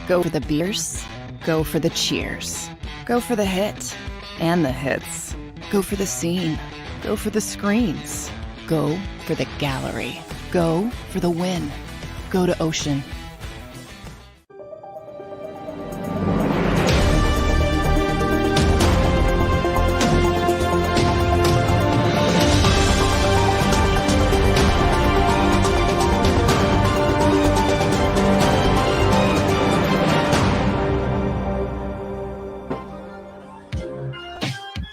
Go for the beers. Go for the cheers. Go for the hit and the hits. Go for the scene. Go for the screens. Go for the gallery. Go for the win. Go to Ocean.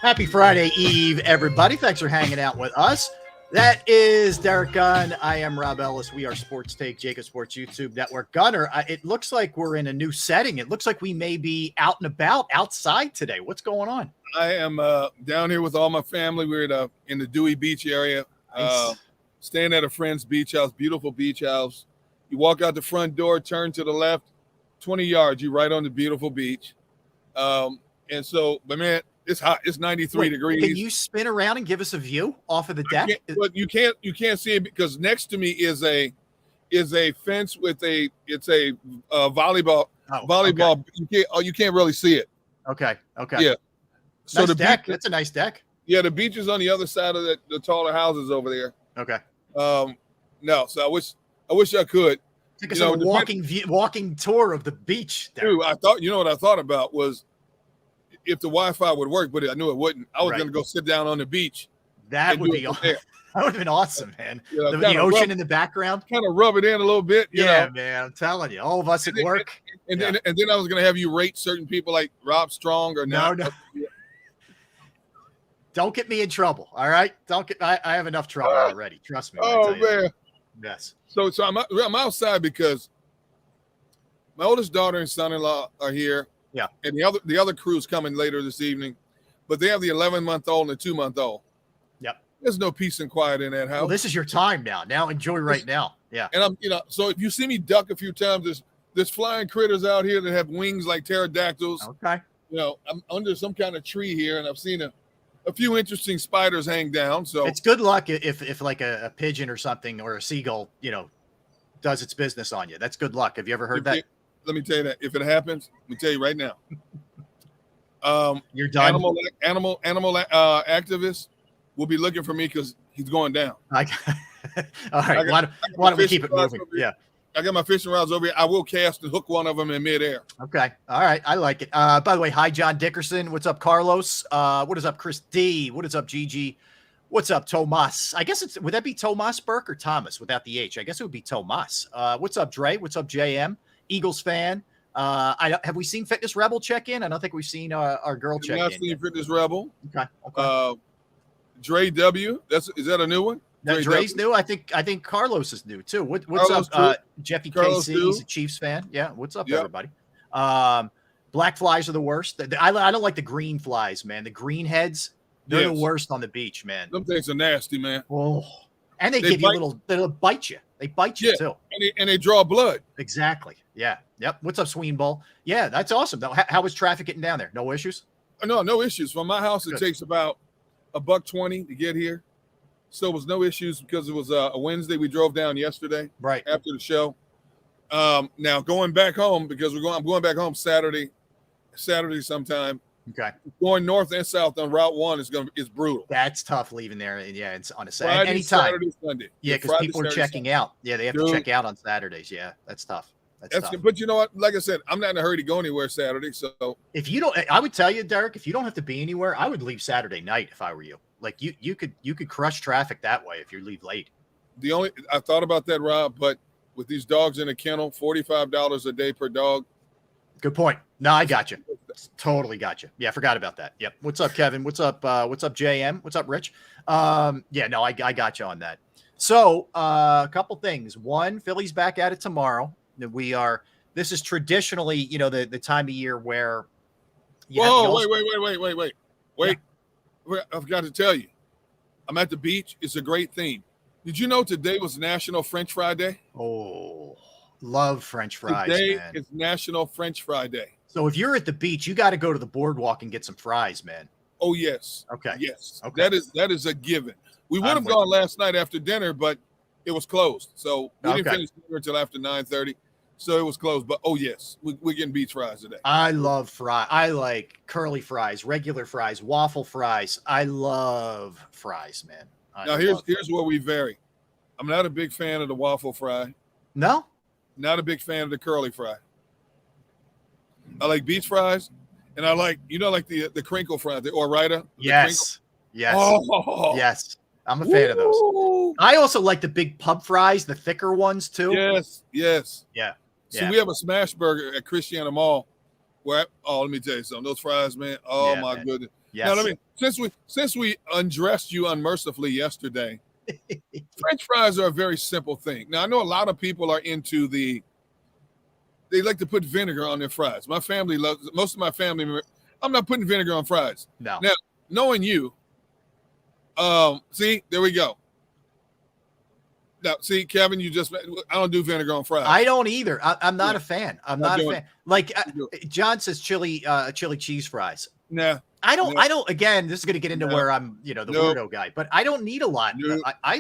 Happy Friday Eve, everybody. Thanks for hanging out with us. That is Derek Gunn. I am Rob Ellis. We are Sports Take, JAKIB Sports YouTube Network. Gunner, it looks like we're in a new setting. It looks like we may be out and about outside today. What's going on? I am down here with all my family. We're in the Dewey Beach area, Nice. staying at a friend's beach house, beautiful beach house. You walk out the front door, turn to the left, 20 yards, you're right on the beautiful beach. And so, but man, it's hot. It's 93 degrees. Can you spin around and give us a view off of the deck? But you can't see it because next to me is a fence with a volleyball. Volleyball. Okay. You can't really see it. Okay. Yeah. So Nice the deck. beach, That's a nice deck. yeah, the beach is on the other side of the taller houses over there. Okay. No, so I wish I could. Take us on a walking tour of the beach. There. Dude, what I thought about was if the Wi-Fi would work, but I knew it wouldn't. I was going to go sit down on the beach. That would be awesome. That would have been awesome, man. Yeah, the ocean in the background. Kind of rub it in a little bit. You know? Man. I'm telling you, all of us at work. And then I was going to have you rate certain people like Rob Strong or not. No. Don't get me in trouble. All right. I have enough trouble already. Trust me. Oh man. Yes. So I'm outside because my oldest daughter and son-in-law are here. Yeah. And the other crew's coming later this evening, but they have the 11-month-old and the 2-month-old. Yep. There's no peace and quiet in that house. Well, this is your time now. Now enjoy right now. Yeah. And I'm, so if you see me duck a few times, there's flying critters out here that have wings like pterodactyls. Okay. I'm under some kind of tree here, and I've seen a few interesting spiders hang down. So it's good luck if like a pigeon or something or a seagull, does its business on you. That's good luck. Have you ever heard that? Let me tell you that if it happens, let me tell you right now. You're done. Animal activists will be looking for me because he's going down. All right. Why don't we keep it moving? Yeah. I got my fishing rods over here. I will cast and hook one of them in midair. Okay. All right. I like it. By the way, hi, John Dickerson. What's up, Carlos? What is up, Chris D? What is up, Gigi? What's up, Tomas? I guess would that be Tomas Burke or Thomas without the H? I guess it would be Tomas. What's up, Dre? What's up, JM? Eagles fan. Have we seen Fitness Rebel check in? I don't think we've seen our girl check in. I've seen Fitness Rebel. Okay. Dre W. Is that a new one? Dre's new. I think Carlos is new too. What's Carlos up, Jeffy Carlos KC? too. He's a Chiefs fan. Yeah. What's up, everybody? Black flies are the worst. I don't like the green flies, man. The green heads, they're the worst on the beach, man. Them things are nasty, man. Oh, and they give you they'll bite you. They bite you too. And they draw blood. Exactly. Yeah. Yep. What's up, Sween Bull? Yeah, that's awesome. How was traffic getting down there? No issues? No issues. From my house, it takes about $1.20 to get here. So it was no issues because it was a Wednesday. We drove down yesterday, right after the show. Now going back home because I'm going back home Saturday sometime. Okay. Going north and south on Route 1 is brutal. That's tough leaving there. Yeah, it's on a Friday, anytime. Saturday, Sunday. Yeah, because people are checking out. Yeah, they have to check out on Saturdays. Yeah, that's tough. That's tough. But you know what? Like I said, I'm not in a hurry to go anywhere Saturday. So if you don't, I would tell you, Derek, if you don't have to be anywhere, I would leave Saturday night if I were you. Like you could crush traffic that way if you leave late. I thought about that, Rob, but with these dogs in a kennel, $45 a day per dog. Good point. No, I got you. Totally got you. Yeah, I forgot about that. Yep. What's up, Kevin? What's up, JM? What's up, Rich? Yeah, no, I got you on that. So a couple things. One, Philly's back at it tomorrow. This is traditionally, the time of year where wait. I forgot to tell you. I'm at the beach. It's a great theme. Did you know today was National French Fry Day? Oh, love French fries, today man. Is National French Fry Day. So if you're at the beach, you got to go to the boardwalk and get some fries, man. Oh, yes. Okay. Yes. Okay. That is a given. We would have gone last night after dinner, but it was closed. So we didn't finish dinner until after 9:30. so it was close. But oh yes, we're getting beach fries today. I love fries. I like curly fries, regular fries, waffle fries. I love fries, man. Now here's where we vary. I'm not a big fan of the waffle fry. No, not a big fan of the curly fry. I like beach fries, and I like like the crinkle fries, the Ore-Ida. Yes. Oh. Yes. I'm a fan of those. I also like the big pub fries, the thicker ones too. Yes. Yeah. So we have a smash burger at Christiana Mall. Let me tell you something. Those fries, man. Oh my goodness. Yes. Now, since we undressed you unmercifully yesterday, French fries are a very simple thing. Now I know a lot of people are into they like to put vinegar on their fries. My family loves most of my family. I'm not putting vinegar on fries. No. Now, knowing you, see, there we go. Now, see, Kevin, I don't do vinegar on fries. I don't either. I'm not a fan. I'm not a fan. Like John says, chili cheese fries. Nah. I don't. Again, this is going to get into where I'm, the weirdo guy. But I don't need a lot. I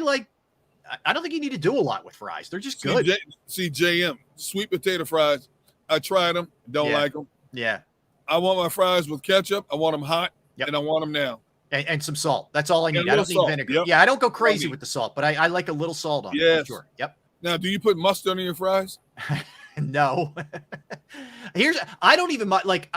don't think you need to do a lot with fries. They're just good. JM, sweet potato fries. I tried them. Don't like them. Yeah. I want my fries with ketchup. I want them hot, and I want them now. And some salt. That's all I need. I don't need vinegar. Yep. Yeah, I don't go crazy with the salt, but I like a little salt on it. For sure. Yep. Now, do you put mustard on your fries? No. I don't even mind. Like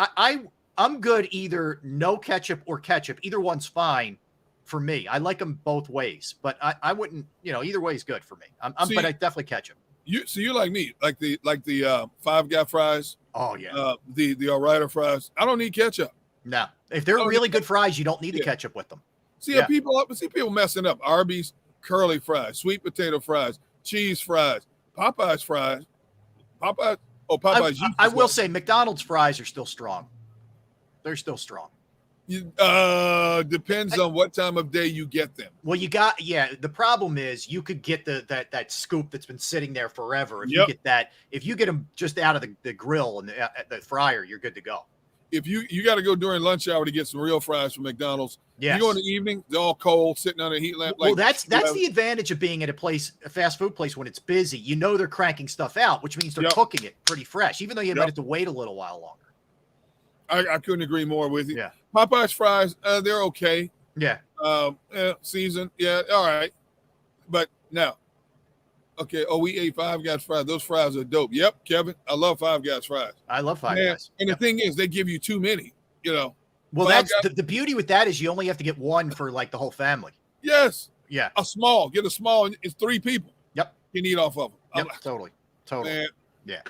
I'm good either no ketchup or ketchup. Either one's fine for me. I like them both ways, but I wouldn't. Either way is good for me. But I definitely ketchup. You're like me, like the Five Guy fries. Oh yeah. The Ore-Ida fries. I don't need ketchup. No, if they're really good fries, you don't need the ketchup with them. See people messing up. Arby's curly fries, sweet potato fries, cheese fries, Popeyes fries. Popeyes. I will say McDonald's fries are still strong. They're still strong. Depends on what time of day you get them. Well, the problem is you could get that scoop that's been sitting there forever. If you get them just out of the grill and the fryer, you're good to go. If you got to go during lunch hour to get some real fries from McDonald's. Yes. You go in the evening, they're all cold, sitting on a heat lamp. Well, that's the advantage of being at a fast food place when it's busy. They're cranking stuff out, which means they're cooking it pretty fresh, even though you might have to wait a little while longer. I couldn't agree more with you. Yeah. Popeyes fries, they're okay. Yeah. Seasoned. Yeah. All right. But now, okay. Oh, we ate Five Guys fries. Those fries are dope. Yep, Kevin. I love Five Guys fries. I love Five Guys. And the thing is, they give you too many. Well, that's the beauty with that is you only have to get one for like the whole family. Yes. Yeah. Get a small. It's 3 people. Yep. You can eat off of them. Yep. Totally. Man. Yeah.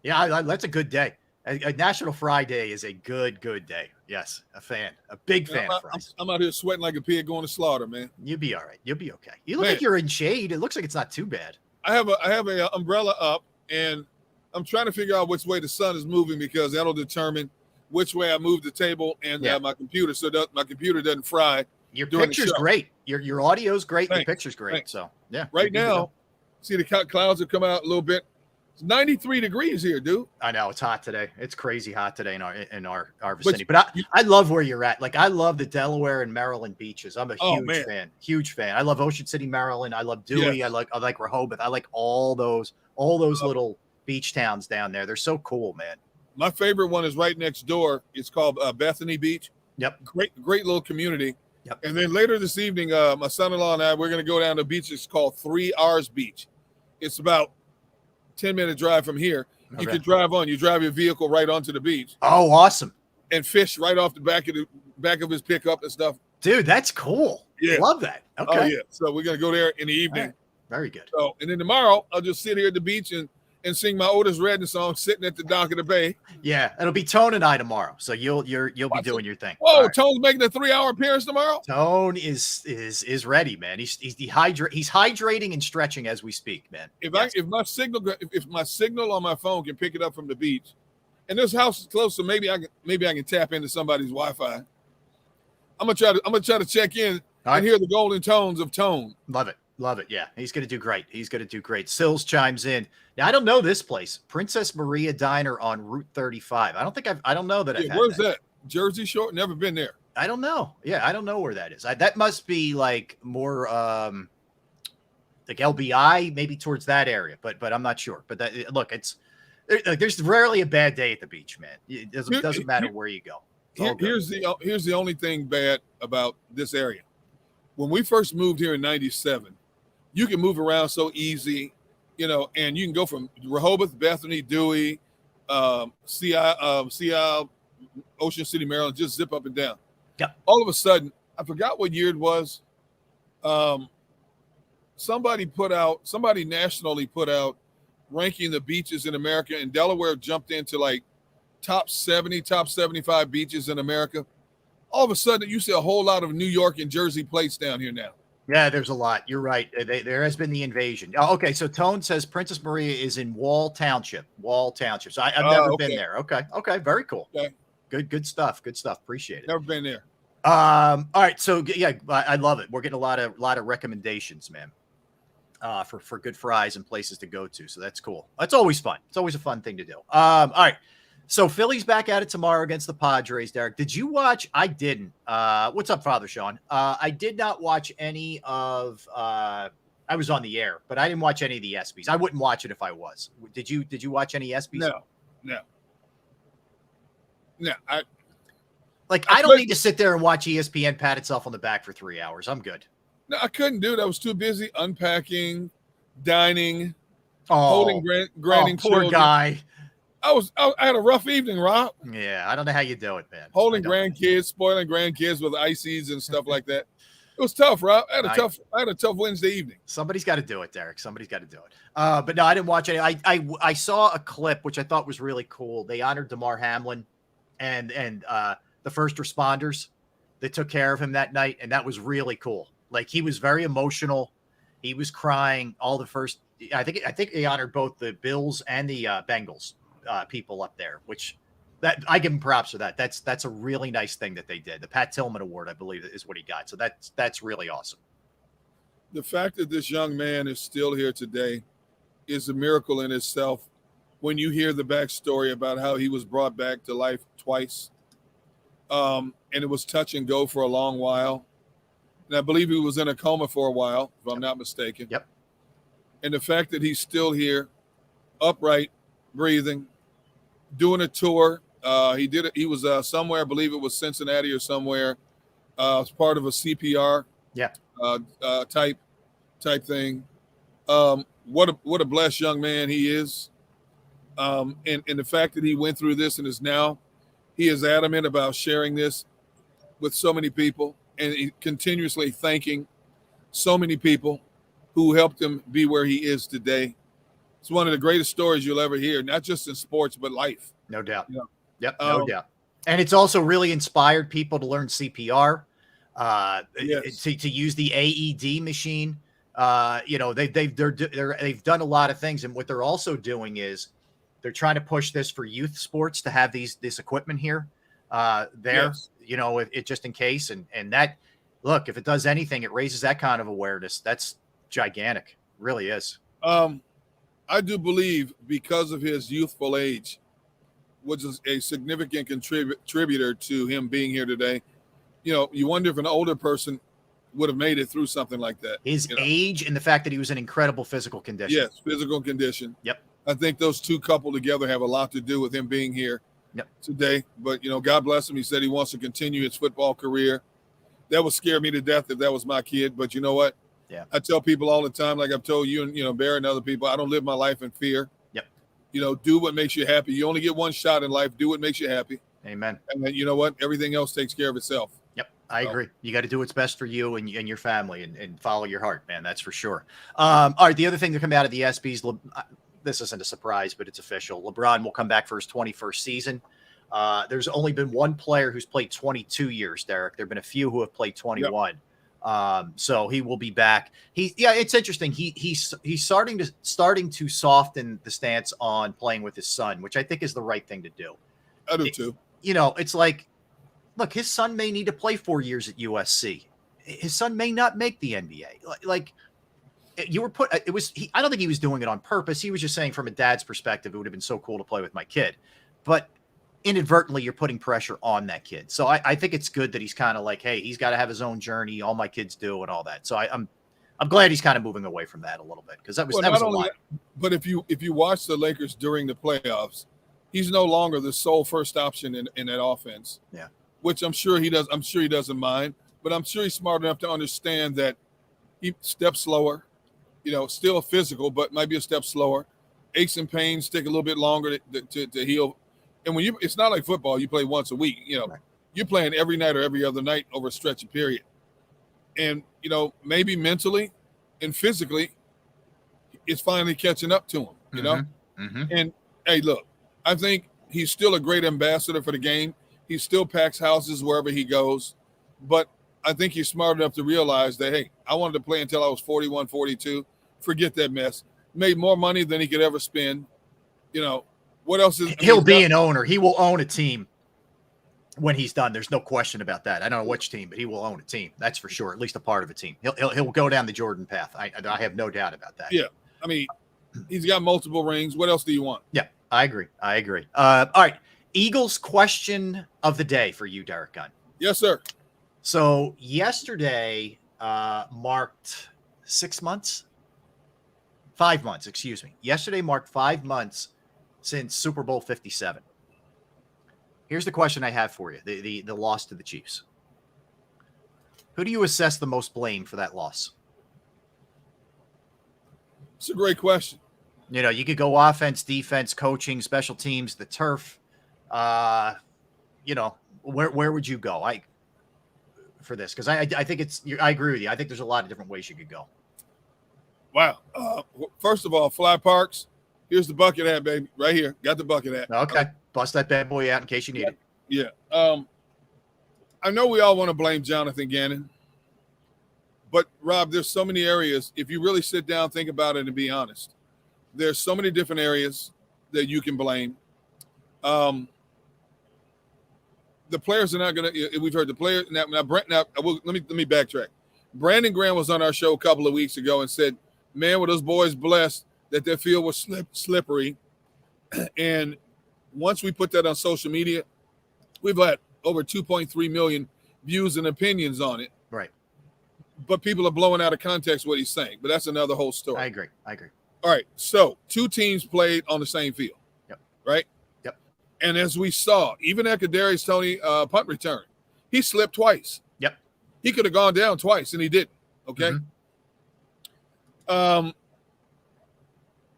Yeah. That's a good day. A National Fry Day is a good day. Yes, a big fan of fries. I'm out here sweating like a pig going to slaughter, man. You'll be all right. You'll be okay. You look like you're in shade. It looks like it's not too bad. I have a umbrella up, and I'm trying to figure out which way the sun is moving because that'll determine which way I move the table and my computer, so that my computer doesn't fry. Your picture's great. Your audio's great. Thanks. Your picture's great. Thanks. So yeah. Right now, see the clouds have come out a little bit. It's 93 degrees here, dude. I know it's hot today. It's crazy hot today in our vicinity. But I love where you're at. Like I love the Delaware and Maryland beaches. I'm a huge fan. I love Ocean City, Maryland. I love Dewey. Yes. I like Rehoboth. I like all those little beach towns down there. They're so cool, man. My favorite one is right next door. It's called Bethany Beach. Yep. Great little community. Yep. And then later this evening, my son-in-law and I, we're going to go down to a beach. It's called 3 R's Beach. It's about 10-minute drive from here. Okay. You can you drive your vehicle right onto the beach. Oh, awesome. And fish right off the back of his pickup and stuff. Dude, that's cool. Yeah. Love that. Okay. Oh, yeah. So we're going to go there in the evening. Right. Very good. So, and then tomorrow I'll just sit here at the beach and sing my Otis Redding song sitting at the dock of the bay. Yeah, it'll be Tone and I tomorrow. So you'll be doing your thing. Whoa, right. Tone's making a 3-hour appearance tomorrow? Tone is ready, man. He's hydrating and stretching as we speak, man. If my signal on my phone can pick it up from the beach, and this house is close, so maybe I can tap into somebody's Wi-Fi. I'm gonna try to check in and hear the golden tones of Tone. Love it. Yeah, he's gonna do great. Sills chimes in. Now I don't know this place, Princess Maria Diner on Route 35. I don't know that. Where's that? Jersey Shore? Never been there. I don't know. Yeah, I don't know where that is. That must be like more like LBI, maybe towards that area. But I'm not sure. But look, it's There's rarely a bad day at the beach, man. It doesn't matter where you go. Here's the only thing bad about this area. When we first moved here in '97, you can move around so easy, and you can go from Rehoboth, Bethany, Dewey, CI, Ocean City, Maryland, just zip up and down. Yeah. All of a sudden, I forgot what year it was. Somebody nationally put out ranking the beaches in America, and Delaware jumped into like top 70, top 75 beaches in America. All of a sudden, you see a whole lot of New York and Jersey plates down here now. Yeah, there's a lot. You're right. There has been the invasion. Oh, okay, so Tone says Princess Maria is in Wall Township. So I've never been there. Okay, very cool. Okay. Good stuff. Appreciate it. Never been there. All right, so yeah, I love it. We're getting a lot of recommendations, man, for good fries and places to go to. So that's cool. That's always fun. It's always a fun thing to do. All right. So Philly's back at it tomorrow against the Padres, Derek. Did you watch? I didn't. What's up, Father Sean? I did not watch any of I was on the air, but I didn't watch any of the ESPYs. I wouldn't watch it if I was. Did you watch any ESPYs? No. I don't need to sit there and watch ESPN pat itself on the back for 3 hours. I'm good. No, I couldn't do it. I was too busy unpacking, dining, holding granting poor children. Guy. I had a rough evening, Rob. Yeah, I don't know how you do it, man. Holding grandkids, spoiling grandkids with ices and stuff like that. It was tough, Rob. I had a tough Wednesday evening. Somebody's got to do it, Derek. Somebody's got to do it. But no, I didn't watch any. I saw a clip which I thought was really cool. They honored Damar Hamlin and the first responders that took care of him that night, and that was really cool. Like, he was very emotional. He was crying. I think they honored both the Bills and the Bengals people up there, which that I give him props for that. That's a really nice thing that they did. The Pat Tillman Award, I believe, is what he got. So that's really awesome. The fact that this young man is still here today is a miracle in itself. When you hear the backstory about how he was brought back to life twice, and it was touch and go for a long while. And I believe he was in a coma for a while, if I'm not mistaken. Yep. And the fact that he's still here, upright, breathing, doing a tour. He did it. He was somewhere, I believe it was Cincinnati or somewhere, as part of a CPR type thing. What a blessed young man he is. And the fact that he went through this and he is adamant about sharing this with so many people, and he continuously thanking so many people who helped him be where he is today. It's one of the greatest stories you'll ever hear, not just in sports, but life. No doubt. Yeah. Yep. No doubt. And it's also really inspired people to learn CPR, yes. to use the AED machine. They've done a lot of things. And what they're also doing is they're trying to push this for youth sports to have this equipment here, Yes. It just in case. And that, look, if it does anything, it raises that kind of awareness. That's gigantic. It really is. I do believe, because of his youthful age, which is a significant contributor to him being here today. You wonder if an older person would have made it through something like that. His age and the fact that he was in incredible physical condition. Yes, physical condition. Yep. I think those two coupled together have a lot to do with him being here today. But, God bless him. He said he wants to continue his football career. That would scare me to death if that was my kid. But you know what? Yeah. I tell people all the time, like I've told you and, Barry and other people, I don't live my life in fear. Yep. Do what makes you happy. You only get one shot in life. Do what makes you happy. Amen. And then, you know what? Everything else takes care of itself. Yep. I agree. You got to do what's best for you and your family and follow your heart, man. That's for sure. All right. The other thing to come out of the ESPYs, this isn't a surprise, but it's official. LeBron will come back for his 21st season. There's only been one player who's played 22 years, Derek. There have been a few who have played 21. Yep. So he will be back. It's interesting. He's starting to soften the stance on playing with his son, which I think is the right thing to do. I do too. It's like, look, his son may need to play 4 years at USC. His son may not make the NBA. Like you were I don't think he was doing it on purpose. He was just saying, from a dad's perspective, it would have been so cool to play with my kid, but inadvertently you're putting pressure on that kid. So I think it's good that he's kind of like, hey, he's got to have his own journey. All my kids do and all that. So I'm glad he's kind of moving away from that a little bit because that was a lot. But if you watch the Lakers during the playoffs, he's no longer the sole first option in that offense. Yeah. Which I'm sure he does. I'm sure he doesn't mind, but I'm sure he's smart enough to understand that he steps slower, still physical, but might be a step slower. Aches and pains take a little bit longer to heal. And when it's not like football, you play once a week, Right. You're playing every night or every other night over a stretch of period. And, maybe mentally and physically, it's finally catching up to him, Mm-hmm. And, hey, look, I think he's still a great ambassador for the game. He still packs houses wherever he goes. But I think he's smart enough to realize that, hey, I wanted to play until I was 41, 42. Forget that mess. Made more money than he could ever spend. What else is – He'll be an owner. He will own a team when he's done. There's no question about that. I don't know which team, but he will own a team. That's for sure, at least a part of a team. He'll go down the Jordan path. I have no doubt about that. Yeah. I mean, he's got multiple rings. What else do you want? Yeah, I agree. All right. Eagles question of the day for you, Derek Gunn. Yes, sir. So yesterday marked 6 months? 5 months, excuse me. Yesterday marked 5 months since Super Bowl 57. Here's the question I have for you, the loss to the Chiefs. Who do you assess the most blame for that loss? It's a great question. You could go offense, defense, coaching, special teams, the turf. Where would you go for this? Because I think I agree with you. I think there's a lot of different ways you could go. Wow. First of all, Fly Parks, here's the bucket hat, baby. Right here. Got the bucket hat. Okay. Bust that bad boy out in case you need it. Yeah. I know we all want to blame Jonathan Gannon. But, Rob, there's so many areas. If you really sit down, think about it, and be honest, there's so many different areas that you can blame. The players are not going to – we've heard the players – let me backtrack. Brandon Graham was on our show a couple of weeks ago and said, man, were those boys blessed that their field was slippery. And once we put that on social media, we've had over 2.3 million views and opinions on it. Right. But people are blowing out of context what he's saying. But that's another whole story. I agree. All right. So 2 teams played on the same field. Yep. Right? Yep. And as we saw, even at Kadarius Toney punt return, he slipped twice. Yep. He could have gone down twice, and he didn't. Okay? Mm-hmm.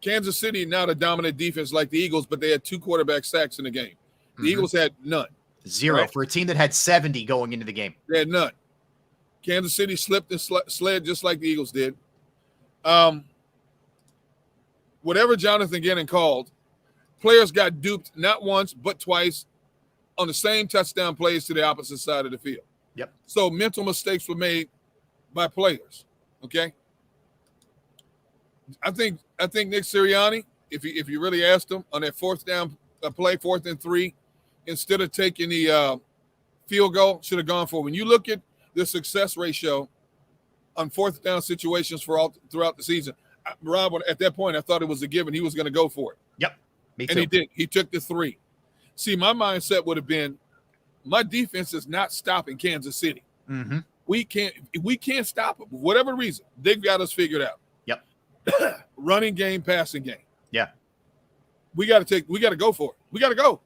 Kansas City, not a dominant defense like the Eagles, but they had 2 quarterback sacks in the game. The Eagles had none. 0 right? for a team that had 70 going into the game. They had none. Kansas City slipped and slid just like the Eagles did. Whatever Jonathan Gannon called, players got duped not once but twice on the same touchdown plays to the opposite side of the field. Yep. So mental mistakes were made by players. Okay. I think Nick Sirianni, if you really asked him on that 4th down play, 4th and 3, instead of taking the field goal, should have gone for it. When you look at the success ratio on 4th down situations throughout the season, Rob, at that point, I thought it was a given. He was going to go for it. Yep. Me too. And he did. He took the 3. See, my mindset would have been, my defense is not stopping Kansas City. Mm-hmm. We can't stop them. For whatever reason, they've got us figured out. Yep. Running game, passing game. Yeah. We got to go for it. We got to go.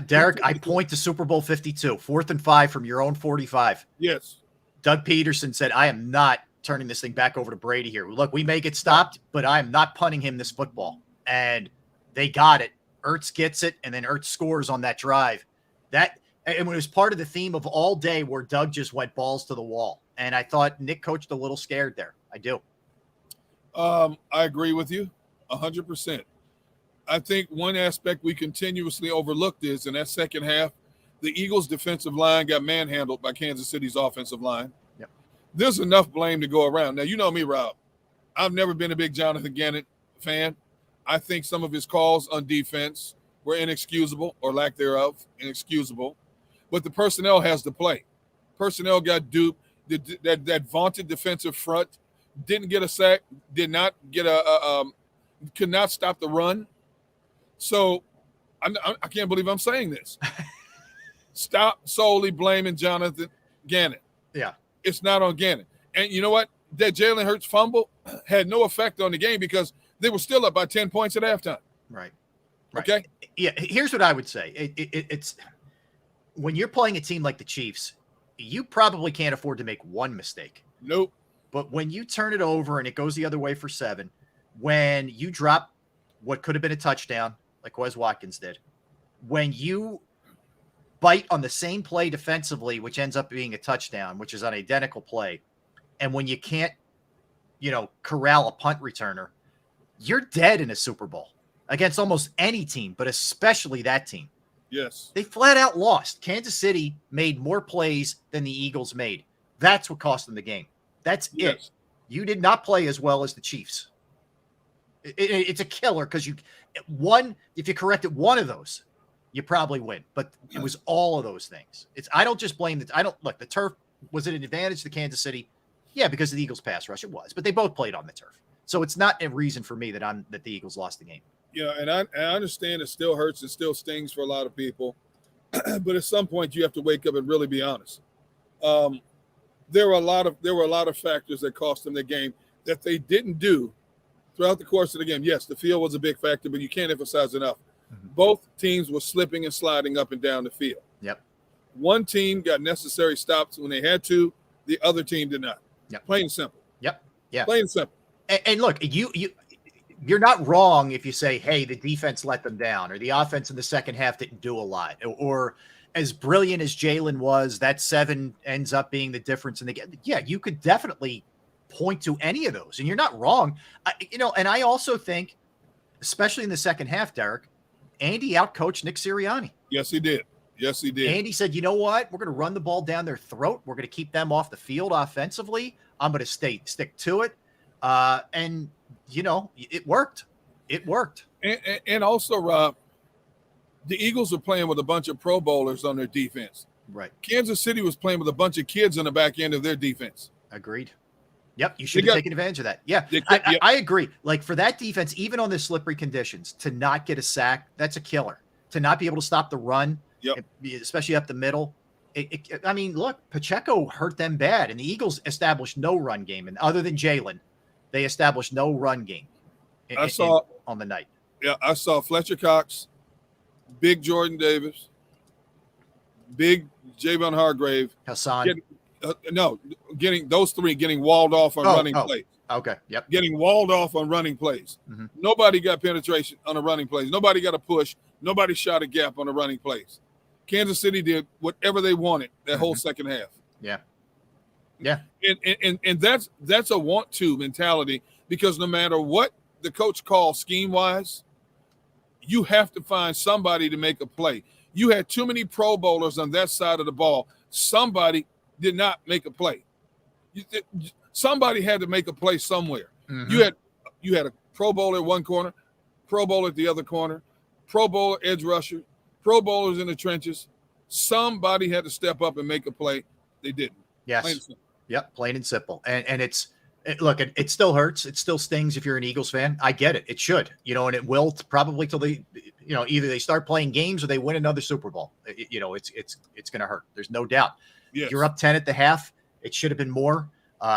Derek, I point to Super Bowl 52, 4th and 5 from your own 45. Yes. Doug Peterson said, I am not turning this thing back over to Brady here. Look, we may get stopped, but I am not punting him this football. And they got it. Ertz gets it, and then Ertz scores on that drive. And it was part of the theme of all day where Doug just went balls to the wall. And I thought Nick coached a little scared there. I do. I agree with you 100%. I think one aspect we continuously overlooked is in that second half, the Eagles' defensive line got manhandled by Kansas City's offensive line. Yep. There's enough blame to go around. Now, you know me, Rob. I've never been a big Jonathan Gannon fan. I think some of his calls on defense were inexcusable, or lack thereof, inexcusable. But the personnel has to play. Personnel got duped. That vaunted defensive front didn't get a sack, did not get could not stop the run. So I can't believe I'm saying this. Stop solely blaming Jonathan Gannon. Yeah. It's not on Gannon. And you know what? that Jalen Hurts fumble had no effect on the game because they were still up by 10 points at halftime. Right. Okay. Yeah. Here's what I would say. It's when you're playing a team like the Chiefs, you probably can't afford to make one mistake. Nope. But when you turn it over and it goes the other way for 7, when you drop what could have been a touchdown, like Wes Watkins did, when you bite on the same play defensively, which ends up being a touchdown, which is an identical play, and when you can't, corral a punt returner, you're dead in a Super Bowl against almost any team, but especially that team. Yes. They flat out lost. Kansas City made more plays than the Eagles made. That's what cost them the game. That's it. You did not play as well as the Chiefs. It's a killer because if you corrected one of those, you probably win. But it was all of those things. I don't just blame the turf. Was it an advantage to Kansas City? Yeah, because of the Eagles pass rush, it was. But they both played on the turf. So it's not a reason for me that the Eagles lost the game. Yeah, and I understand it still hurts, it still stings for a lot of people. But at some point you have to wake up and really be honest. There were a lot of factors that cost them the game that they didn't do throughout the course of the game. Yes, the field was a big factor, but you can't emphasize enough. Mm-hmm. Both teams were slipping and sliding up and down the field. Yep. One team got necessary stops when they had to. The other team did not. Yep. Plain and simple. Yep. Yeah. Plain and simple. And look, you're not wrong if you say, hey, the defense let them down, or the offense in the second half didn't do a lot, or as brilliant as Jalen was, that 7 ends up being the difference in the game. Yeah, you could definitely point to any of those, and you're not wrong. And I also think, especially in the second half, Derek, Andy outcoached Nick Sirianni. Yes, he did. Andy said, you know what? We're going to run the ball down their throat. We're going to keep them off the field offensively. I'm going to stick to it. And it worked. It worked. And also, Rob, the Eagles were playing with a bunch of Pro Bowlers on their defense. Right. Kansas City was playing with a bunch of kids on the back end of their defense. Agreed. Yep. You should have taken advantage of that. Yeah. I agree. Like, for that defense, even on the slippery conditions, to not get a sack, that's a killer. To not be able to stop the run, especially up the middle. Look, Pacheco hurt them bad, and the Eagles established no run game. And other than Jalen, they established no run game on the night. Yeah, I saw Fletcher Cox, big Jordan Davis, big Javon Hargrave. Hassan. Getting those three getting walled off on running plays. Okay, yep. Getting walled off on running plays. Mm-hmm. Nobody got penetration on the running plays. Nobody got a push. Nobody shot a gap on the running plays. Kansas City did whatever they wanted that whole second half. Yeah. Yeah. And that's a want to mentality, because no matter what the coach calls scheme-wise, you have to find somebody to make a play. You had too many Pro Bowlers on that side of the ball. Somebody did not make a play. Somebody had to make a play somewhere. Mm-hmm. You had a Pro Bowler at one corner, Pro Bowler at the other corner, Pro Bowler edge rusher, Pro Bowlers in the trenches. Somebody had to step up and make a play. They didn't. Yes. Yep. Plain and simple. And it still hurts. It still stings if you're an Eagles fan. I get it. It should, and it will probably till they, either they start playing games or they win another Super Bowl. It's going to hurt. There's no doubt. Yes. You're up 10 at the half. It should have been more.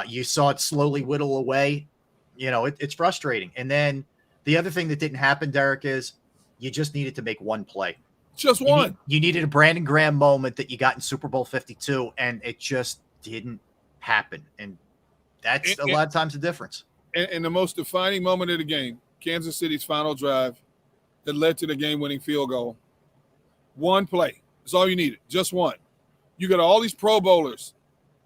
You saw it slowly whittle away. It's frustrating. And then the other thing that didn't happen, Derek, is you just needed to make one play. Just one. You needed a Brandon Graham moment that you got in Super Bowl 52, and it just didn't happen. And that's a lot of times the difference. And the most defining moment of the game, Kansas City's final drive that led to the game-winning field goal. One play. That's all you needed. Just one. You got all these Pro Bowlers.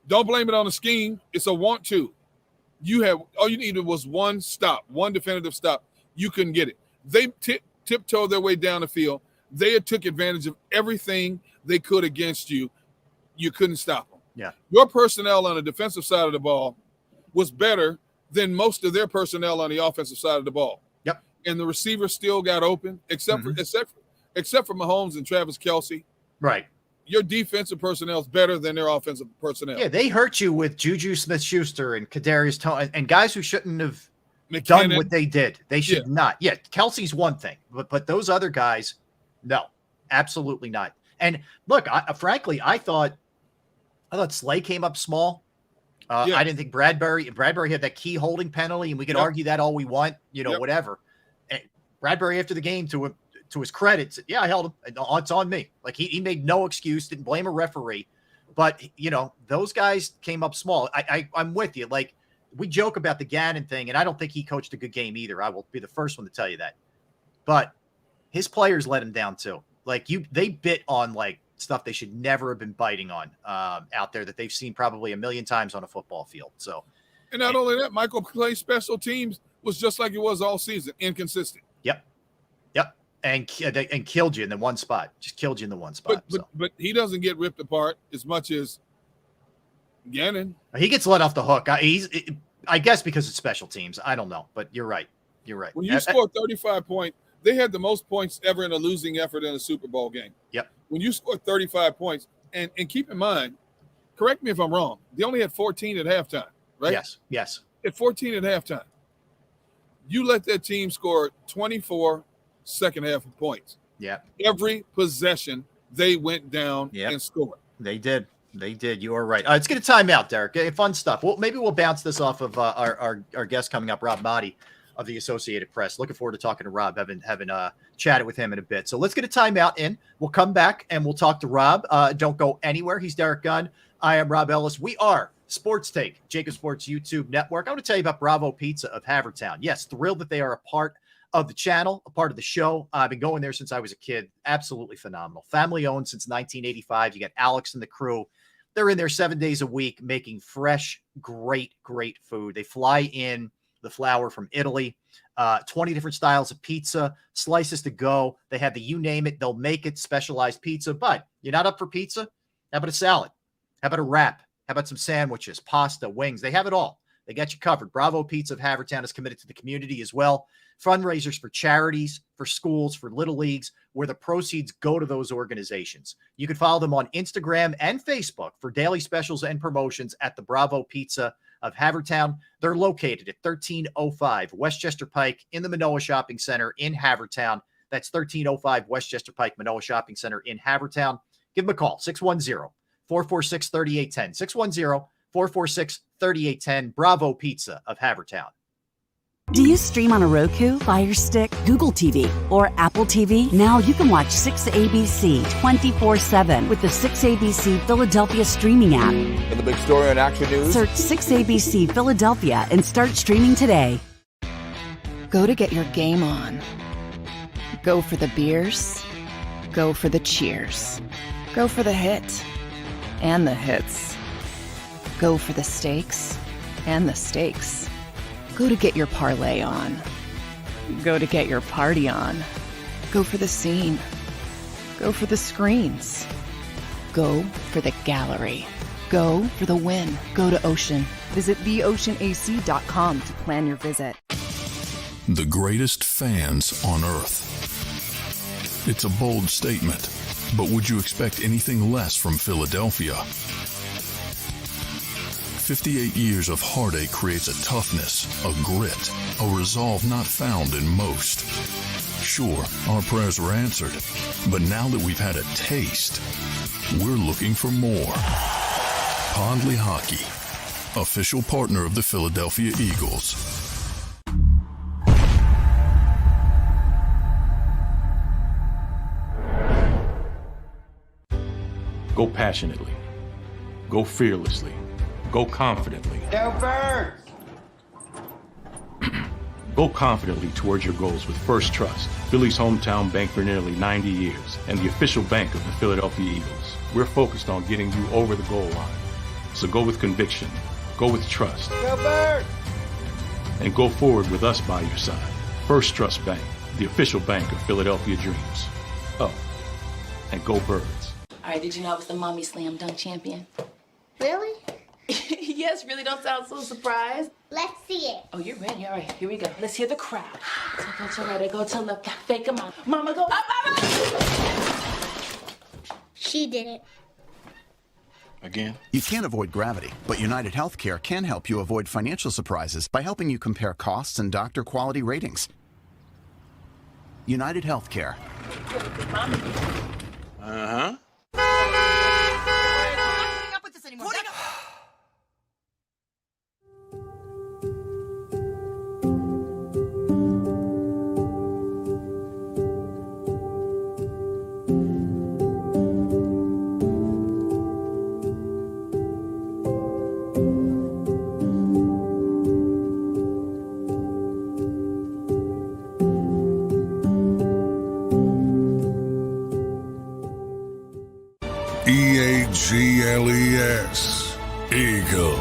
Don't blame it on the scheme. It's a want to. All you needed was one stop, one definitive stop. You couldn't get it. They tiptoed their way down the field. They had took advantage of everything they could against you. You couldn't stop them. Yeah. Your personnel on the defensive side of the ball was better than most of their personnel on the offensive side of the ball. Yep. And the receivers still got open, except for Mahomes and Travis Kelce. Right. Your defensive personnel is better than their offensive personnel. Yeah, they hurt you with Juju Smith-Schuster and Kadarius Toney and guys who shouldn't have McKinnon. done what they did. They should not. Yeah, Kelsey's one thing, but those other guys, no, absolutely not. And look, frankly, I thought Slay came up small. I didn't think Bradbury had that key holding penalty, and we can argue that all we want, whatever. And Bradbury, after the game, to his credit, said, yeah, I held him. It's on me. Like he made no excuse, didn't blame a referee. But, those guys came up small. I'm with you. Like, we joke about the Gannon thing, and I don't think he coached a good game either. I will be the first one to tell you that. But his players let him down too. Like they bit on like stuff they should never have been biting on out there that they've seen probably a million times on a football field. So, and not only that, Michael Clay's special teams was just like it was all season, inconsistent. Yep. And killed you in the one spot. Just killed you in the one spot. But he doesn't get ripped apart as much as Gannon. He gets let off the hook. I guess because it's special teams. I don't know, but you're right. When you score 35 points, they had the most points ever in a losing effort in a Super Bowl game. Yep. When you score 35 points, and keep in mind, correct me if I'm wrong, they only had 14 at halftime, right? Yes. At 14 at halftime, you let that team score 24 second half of points. Yeah. Every possession, they went down and scored. They did. You are right. Let's get a timeout, Derek. Fun stuff. Well, maybe we'll bounce this off of our guest coming up, Rob Motti of the Associated Press. Looking forward to talking to Rob. Having chatted with him in a bit. So let's get a timeout in. We'll come back and we'll talk to Rob. Don't go anywhere. He's Derek Gunn. I am Rob Ellis. We are Sports Take, JAKIB Sports YouTube Network. I want to tell you about Bravo Pizza of Havertown. Yes, thrilled that they are a part of the channel, a part of the show. I've been going there since I was a kid. Absolutely phenomenal. Family owned since 1985. You got Alex and the crew. They're in there 7 days a week making fresh, great food. They fly in the flour from Italy, 20 different styles of pizza, slices to go. They have the you name it, they'll make it, specialized pizza. But you're not up for pizza? How about a salad? How about a wrap? How about some sandwiches, pasta, wings? They have it all. They got you covered. Bravo Pizza of Havertown is committed to the community as well. Fundraisers for charities, for schools, for little leagues, where the proceeds go to those organizations. You can follow them on Instagram and Facebook for daily specials and promotions at the Bravo Pizza of Havertown. They're located at 1305 Westchester Pike in the Manoa Shopping Center in Havertown. That's 1305 Westchester Pike, Manoa Shopping Center in Havertown. Give them a call, 610-446-3810. 610-446-3810. Bravo Pizza of Havertown. Do you stream on a Roku, Fire Stick, Google TV, or Apple TV? Now you can watch 6ABC 24/7 with the 6ABC Philadelphia streaming app. And the big story on Action News? Search 6ABC Philadelphia and start streaming today. Go to get your game on. Go for the beers. Go for the cheers. Go for the hit and the hits. Go for the stakes and the stakes. Go to get your parlay on. Go to get your party on. Go for the scene. Go for the screens. Go for the gallery. Go for the win. Go to Ocean. Visit theoceanac.com to plan your visit. The greatest fans on earth. It's a bold statement, but would you expect anything less from Philadelphia? 58 years of heartache creates a toughness, a grit, a resolve not found in most. Sure, our prayers were answered, but now that we've had a taste, we're looking for more. Pondley Hockey, official partner of the Philadelphia Eagles. Go passionately. Go fearlessly. Go confidently. Go Birds! Go confidently towards your goals with First Trust, Philly's hometown bank for nearly 90 years, and the official bank of the Philadelphia Eagles. We're focused on getting you over the goal line. So go with conviction, go with trust, Go Birds! and go forward with us by your side. First Trust Bank, the official bank of Philadelphia dreams. Oh, and go Birds. All right, did you know I was the Mommy Slam Dunk Champion? Really? Yes, really, don't sound so surprised. Let's see it. Oh, you're ready. All right, here we go. Let's hear the crowd. So go to right, go to left, fake a mama. Mama, go up, mama! She did it. Again? You can't avoid gravity, but United Healthcare can help you avoid financial surprises by helping you compare costs and doctor quality ratings. United Healthcare. Uh-huh. EAGLES. Eagles.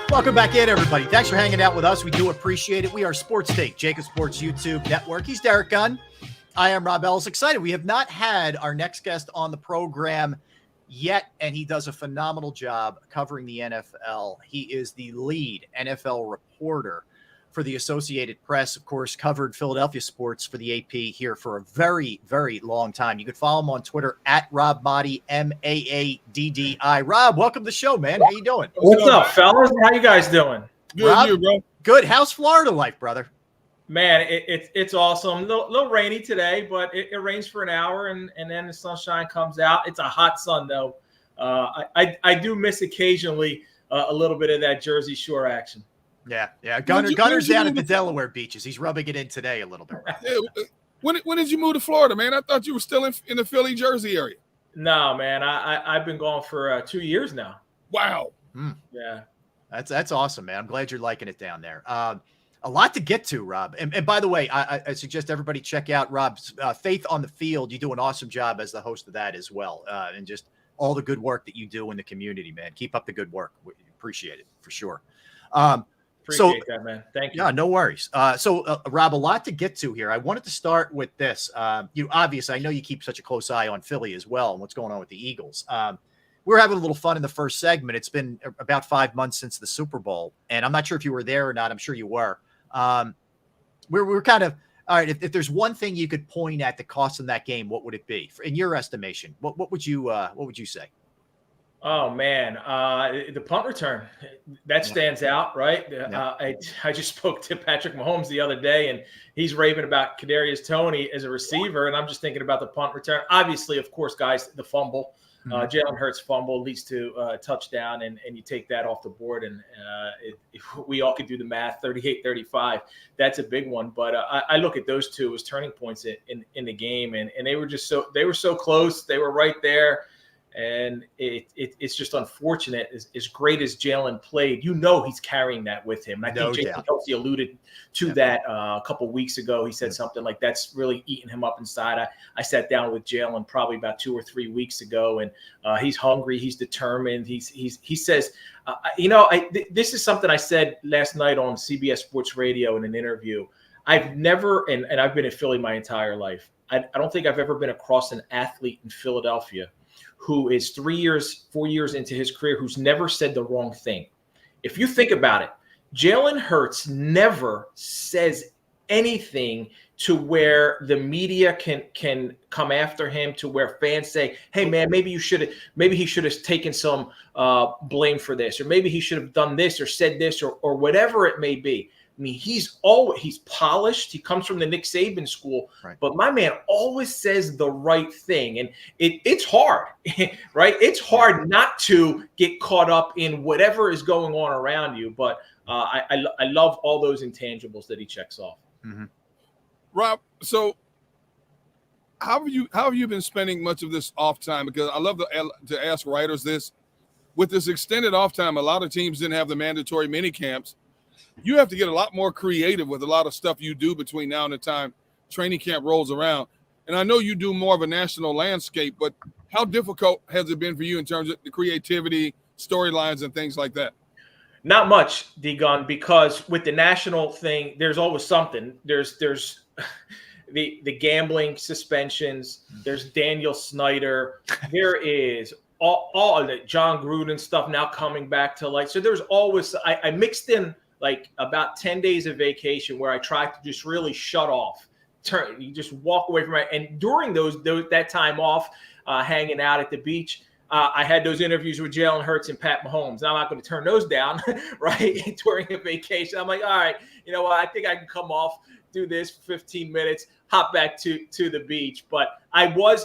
Welcome back in, everybody. Thanks for hanging out with us. We do appreciate it. We are Sports Take, JAKIB Sports YouTube Network. He's Derek Gunn. I am Rob Ellis. Excited. We have not had our next guest on the program yet, and he does a phenomenal job covering the NFL. He is the lead NFL reporter for the Associated Press, of course, covered Philadelphia sports for the AP here for a very, very long time. You can follow him on Twitter at Rob Maaddi, Maaddi. Rob, welcome to the show, man. How you doing? What's up, fellas? How you guys doing? Good, Rob, you, bro. Good. How's Florida life, brother? Man, it's awesome. A little rainy today, but it rains for an hour, and then the sunshine comes out. It's a hot sun, though. I do miss occasionally a little bit of that Jersey Shore action. Yeah. Gunner's down at the Delaware beaches. He's rubbing it in today a little bit. Yeah. When did you move to Florida, man? I thought you were still in the Philly, Jersey area. No, man. I've been gone for 2 years now. Wow. Yeah. That's awesome, man. I'm glad you're liking it down there. A lot to get to, Rob. And by the way, I suggest everybody check out Rob's Faith on the Field. You do an awesome job as the host of that as well. And just all the good work that you do in the community, man. Keep up the good work. We appreciate it for sure. Appreciate that, man. Thank you. Yeah, no worries. So, Rob, a lot to get to here. I wanted to start with this. Obviously, I know you keep such a close eye on Philly as well and what's going on with the Eagles. We're having a little fun in the first segment. It's been about 5 months since the Super Bowl, and I'm not sure if you were there or not. I'm sure you were. We're kind of all right. If there's one thing you could point at the cost in that game, what would it be, in your estimation? What would you say? Oh man, the punt return that stands out, right? I just spoke to Patrick Mahomes the other day, and he's raving about Kadarius Toney as a receiver, and I'm just thinking about the punt return. Obviously, of course, guys, the fumble, Jalen Hurts fumble leads to a touchdown, and you take that off the board, and we all could do the math, 38-35. That's a big one, but I look at those two as turning points in the game, and they were so close, they were right there. And it's just unfortunate. As great as Jalen played, he's carrying that with him. And I think Jason Kelsey alluded to that a couple weeks ago. He said something like that's really eating him up inside. I sat down with Jalen probably about 2 or 3 weeks ago, and he's hungry. He's determined. He says, this is something I said last night on CBS Sports Radio in an interview. I've never, and I've been in Philly my entire life. I don't think I've ever been across an athlete in Philadelphia who is 4 years into his career, who's never said the wrong thing. If you think about it, Jalen Hurts never says anything to where the media can come after him, to where fans say, hey man, maybe he should have taken some blame for this, or maybe he should have done this or said this or whatever it may be. I mean, he's polished. He comes from the Nick Saban school, right? But my man always says the right thing, and it's hard, right? It's hard not to get caught up in whatever is going on around you. But I love all those intangibles that he checks off. Mm-hmm. Rob, so how have you been spending much of this off time? Because I love to ask writers this. With this extended off time, a lot of teams didn't have the mandatory mini camps. You have to get a lot more creative with a lot of stuff you do between now and the time training camp rolls around. And I know you do more of a national landscape, but how difficult has it been for you in terms of the creativity, storylines, and things like that? Not much, D-Gun, because with the national thing, there's always something. There's the gambling suspensions. There's Daniel Snyder. There is all the John Gruden stuff now coming back to light. So there's always I mixed in like about 10 days of vacation where I tried to just really shut off. You just walk away from it. And during that time off, hanging out at the beach, I had those interviews with Jalen Hurts and Pat Mahomes. Now I'm not going to turn those down, right? During a vacation, I'm like, all right, you know what? I think I can come off, do this for 15 minutes, hop back to the beach. But I was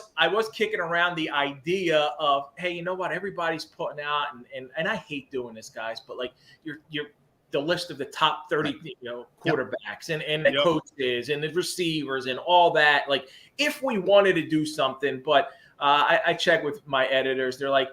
kicking around the idea of, hey, you know what? Everybody's putting out, and I hate doing this, guys, but like you're the list of the top 30, quarterbacks and the coaches and the receivers and all that. Like, if we wanted to do something, but I checked with my editors. They're like,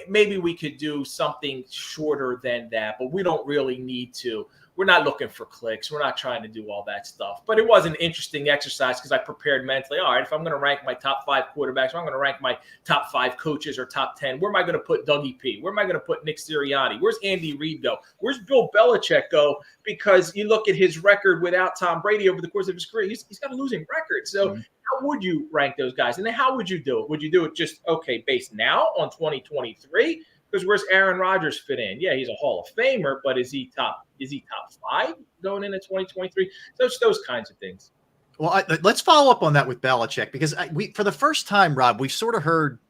maybe we could do something shorter than that, but we don't really need to. we're not looking for clicks. We're not trying to do all that stuff. But it was an interesting exercise because I prepared mentally. All right, if I'm going to rank my top 5 quarterbacks, if I'm going to rank my top 5 coaches or top 10, where am I going to put Dougie P? Where am I going to put Nick Sirianni? Where's Andy Reid go? Where's Bill Belichick go? Because you look at his record without Tom Brady over the course of his career, he's got a losing record. So how would you rank those guys? And then how would you do it? Would you do it just, okay, based now on 2023? Because where's Aaron Rodgers fit in? Yeah, he's a Hall of Famer, but is he top 5 going into 2023? Those kinds of things. Well, let's follow up on that with Belichick, because for the first time, Rob, we've sort of heard,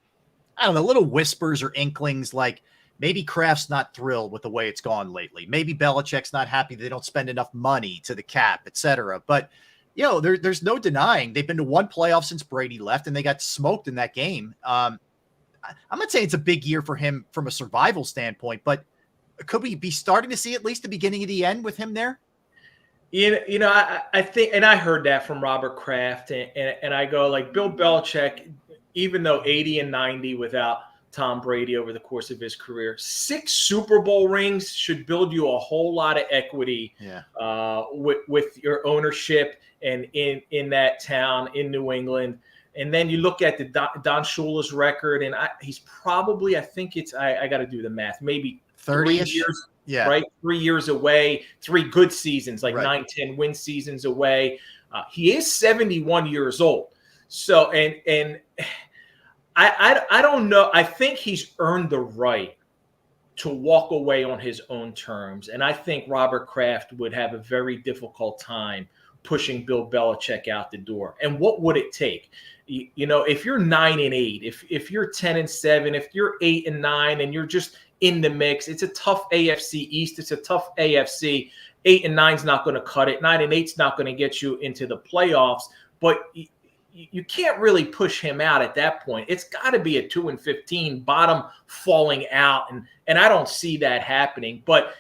I don't know, little whispers or inklings like maybe Kraft's not thrilled with the way it's gone lately. Maybe Belichick's not happy they don't spend enough money to the cap, et cetera. But, there's no denying they've been to one playoff since Brady left, and they got smoked in that game. I'm not saying it's a big year for him from a survival standpoint, but could we be starting to see at least the beginning of the end with him there? I think, and I heard that from Robert Kraft, and I go, like, Bill Belichick, even though 80 and 90 without Tom Brady over the course of his career, 6 Super Bowl rings should build you a whole lot of equity with your ownership and in that town in New England. And then you look at the Don Shula's record, and he's probably, I think it's, I got to do the math, maybe 30 years, yeah, right? 3 years away, 3 good seasons, like 9-10 win seasons away. He is 71 years old. So, and I don't know. I think he's earned the right to walk away on his own terms. And I think Robert Kraft would have a very difficult time pushing Bill Belichick out the door. And what would it take? If you're 9-8, if you're 10-7, if you're 8-9, and you're just in the mix, it's a tough AFC East. It's a tough AFC. 8-9 is not going to cut it. 9-8 is not going to get you into the playoffs. But you can't really push him out at that point. It's got to be a 2-15 bottom falling out, and I don't see that happening. But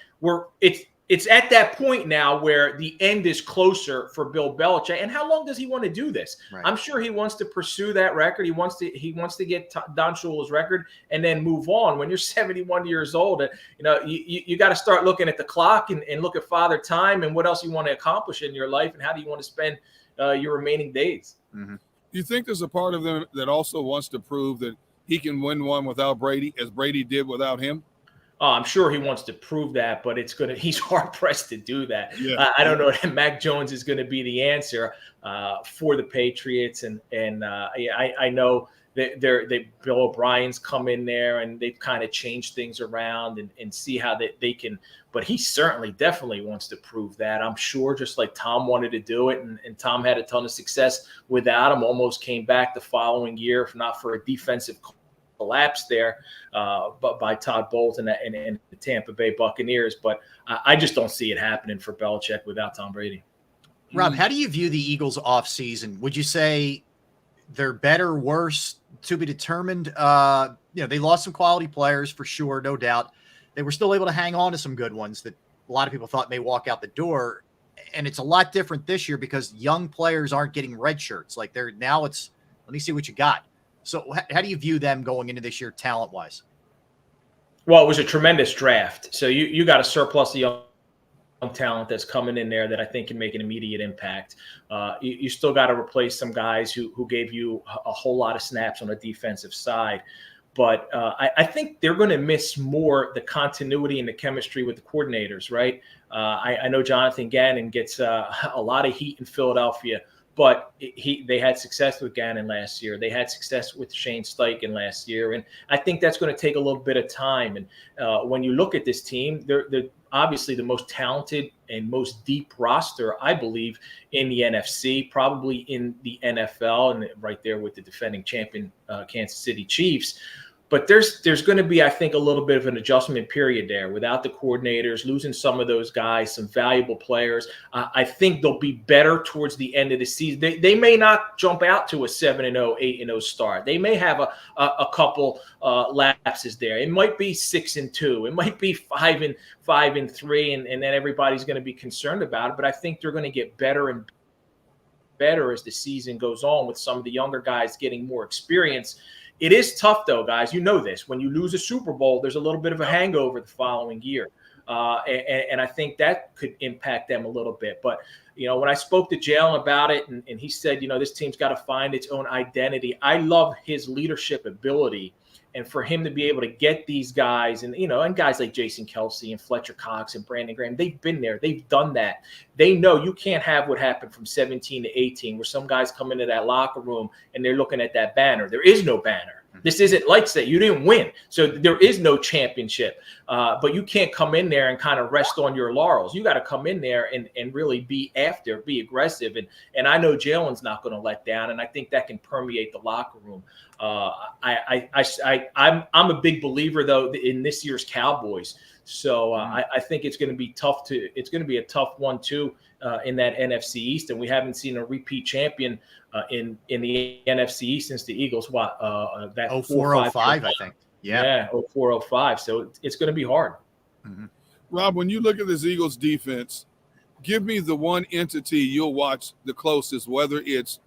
it's at that point now where the end is closer for Bill Belichick. And how long does he want to do this? Right. I'm sure he wants to pursue that record. He wants to get Don Shula's record and then move on. When you're 71 years old, you got to start looking at the clock and look at Father Time and what else you want to accomplish in your life and how do you want to spend your remaining days. Mm-hmm. Do you think there's a part of them that also wants to prove that he can win one without Brady, as Brady did without him? Oh, I'm sure he wants to prove that, but he's hard pressed to do that. Yeah. I don't know that Mac Jones is going to be the answer for the Patriots. And I know that Bill O'Brien's come in there and they've kind of changed things around and see how they can, but he definitely wants to prove that. I'm sure, just like Tom wanted to do it. And Tom had a ton of success without him, almost came back the following year, if not for a defensive collapse there, but by Todd Bowles and the Tampa Bay Buccaneers. But I just don't see it happening for Belichick without Tom Brady. Rob, how do you view the Eagles offseason? Would you say they're better, worse, to be determined? They lost some quality players for sure, no doubt. They were still able to hang on to some good ones that a lot of people thought may walk out the door. And it's a lot different this year because young players aren't getting red shirts. Like let me see what you got. So how do you view them going into this year talent-wise? Well, it was a tremendous draft. So you got a surplus of young talent that's coming in there that I think can make an immediate impact. You still got to replace some guys who gave you a whole lot of snaps on the defensive side. But I think they're going to miss more the continuity and the chemistry with the coordinators, right? I know Jonathan Gannon gets a lot of heat in Philadelphia, but they had success with Gannon last year. They had success with Shane Steichen last year. And I think that's going to take a little bit of time. And when you look at this team, they're obviously the most talented and most deep roster, I believe, in the NFC, probably in the NFL, and right there with the defending champion Kansas City Chiefs. But there's going to be, I think, a little bit of an adjustment period there without the coordinators, losing some of those guys, some valuable players. I think they'll be better towards the end of the season. They may not jump out to a 7-0, 8-0 start. They may have a couple lapses there. It might be 6-2. It might be 5-3, and then everybody's going to be concerned about it. But I think they're going to get better and better as the season goes on with some of the younger guys getting more experience. It is tough, though, guys. You know this. When you lose a Super Bowl, there's a little bit of a hangover the following year. And I think that could impact them a little bit. But, you know, when I spoke to Jalen about it, and he said, you know, this team's got to find its own identity. I love his leadership ability. And for him to be able to get these guys and, you know, and guys like Jason Kelsey and Fletcher Cox and Brandon Graham, they've been there. They've done that. They know you can't have what happened from 17 to 18, where some guys come into that locker room and they're looking at that banner. There is no banner. This isn't like say you didn't win. So there is no championship. But you can't come in there and kind of rest on your laurels. You got to come in there and really be aggressive. And I know Jalen's not going to let down. And I think that can permeate the locker room. I'm a big believer though in this year's Cowboys. So I think it's going to be tough it's going to be a tough one too in that NFC East. And we haven't seen a repeat champion in the NFC East since the Eagles, that 04-05, I think. Yeah, 04-05. So it's going to be hard. Mm-hmm. Rob, when you look at this Eagles defense, give me the one entity you'll watch the closest, whether it's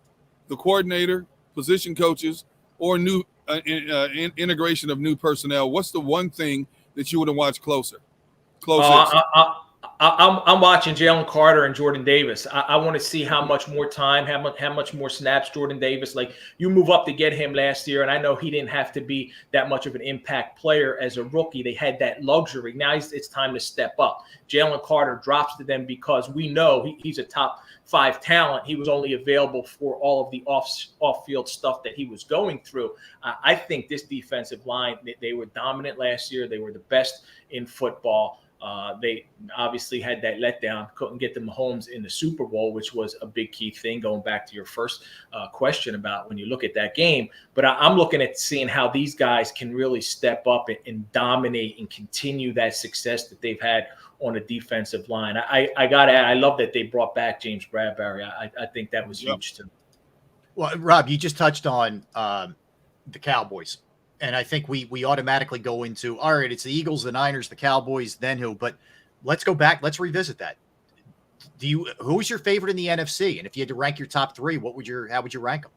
the coordinator, position coaches, or new integration of new personnel. What's the one thing that you would have watched closer? I'm watching Jalen Carter and Jordan Davis. I want to see how much more time, how much more snaps Jordan Davis. Like you move up to get him last year, and I know he didn't have to be that much of an impact player as a rookie. They had that luxury. Now it's time to step up. Jalen Carter drops to them because we know he's a top 5 talent. He was only available for all of the off-field stuff that he was going through. I think this defensive line, they were dominant last year. They were the best in football. They obviously had that letdown, couldn't get the Mahomes in the Super Bowl, which was a big key thing going back to your first question about when you look at that game. But I'm looking at seeing how these guys can really step up and dominate and continue that success that they've had on a defensive line. I got to add, I love that they brought back James Bradbury. I think that was huge too. Well, Rob, you just touched on the Cowboys. And I think we automatically go into, all right, it's the Eagles, the Niners, the Cowboys, then who? But let's go back. Let's revisit that. Who's your favorite in the NFC? And if you had to rank your top 3, how would you rank them?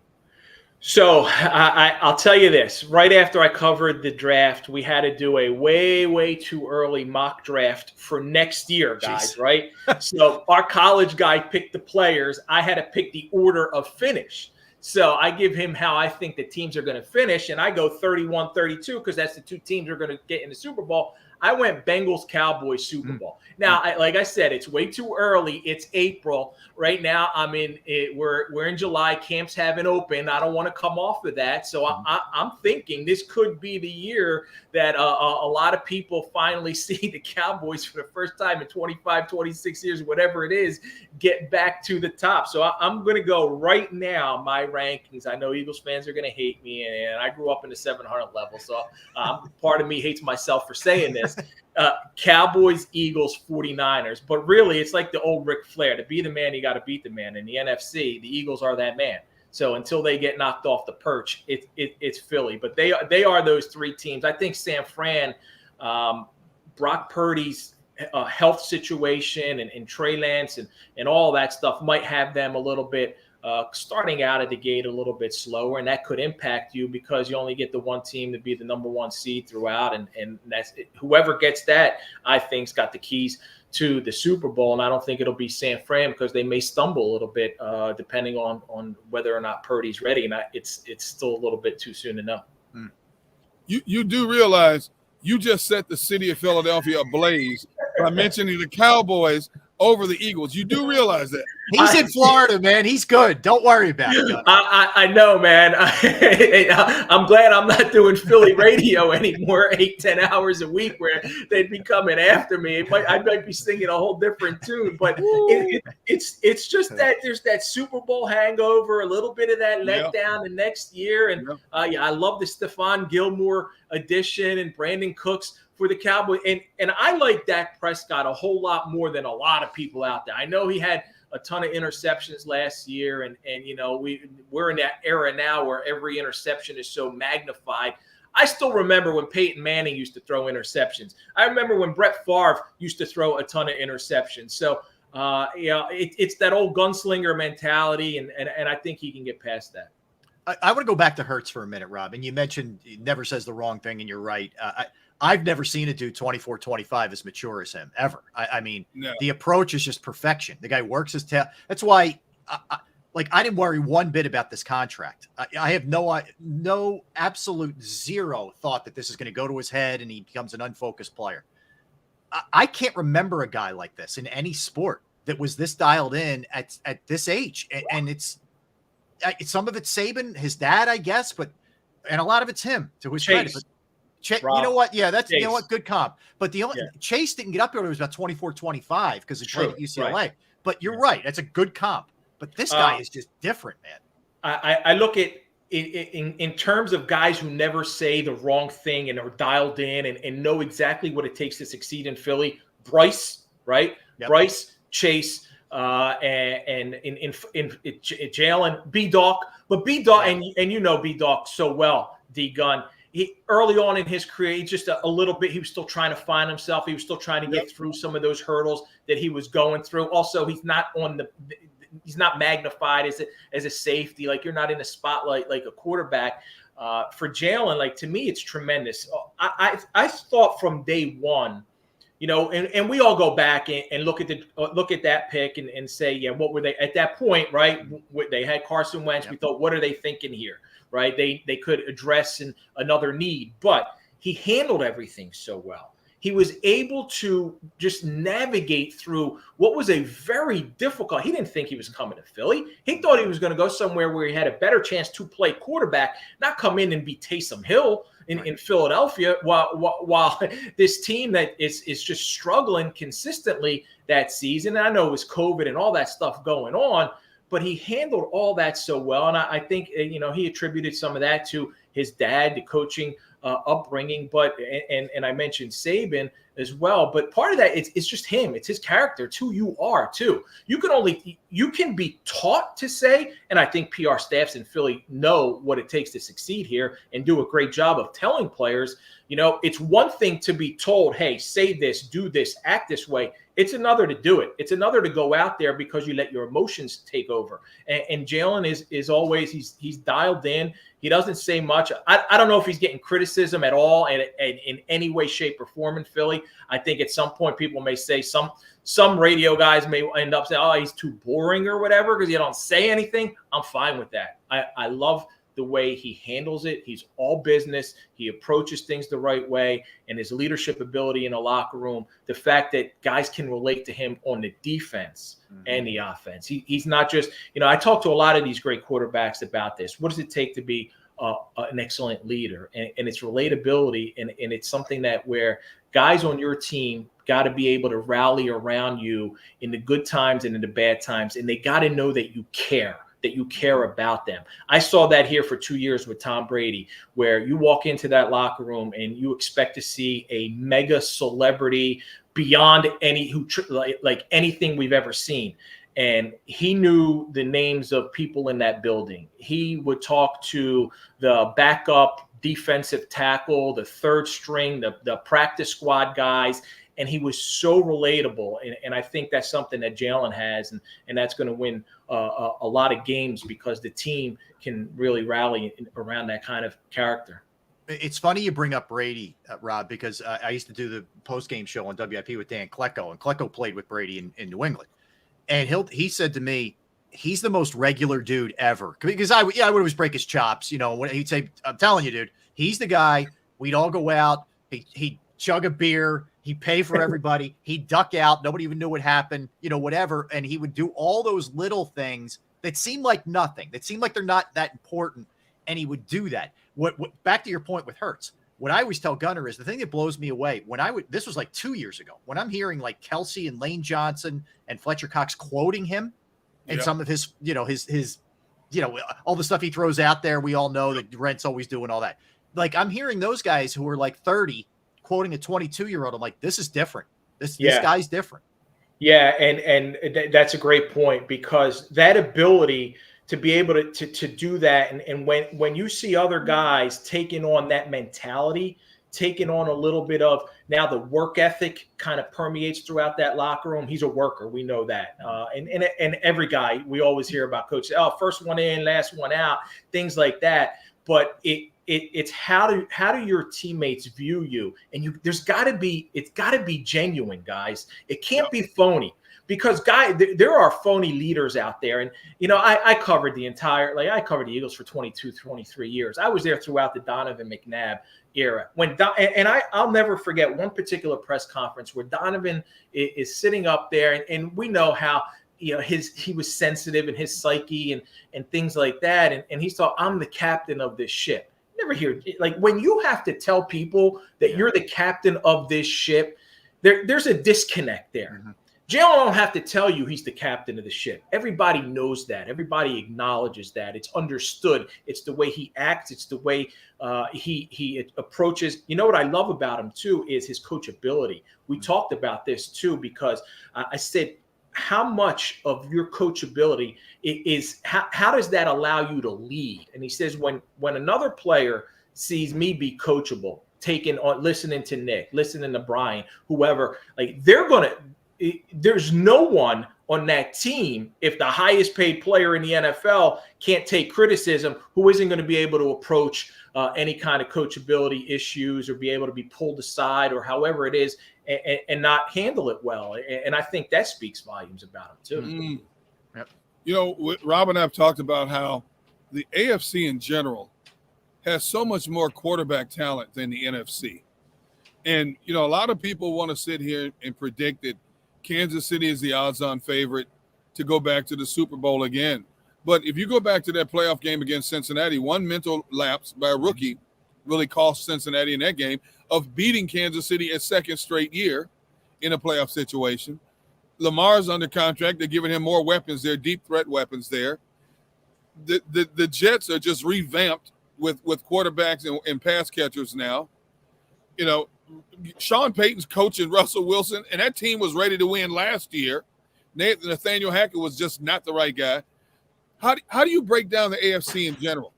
So I'll tell you this. Right after I covered the draft, we had to do a way too early mock draft for next year, guys, right? So our college guy picked the players. I had to pick the order of finish. So I give him how I think the teams are going to finish, and I go 31-32 because that's the 2 teams that are going to get in the Super Bowl. I went Bengals, Cowboys, Super Bowl. Now, like I said, it's way too early. It's April right now. I mean, we're in July. Camps haven't opened. I don't want to come off of that. So I'm thinking this could be the year that a lot of people finally see the Cowboys for the first time in 25, 26 years, whatever it is, get back to the top. So I'm going to go right now, my rankings. I know Eagles fans are going to hate me, and I grew up in the 700 level. So part of me hates myself for saying this. Cowboys, Eagles, 49ers. But really, it's like the old Ric Flair. To be the man, you got to beat the man. In the NFC, the Eagles are that man. So until they get knocked off the perch, it's Philly. But they are those 3 teams. I think San Fran, Brock Purdy's health situation and Trey Lance and all that stuff might have them a little bit starting out at the gate a little bit slower, and that could impact you because you only get the one team to be the number 1 seed throughout, and that's it. Whoever gets that, I think's got the keys to the Super Bowl, and I don't think it'll be San Fran because they may stumble a little bit depending on whether or not Purdy's ready, and it's still a little bit too soon to know. You do realize you just set the city of Philadelphia ablaze by mentioning the Cowboys over the Eagles. You do realize that. He's in Florida, man. He's good. Don't worry about it. I know, man. I'm glad I'm not doing Philly radio anymore 8-10 hours a week where they'd be coming after me. I might be singing a whole different tune. But it's just that there's that Super Bowl hangover, a little bit of that letdown the next year. And I love the Stephon Gilmore addition and Brandon Cooks for the Cowboys. And I like Dak Prescott a whole lot more than a lot of people out there. I know he had a ton of interceptions last year, and you know, we're in that era now where every interception is so magnified. I still remember when Peyton Manning used to throw interceptions. I remember when Brett Favre used to throw a ton of interceptions. So it's that old gunslinger mentality, and I think he can get past that. I want to go back to Hurts for a minute, Rob. And you mentioned he never says the wrong thing, and you're right. I've never seen a dude 24, 25 as mature as him ever. I mean, No. the approach is just perfection. The guy works his tail. That's why, I didn't worry one bit about this contract. I have no absolute zero thought that this is going to go to his head and he becomes an unfocused player. I can't remember a guy like this in any sport that was this dialed in at this age. And it's some of it's Saban, his dad, I guess, and a lot of it's him, to his credit. But you know what? Yeah, that's, Chase. You know what? Good comp. But Chase didn't get up there when he was about 24, 25 because he played at UCLA. Right. But you're right. That's a good comp. But this guy is just different, man. I look at in terms of guys who never say the wrong thing and are dialed in and know exactly what it takes to succeed in Philly. Bryce, right? Yep. Bryce, Chase, and in Jalen, B-Dawk. But B-Dawk, and you know B-Dawk so well, D-Gun. He early on in his career, he just a little bit, he was still trying to find himself. He was still trying to get through some of those hurdles that he was going through. Also, he's not magnified as a safety. Like, you're not in a spotlight like a quarterback. For Jalen, like, to me, it's tremendous. I thought from day one, you know, and we all go back and look at that pick and say, yeah, what were they at that point, right? They had Carson Wentz. Yep. We thought, what are they thinking here, right? They could address another need, but he handled everything so well. He was able to just navigate through what was a very difficult. He didn't think he was coming to Philly. He thought he was going to go somewhere where he had a better chance to play quarterback, not come in and be Taysom Hill in Philadelphia, while this team that is just struggling consistently that season. And I know it was COVID and all that stuff going on, but he handled all that so well. And I think, you know, he attributed some of that to his dad, the coaching upbringing, but and I mentioned Saban as well. But part of that, it's just him. It's his character. It's who you are too. You can be taught to say, and I think PR staffs in Philly know what it takes to succeed here and do a great job of telling players. You know, it's one thing to be told, hey, say this, do this, act this way. It's another to do it. It's another to go out there because you let your emotions take over. And Jalen is always, he's dialed in. He doesn't say much. I don't know if he's getting criticism at all and in any way, shape, or form in Philly. I think at some point people may say, some radio guys may end up saying, oh, he's too boring or whatever because you don't say anything. I'm fine with that. I love the way he handles it. He's all business. He approaches things the right way, and his leadership ability in the locker room, the fact that guys can relate to him on the defense and the offense. He's not just, you know, I talk to a lot of these great quarterbacks about this. What does it take to be an excellent leader? And it's relatability. And it's something that where guys on your team got to be able to rally around you in the good times and in the bad times. And they got to know that you care about them. I saw that here for 2 years with Tom Brady, where you walk into that locker room and you expect to see a mega celebrity beyond like anything we've ever seen. And he knew the names of people in that building. He would talk to the backup defensive tackle, the third string, the practice squad guys. And he was so relatable. And I think that's something that Jalen has. And that's going to win a lot of games because the team can really rally around that kind of character. It's funny you bring up Brady, Rob, because I used to do the post-game show on WIP with Dan Klecko, and Klecko played with Brady in New England. And he said to me, he's the most regular dude ever. Because I would always break his chops, you know, he'd say, I'm telling you, dude, he's the guy. We'd all go out. He'd chug a beer. He'd pay for everybody. He'd duck out. Nobody even knew what happened, you know, whatever. And he would do all those little things that seem like nothing, that seem like they're not that important. And he would do that. What back to your point with Hurts, what I always tell Gunner is the thing that blows me away this was like 2 years ago, when I'm hearing like Kelsey and Lane Johnson and Fletcher Cox quoting him and some of his, you know, his, you know, all the stuff he throws out there. We all know that Rent's always doing all that. Like, I'm hearing those guys who are like 30 quoting a 22-year-old. I'm like, this is different. This guy's different. Yeah. And that's a great point, because that ability to be able to do that. And when you see other guys taking on that mentality, taking on a little bit of now the work ethic kind of permeates throughout that locker room. He's a worker. We know that. And every guy, we always hear about coaches, oh, first one in, last one out, things like that. But it's how do your teammates view you? And it's got to be genuine, guys. It can't be phony. Because there are phony leaders out there. And, I covered the Eagles for 22, 23 years. I was there throughout the Donovan McNabb era. I'll never forget one particular press conference where Donovan is sitting up there, and we know how, he was sensitive in his psyche and things like that. And he thought, I'm the captain of this ship. Never hear, like, when you have to tell people that you're the captain of this ship, there's a disconnect there. Mm-hmm. Jalen don't have to tell you he's the captain of the ship. Everybody knows that. Everybody acknowledges that. It's understood. It's the way he acts. It's the way he approaches. You know what I love about him, too, is his coachability. We talked about this, too, because I said, how much of your coachability is how does that allow you to lead? And he says, when another player sees me be coachable, listening to Nick, listening to Brian, whoever, like, there's no one on that team, if the highest paid player in the NFL can't take criticism, who isn't going to be able to approach any kind of coachability issues or be able to be pulled aside or however it is and not handle it well. And I think that speaks volumes about him too. Mm-hmm. Yep. Rob and I have talked about how the AFC in general has so much more quarterback talent than the NFC. And, a lot of people want to sit here and predict that Kansas City is the odds-on favorite to go back to the Super Bowl again. But if you go back to that playoff game against Cincinnati, one mental lapse by a rookie really cost Cincinnati in that game of beating Kansas City a second straight year in a playoff situation. Lamar's under contract. They're giving him more weapons there, deep threat weapons there. The Jets are just revamped with quarterbacks and pass catchers now. Sean Payton's coaching Russell Wilson, and that team was ready to win last year. Nathaniel Hackett was just not the right guy. How do you break down the AFC in general?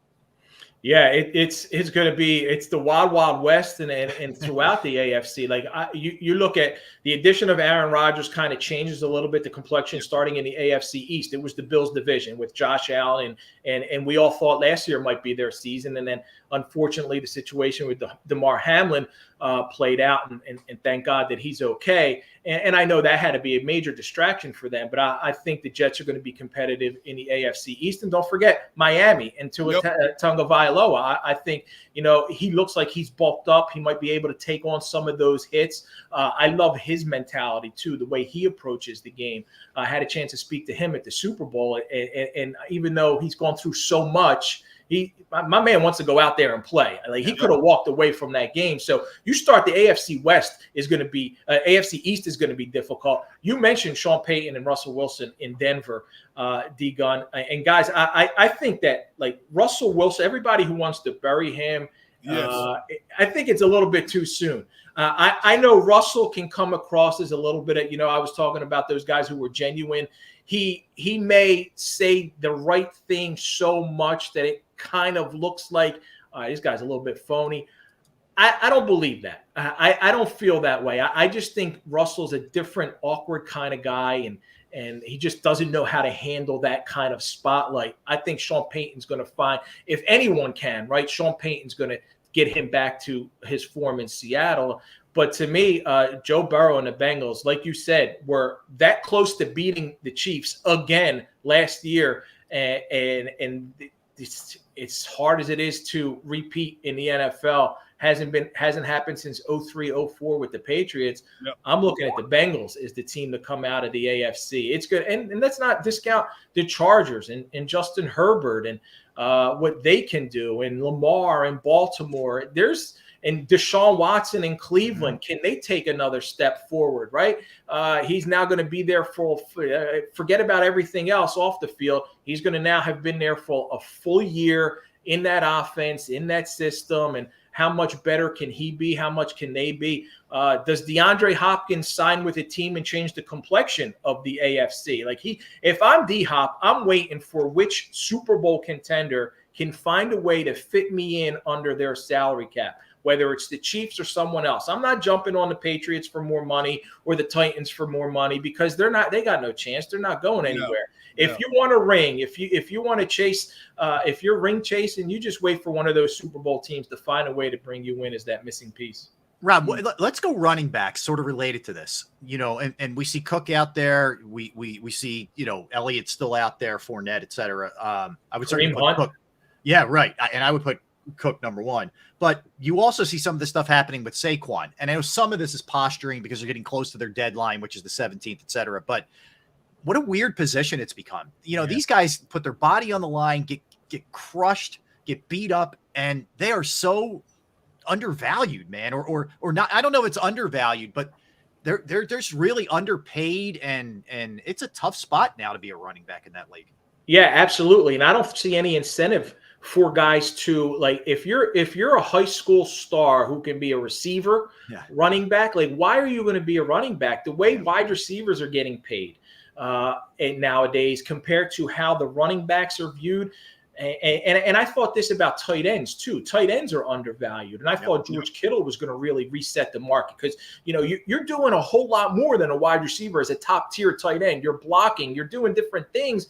Yeah, it's going to be the wild, wild west and throughout the AFC. Like you look at the addition of Aaron Rodgers kind of changes a little bit the complexion starting in the AFC East. It was the Bills division with Josh Allen and we all thought last year might be their season. And then unfortunately the situation with DeMar Hamlin played out and thank God that he's okay. And I know that had to be a major distraction for them, but I think the Jets are going to be competitive in the AFC East. And don't forget Miami and Tua Tagovailoa. I think, he looks like he's bulked up. He might be able to take on some of those hits. I love his mentality, too, the way he approaches the game. I had a chance to speak to him at the Super Bowl. And even though he's gone through so much, my man wants to go out there and play. Like he could have walked away from that game. So you start the AFC West is going to be AFC East is going to be difficult. You mentioned Sean Payton and Russell Wilson in Denver, D-Gun. And guys, I think that like Russell Wilson, everybody who wants to bury him, yes. I think it's a little bit too soon. I know Russell can come across as a little bit of, I was talking about those guys who were genuine. He may say the right thing so much that it kind of looks like this guy's a little bit phony. I don't believe that. I don't feel that way. I just think Russell's a different, awkward kind of guy, and he just doesn't know how to handle that kind of spotlight. I think Sean Payton's going to find, if anyone can, right, Sean Payton's going to get him back to his form in Seattle. But to me, Joe Burrow and the Bengals, like you said, were that close to beating the Chiefs again last year. And it's hard as it is to repeat in the NFL. Hasn't happened since 03-04 with the Patriots. Yep. I'm looking at the Bengals as the team to come out of the AFC. It's good. And let's not discount the Chargers and Justin Herbert and what they can do, and Lamar and Baltimore. And Deshaun Watson in Cleveland, can they take another step forward, right? He's now going to be there forget about everything else off the field. He's going to now have been there for a full year in that offense, in that system, and how much better can he be? How much can they be? Does DeAndre Hopkins sign with a team and change the complexion of the AFC? If I'm D-Hop, I'm waiting for which Super Bowl contender can find a way to fit me in under their salary cap. whether it's the Chiefs or someone else. I'm not jumping on the Patriots for more money or the Titans for more money because they got no chance. They're not going anywhere. If you want a ring, if you want to chase, if you're ring chasing, you just wait for one of those Super Bowl teams to find a way to bring you in as that missing piece. Rob, let's go running backs, sort of related to this, and we see Cook out there. We see, Elliott's still out there, Fournette, et cetera. I would certainly put Cook. Yeah, right. And I would put Cook number one. But you also see some of the stuff happening with Saquon. And I know some of this is posturing because they're getting close to their deadline, which is the 17th, et cetera. But what a weird position it's become. These guys put their body on the line, get crushed, get beat up, and they are so undervalued, man, or not. I don't know if it's undervalued, but they're just really underpaid, and it's a tough spot now to be a running back in that league. Yeah, absolutely. And I don't see any incentive for guys to, like, if you're a high school star who can be a receiver, running back, like, why are you going to be a running back? The way wide receivers are getting paid and nowadays compared to how the running backs are viewed. And I thought this about tight ends too. Tight ends are undervalued, and I thought George Kittle was going to really reset the market because you're doing a whole lot more than a wide receiver as a top tier tight end. You're blocking, you're doing different things,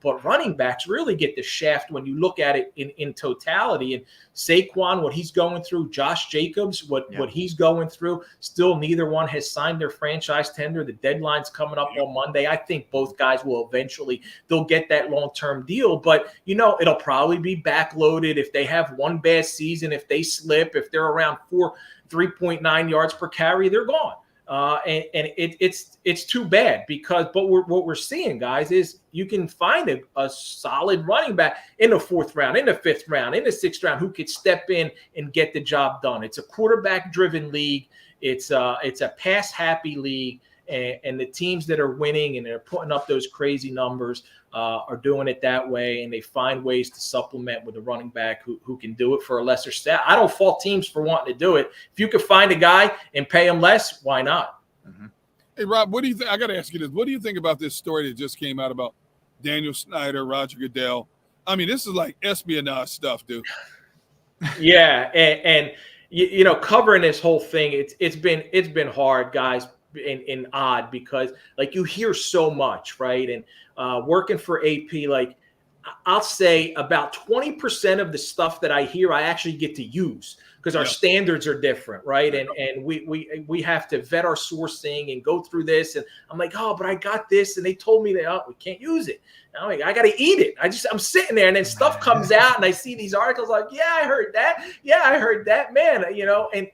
but running backs really get the shaft when you look at it in totality. And Saquon, what he's going through, Josh Jacobs, what he's going through, still neither one has signed their franchise tender. The deadline's coming up on Monday. I think both guys will eventually they'll get that long-term deal, but it'll probably be backloaded if they have one bad season, if they slip, if they're around 3.9 yards per carry, they're gone. And it's too bad but what we're seeing, guys, is you can find a solid running back in the 4th round, in the 5th round, in the 6th round who could step in and get the job done. It's a quarterback-driven league. It's a pass-happy league. And the teams that are winning and they're putting up those crazy numbers are doing it that way, and they find ways to supplement with a running back who can do it for a lesser stat. I don't fault teams for wanting to do it. If you could find a guy and pay him less, why not? Mm-hmm. Hey, Rob, what do you think? I got to ask you this. What do you think about this story that just came out about Daniel Snyder, Roger Goodell? I mean, this is like espionage stuff, dude. Yeah, and covering this whole thing, it's been hard, guys. And odd because like you hear so much, right? And working for AP, like I'll say about 20% of the stuff that I hear I actually get to use because our standards are different, right? And we have to vet our sourcing and go through this. And I'm like, oh, but I got this, and they told me that we can't use it. I'm like, I got to eat it. I'm sitting there, and then stuff comes out, and I see these articles like, yeah, I heard that. Yeah, I heard that, man. And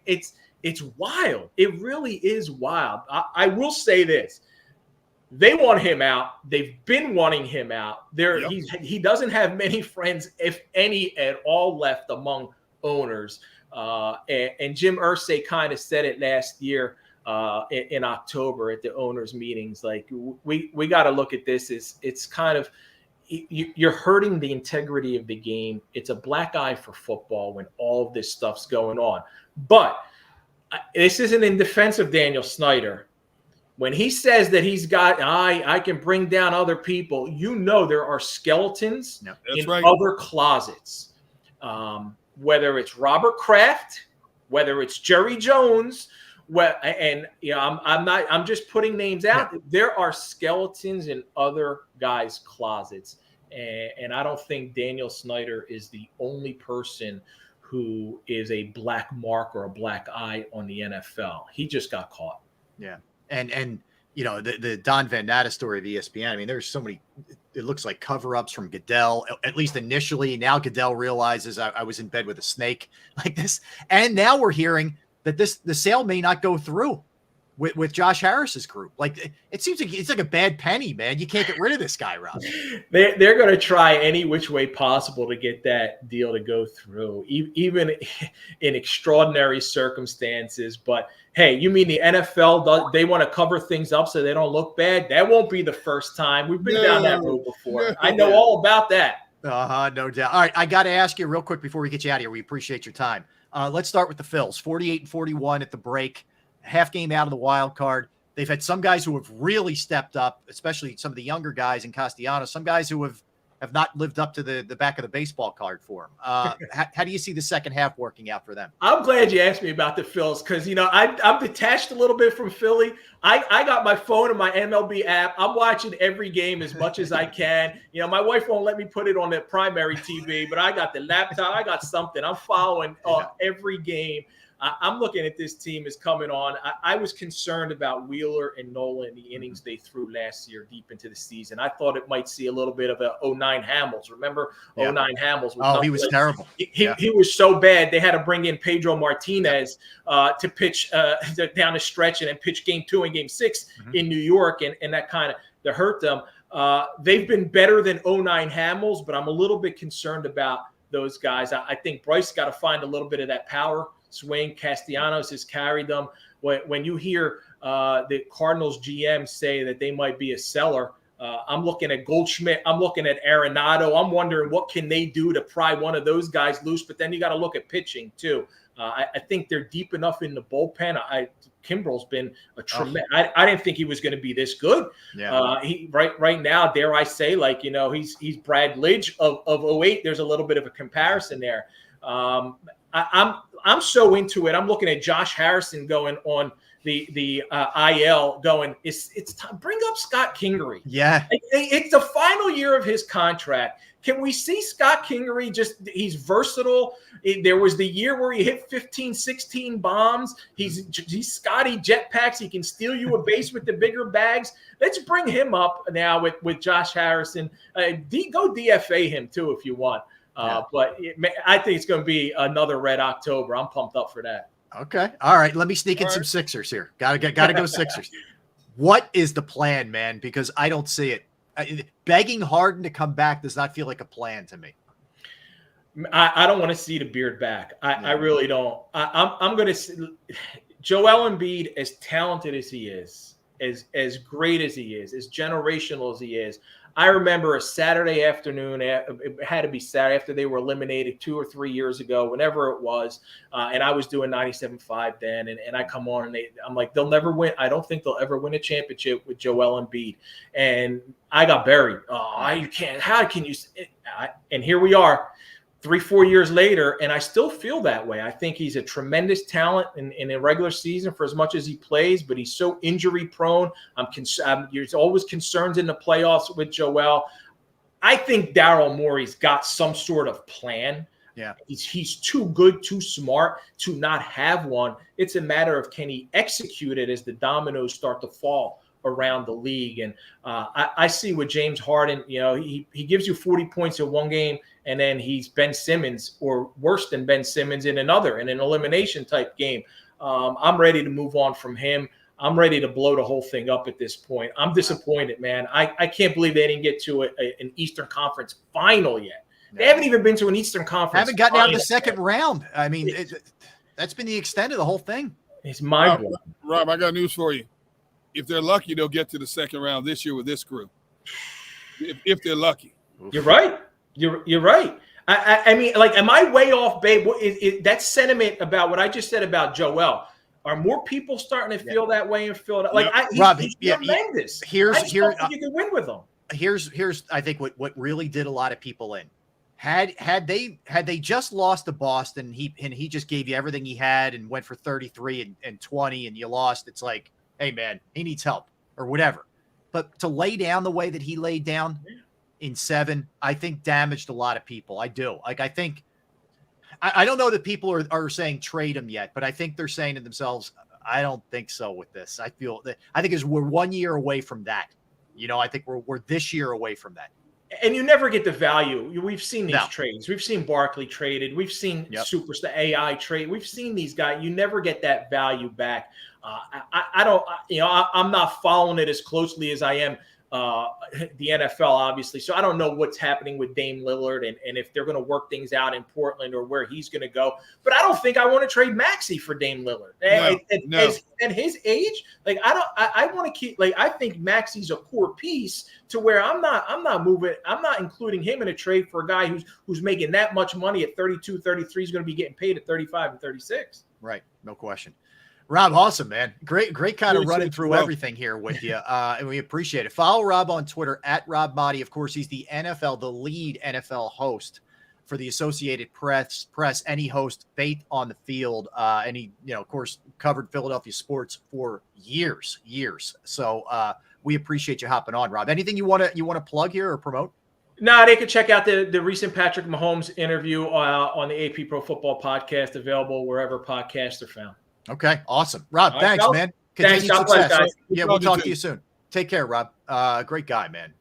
it's wild. It really is wild. I will say this. They want him out. They've been wanting him out. He doesn't have many friends, if any at all, left among owners. And Jim Irsay kind of said it last year in October at the owners' meetings. Like, we got to look at this. It's kind of you're hurting the integrity of the game. It's a black eye for football when all of this stuff's going on. But this isn't in defense of Daniel Snyder. When he says that he's got, I can bring down other people, there are skeletons in other closets. Whether it's Robert Kraft, whether it's Jerry Jones, I'm just putting names out. There are skeletons in other guys' closets. And I don't think Daniel Snyder is the only person who is a black mark or a black eye on the NFL. He just got caught. Yeah. And the Don Van Natta story of ESPN, I mean, there's so many, it looks like cover-ups from Goodell, at least initially. Now Goodell realizes I was in bed with a snake like this. And now we're hearing that the sale may not go through with Josh Harris's group. Like, it seems like it's like a bad penny, man. You can't get rid of this guy, Rob. They're going to try any which way possible to get that deal to go through, even in extraordinary circumstances. But hey, you mean the NFL, they want to cover things up so they don't look bad? That won't be the first time. We've been down that road before. I know all about that. No doubt. All right, I got to ask you real quick before we get you out of here. We appreciate your time. Let's start with the Phils, 48-41 at the break. Half game out of the wild card. They've had some guys who have really stepped up, especially some of the younger guys in Castellanos, some guys who have have not lived up to the back of the baseball card for him. How do you see the second half working out for them? I'm glad you asked me about the Phils because, I'm detached a little bit from Philly. I got my phone and my MLB app. I'm watching every game as much as I can. My wife won't let me put it on the primary TV, but I got the laptop. I got something. I'm following every game. I'm looking at this team is coming on. I was concerned about Wheeler and Nola in the innings they threw last year deep into the season. I thought it might see a little bit of a 09 Hamels. Remember 09 Hamels? He was terrible. He was so bad. They had to bring in Pedro Martinez to pitch down the stretch and then pitch game 2 and game 6 in New York. And that kind of hurt them. They've been better than 09 Hamels, but I'm a little bit concerned about those guys. I think Bryce got to find a little bit of that power swing. Castellanos has carried them. When you hear the Cardinals GM say that they might be a seller, I'm looking at Goldschmidt. I'm looking at Arenado. I'm wondering what can they do to pry one of those guys loose. But then you got to look at pitching too. I think they're deep enough in the bullpen. Kimbrel's been a tremendous. I didn't think he was going to be this good. He right now, dare I say, he's Brad Lidge of 08. There's a little bit of a comparison there. I'm so into it. I'm looking at Josh Harrison going on the IL going, it's time. Bring up Scott Kingery. Yeah. It's the final year of his contract. Can we see Scott Kingery he's versatile. There was the year where he hit 15, 16 bombs. He's Scotty jetpacks. He can steal you a base with the bigger bags. Let's bring him up now with Josh Harrison. Go DFA him too if you want. But I think it's going to be another red October. I'm pumped up for that. Okay. All right. Let me sneak in some Sixers here. Got to go Sixers. What is the plan, man? Because I don't see it. Begging Harden to come back does not feel like a plan to me. I don't want to see the beard back. I really don't. I'm going to – Joel Embiid, as talented as he is, as great as he is, as generational as he is, I remember a Saturday afternoon, it had to be Saturday after they were eliminated 2 or 3 years ago, whenever it was, and I was doing 97.5 then, and I come on, and I'm like, they'll never win. I don't think they'll ever win a championship with Joel Embiid. And I got buried. Oh, you can't. How can you? And here we are. 3-4 years later, and I still feel that way. I think he's a tremendous talent in a regular season for as much as he plays, but he's so injury prone. There's always concerns in the playoffs with Joel. I think Daryl Morey's got some sort of plan. Yeah, he's too good, too smart to not have one. It's a matter of can he execute it as the dominoes start to fall around the league. And I see with James Harden, he gives you 40 points in one game, and then he's Ben Simmons or worse than Ben Simmons in another, in an elimination type game. I'm ready to move on from him. I'm ready to blow the whole thing up at this point. I'm disappointed, man. I can't believe they didn't get to an Eastern Conference final yet. No. They haven't even been to an Eastern Conference. Haven't gotten out of the second round. I mean, that's been the extent of the whole thing. It's mind-blowing. Rob, I got news for you. If they're lucky, they'll get to the second round this year with this group. If they're lucky. You're right. You're right. I mean, am I way off, babe? That sentiment about what I just said about Joel, are more people starting to feel that way and feel it? Rob, he's tremendous. Here's you can win with him. Here's I think what really did a lot of people in. Had they just lost to Boston, he just gave you everything he had and went for 33 and 20 and you lost. It's like, hey man, he needs help or whatever. But to lay down the way that he laid down in 7, I think damaged a lot of people. I do. I think I don't know that people are saying trade him yet, but I think they're saying to themselves, I don't think so with this. I think we're 1 year away from that. I think we're this year away from that. And you never get the value. We've seen these trades. We've seen Barkley traded. We've seen Superstar AI trade. We've seen these guys. You never get that value back. I don't. I'm not following it as closely as I am the NFL, obviously. So I don't know what's happening with Dame Lillard and if they're going to work things out in Portland or where he's going to go. But I don't think I want to trade Maxey for Dame Lillard. At his age, I want to keep, I think Maxey's a core piece to where I'm not moving. I'm not including him in a trade for a guy who's making that much money at 32, 33. He's going to be getting paid at 35 and 36. Right. No question. Rob, awesome, man. Great kind of Appreciate running you, through bro. everything here with you. And we appreciate it. Follow Rob on Twitter at Rob Motti. Of course, he's the lead NFL host for the Associated Press, and he hosts Faith on the Field. And he, of course, covered Philadelphia sports for years. So we appreciate you hopping on, Rob. Anything you want to plug here or promote? No, they can check out the recent Patrick Mahomes interview on the AP Pro Football Podcast, available wherever podcasts are found. Okay, awesome. Rob, thanks, man. Thanks. Continued God bless, success. guys. Yeah, we'll talk to you soon. Take care, Rob. Great guy, man.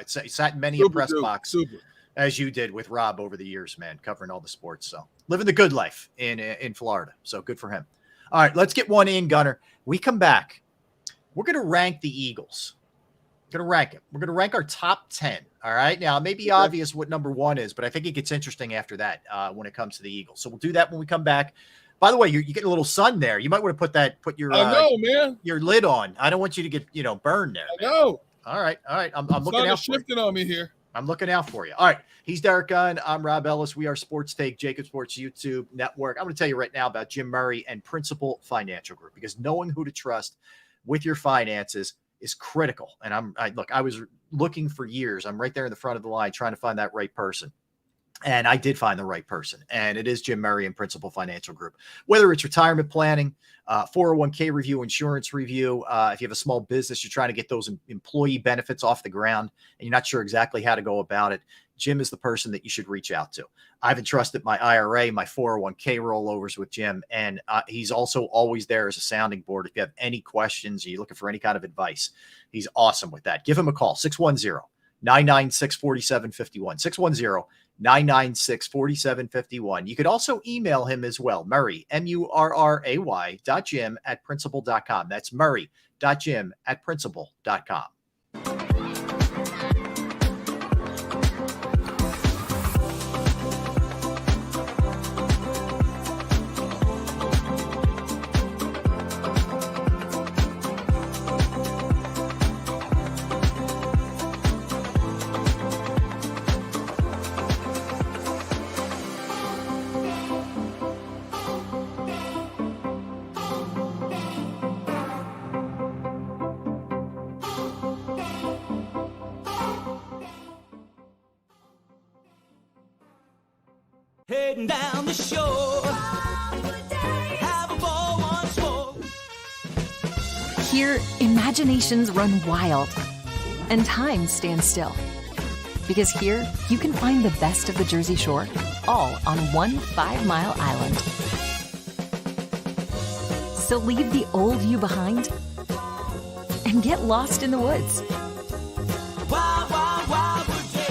Sat in many a press box, as you did with Rob over the years, man, covering all the sports. So living the good life in Florida. So good for him. All right, let's get one in, Gunner. We come back. We're going to rank the Eagles. We're going to rank it. We're going to rank our top 10. All right. Now, it may be obvious what number 1 is, but I think it gets interesting after that when it comes to the Eagles. So we'll do that when we come back. By the way, you get a little sun there. You might want to put your man. Your lid on. I don't want you to get burned there. I know. All right. I'm looking out for you. Shifting on me here. I'm looking out for you. All right. He's Derek Gunn. I'm Rob Ellis. We are Sports Take, JAKIB Sports YouTube Network. I'm going to tell you right now about Jim Murray and Principal Financial Group, because knowing who to trust with your finances is critical. And I was looking for years. I'm right there in the front of the line trying to find that right person. And I did find the right person, and it is Jim Murray and Principal Financial Group. Whether it's retirement planning, 401k review, insurance review, if you have a small business, you're trying to get those employee benefits off the ground and you're not sure exactly how to go about it, Jim is the person that you should reach out to. I've entrusted my IRA, my 401k rollovers with Jim, and he's also always there as a sounding board. If you have any questions, or you're looking for any kind of advice, he's awesome with that. Give him a call, 610-996-4751, 610-996-4751. You could also email him as well, Murray, MURRAY.Jim@principal.com. That's Murray.Jim@principal.com. Heading down the shore, have a ball once more. Here, imaginations run wild and time stands still. Because here, you can find the best of the Jersey Shore, all on one 5-mile island. So leave the old you behind and get lost in the woods. Wild, wild, wild wood days.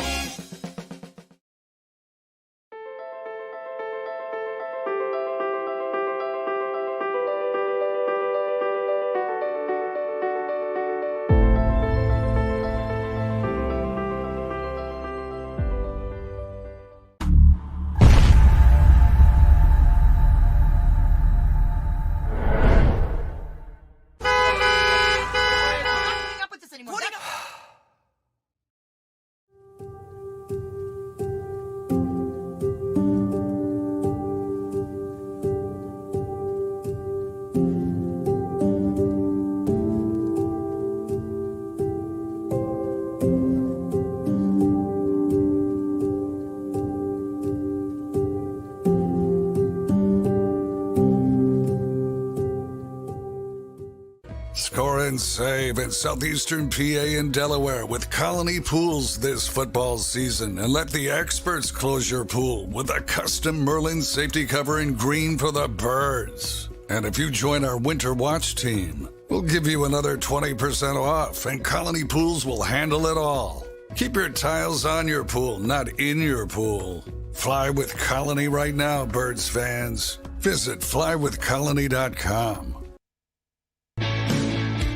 Score and save in southeastern PA and Delaware with Colony Pools this football season, and let the experts close your pool with a custom Merlin safety cover in green for the birds. And if you join our Winter Watch team, we'll give you another 20% off, and Colony Pools will handle it all. Keep your tiles on your pool, not in your pool. Fly with Colony right now, birds fans. Visit flywithcolony.com.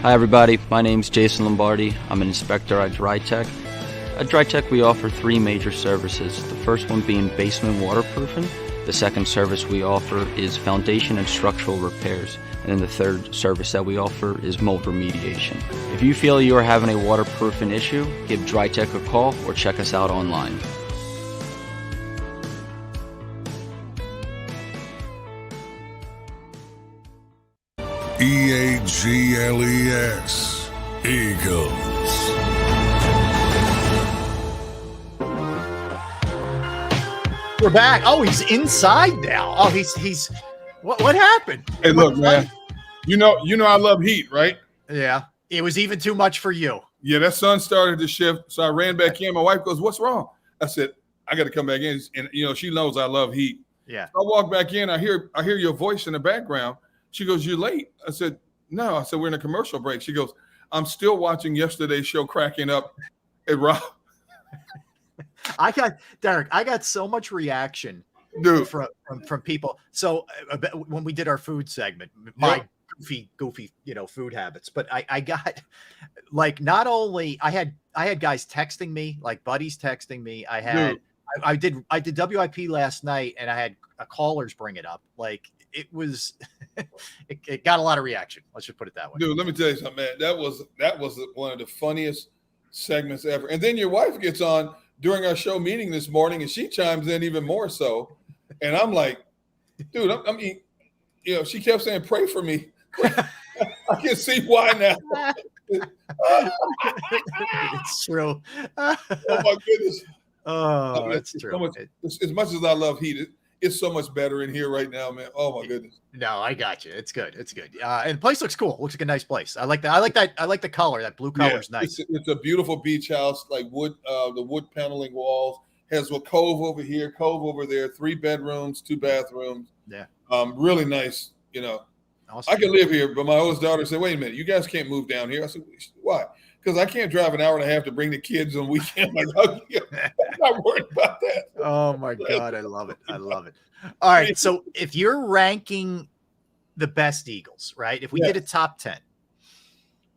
Hi everybody, my name's Jason Lombardi. I'm an inspector at DryTech. At DryTech we offer 3 major services, the first one being basement waterproofing. The second service we offer is foundation and structural repairs. And then the third service that we offer is mold remediation. If you feel you are having a waterproofing issue, give DryTech a call or check us out online. EAGLES. Eagles. We're back. Oh, he's inside now. Oh, he's what happened? Hey, look, man. You know I love heat, right? Yeah. It was even too much for you. Yeah, that sun started to shift, so I ran back in. My wife goes, "What's wrong?" I said, "I got to come back in." And she knows I love heat. Yeah. So I walk back in. I hear your voice in the background. She goes, "You're late." I said, "No." I said, "We're in a commercial break." She goes, "I'm still watching yesterday's show, cracking up." Hey, Rob. Derek, I got so much reaction, dude, from people. So when we did our food segment, my goofy, food habits, but I got like, not only I had guys texting me, like buddies texting me. I did WIP last night, and I had callers bring it up. Like, it was, it got a lot of reaction. Let's just put it that way. Dude, let me tell you something, man. That was one of the funniest segments ever. And then your wife gets on during our show meeting this morning, and she chimes in even more so. And I'm like, dude, I mean, she kept saying, "Pray for me." I can see why now. It's true. Oh my goodness. Oh, that's true. So much, as much as I love heat, it's so much better in here right now, man. Oh my goodness. No, I got you. It's good. It's good. And the place looks cool. Looks like a nice place. I like that. I like the color. That blue color is nice. It's a beautiful beach house, like wood. The wood paneling walls has a cove over here, cove over there. 3 bedrooms, 2 bathrooms. Yeah. Really nice. Awesome. I can live here, but my oldest daughter said, "Wait a minute, you guys can't move down here." I said, "Why?" Because I can't drive an hour and a half to bring the kids on weekend. I'm not worried about that. Oh my God, I love it. I love it. All right, so if you're ranking the best Eagles, right? If we did a top 10,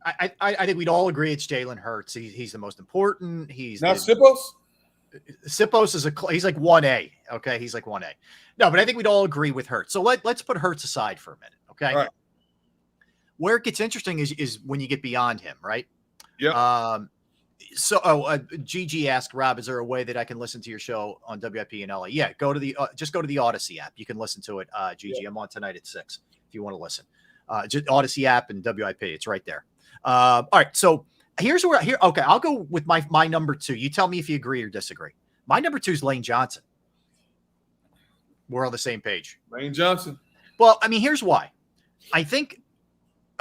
I think we'd all agree it's Jalen Hurts. He's the most important. He's not Sippos. Sippos is he's like 1A. Okay, he's like 1A. No, but I think we'd all agree with Hurts. So let's put Hurts aside for a minute. Okay. All right. Where it gets interesting is when you get beyond him, right? Yeah. Gigi asked, "Rob, is there a way that I can listen to your show on WIP in LA?" Yeah, just go to the Odyssey app. You can listen to it. Gigi, I'm on tonight at 6 if you want to listen. Just Odyssey app and WIP. It's right there. All right. So okay, I'll go with my number 2. You tell me if you agree or disagree. My number 2 is Lane Johnson. We're on the same page. Lane Johnson. Well, I mean, here's why. I think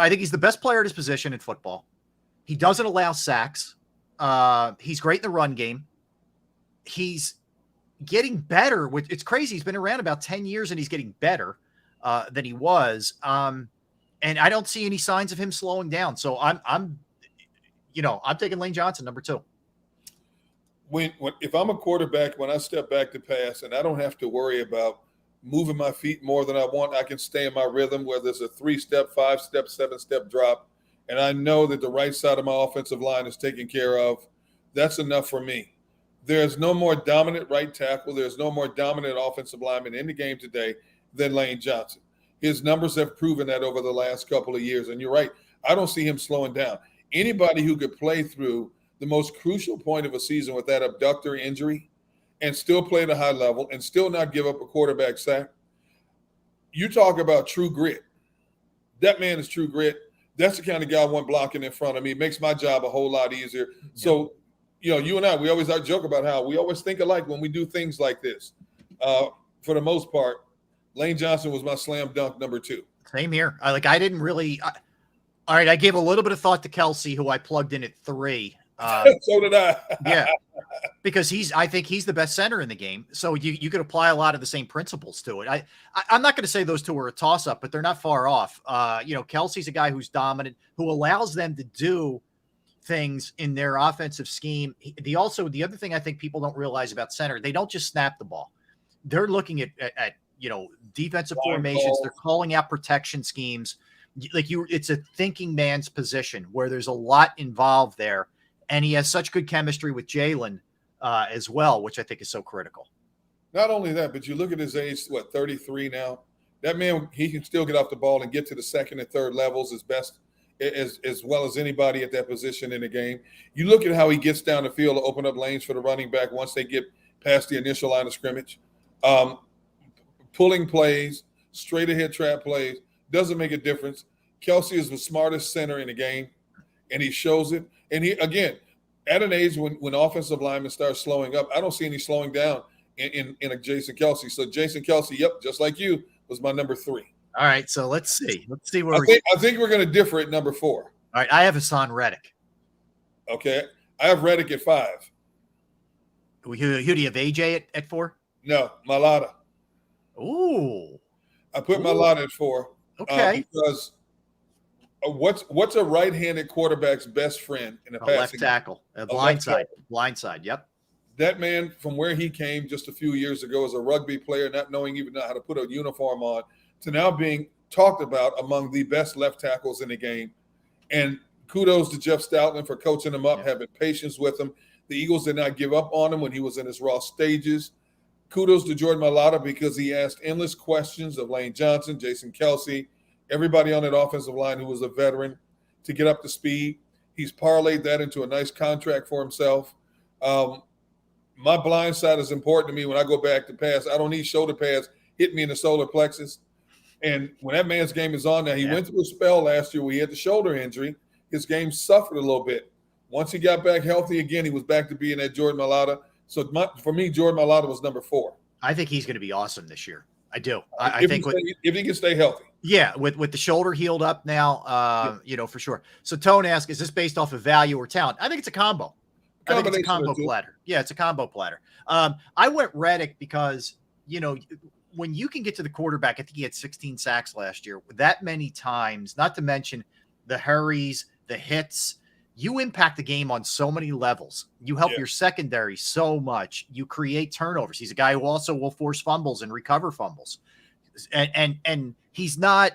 he's the best player at his position in football. He doesn't allow sacks. He's great in the run game. He's getting better. It's crazy. He's been around about 10 years, and he's getting better than he was. And I don't see any signs of him slowing down. So I'm taking Lane Johnson, number 2. If I'm a quarterback, when I step back to pass, and I don't have to worry about moving my feet more than I want, I can stay in my rhythm, whether it's a 3-step, 5-step, 7-step drop, and I know that the right side of my offensive line is taken care of. That's enough for me. There's no more dominant right tackle. There's no more dominant offensive lineman in the game today than Lane Johnson. His numbers have proven that over the last couple of years. And you're right, I don't see him slowing down. Anybody who could play through the most crucial point of a season with that abductor injury and still play at a high level and still not give up a quarterback sack, you talk about true grit. That man is true grit. That's the kind of guy I want blocking in front of me. It makes my job a whole lot easier. Yeah. So, you and I, we always joke about how we always think alike when we do things like this. For the most part, Lane Johnson was my slam dunk number 2. Same here. I didn't really. All right, I gave a little bit of thought to Kelsey, who I plugged in at 3. So did I. Yeah, because I think he's the best center in the game. So you could apply a lot of the same principles to it. I'm not going to say those two are a toss up, but they're not far off. Kelsey's a guy who's dominant, who allows them to do things in their offensive scheme. The other thing I think people don't realize about center, they don't just snap the ball. They're looking at defensive formations. They're calling out protection schemes. It's a thinking man's position where there's a lot involved there. And he has such good chemistry with Jalen as well, which I think is so critical. Not only that, but you look at his age, 33 now. That man, he can still get off the ball and get to the second and third levels as best as well as anybody at that position in the game. You look at how he gets down the field to open up lanes for the running back once they get past the initial line of scrimmage. Pulling plays, straight ahead trap plays, doesn't make a difference. Kelsey is the smartest center in the game, and he shows it. And he, again, at an age when offensive linemen start slowing up, I don't see any slowing down in a Jason Kelsey. So Jason Kelsey, yep, just like you, was my number 3. All right, so let's see. Let's see where I think we're going to differ at number 4. All right, I have Hassan Reddick. Okay, I have Reddick at 5. Who do you have, AJ at 4? No, Malata. Ooh. I put Malata at 4. Okay. Because what's a right-handed quarterback's best friend in a passing left tackle, blindside. Yep. That man, from where he came just a few years ago as a rugby player, not knowing even how to put a uniform on, to now being talked about among the best left tackles in the game. And kudos to Jeff Stoutland for coaching him up, having patience with him. The Eagles did not give up on him when he was in his raw stages. Kudos to Jordan Mailata because he asked endless questions of Lane Johnson, Jason Kelsey, everybody on that offensive line who was a veteran to get up to speed. He's parlayed that into a nice contract for himself. My blind side is important to me when I go back to pass. I don't need shoulder pads hit me in the solar plexus. And when that man's game is on now, he went through a spell last year where he had the shoulder injury. His game suffered a little bit. Once he got back healthy again, he was back to being that Jordan Mailata. So for me, Jordan Mailata was number 4. I think he's going to be awesome this year. I do. If he can stay healthy. Yeah, with the shoulder healed up now, for sure. So Tone asks, is this based off of value or talent? I think it's a combo. I think it's a combo platter. Yeah, it's a combo platter. I went Reddick because, when you can get to the quarterback, I think he had 16 sacks last year. That many times, not to mention the hurries, the hits, you impact the game on so many levels. You help your secondary so much. You create turnovers. He's a guy who also will force fumbles and recover fumbles. And he's not,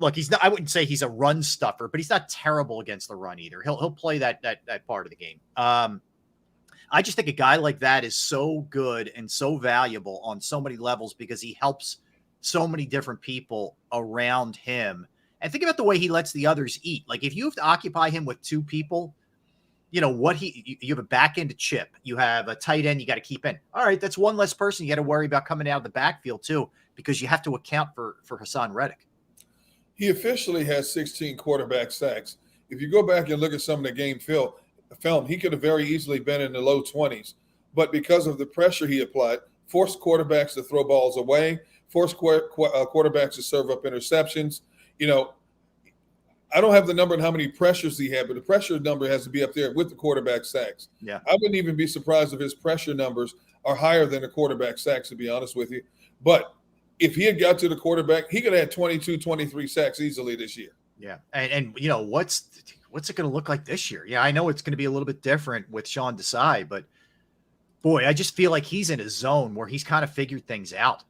I wouldn't say he's a run stuffer, but he's not terrible against the run either. He'll play that part of the game. I just think a guy like that is so good and so valuable on so many levels because he helps so many different people around him. And think about the way he lets the others eat. Like if you have to occupy him with 2 people, you have a back end to chip. You have a tight end you got to keep in. All right, that's one less person you got to worry about coming out of the backfield too, because you have to account for Hassan Reddick. He officially has 16 quarterback sacks. If you go back and look at some of the game film, he could have very easily been in the low 20s. But because of the pressure he applied, forced quarterbacks to throw balls away, forced quarterbacks to serve up interceptions. I don't have the number on how many pressures he had, but the pressure number has to be up there with the quarterback sacks. Yeah. I wouldn't even be surprised if his pressure numbers are higher than the quarterback sacks, to be honest with you. But if he had got to the quarterback, he could have had 22, 23 sacks easily this year. Yeah. And what's it going to look like this year? Yeah, I know it's going to be a little bit different with Sean Desai, but boy, I just feel like he's in a zone where he's kind of figured things out,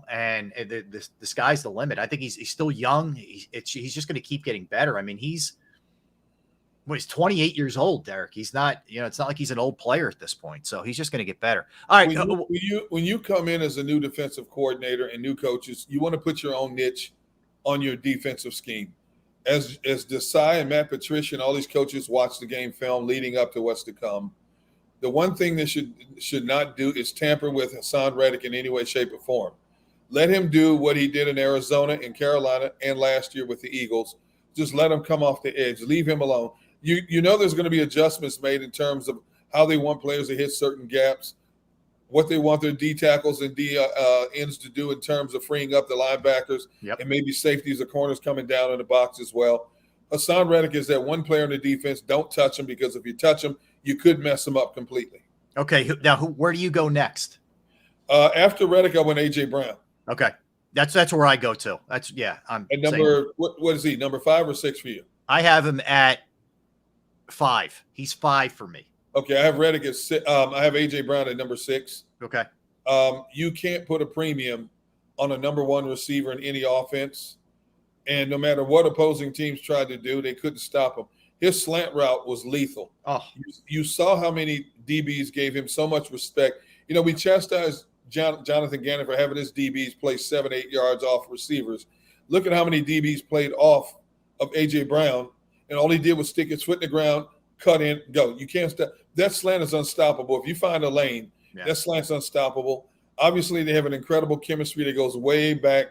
and the sky's the limit. I think he's still young. He's just going to keep getting better. I mean, he's 28 years old, Derek. He's not, it's not like he's an old player at this point. So he's just going to get better. All right. When you come in as a new defensive coordinator and new coaches, you want to put your own niche on your defensive scheme. As Desai and Matt Patricia and all these coaches watch the game film leading up to what's to come, the one thing they should not do is tamper with Hassan Reddick in any way, shape, or form. Let him do what he did in Arizona and Carolina and last year with the Eagles. Just let him come off the edge. Leave him alone. There's going to be adjustments made in terms of how they want players to hit certain gaps, what they want their D tackles and D ends to do in terms of freeing up the linebackers and maybe safeties or corners coming down in the box as well. Hassan Reddick is that one player in the defense. Don't touch him, because if you touch him, you could mess him up completely. Okay. Now, where do you go next? After Reddick, I went A.J. Brown. Okay. That's where I go to. I'm and number, what is he, number 5 or 6 for you? I have him at 5. He's 5 for me. Okay, I have Reddick at 6. I have A.J. Brown at number 6. Okay. You can't put a premium on a number 1 receiver in any offense. And no matter what opposing teams tried to do, they couldn't stop him. His slant route was lethal. Oh. You saw how many DBs gave him so much respect. We chastised Jonathan Gannon for having his DBs play 7-8 yards off receivers. Look at how many DBs played off of A.J. Brown, and all he did was stick his foot in the ground, cut in, go. You can't stop. That slant is unstoppable. If you find a lane, that slant's unstoppable. Obviously, they have an incredible chemistry that goes way back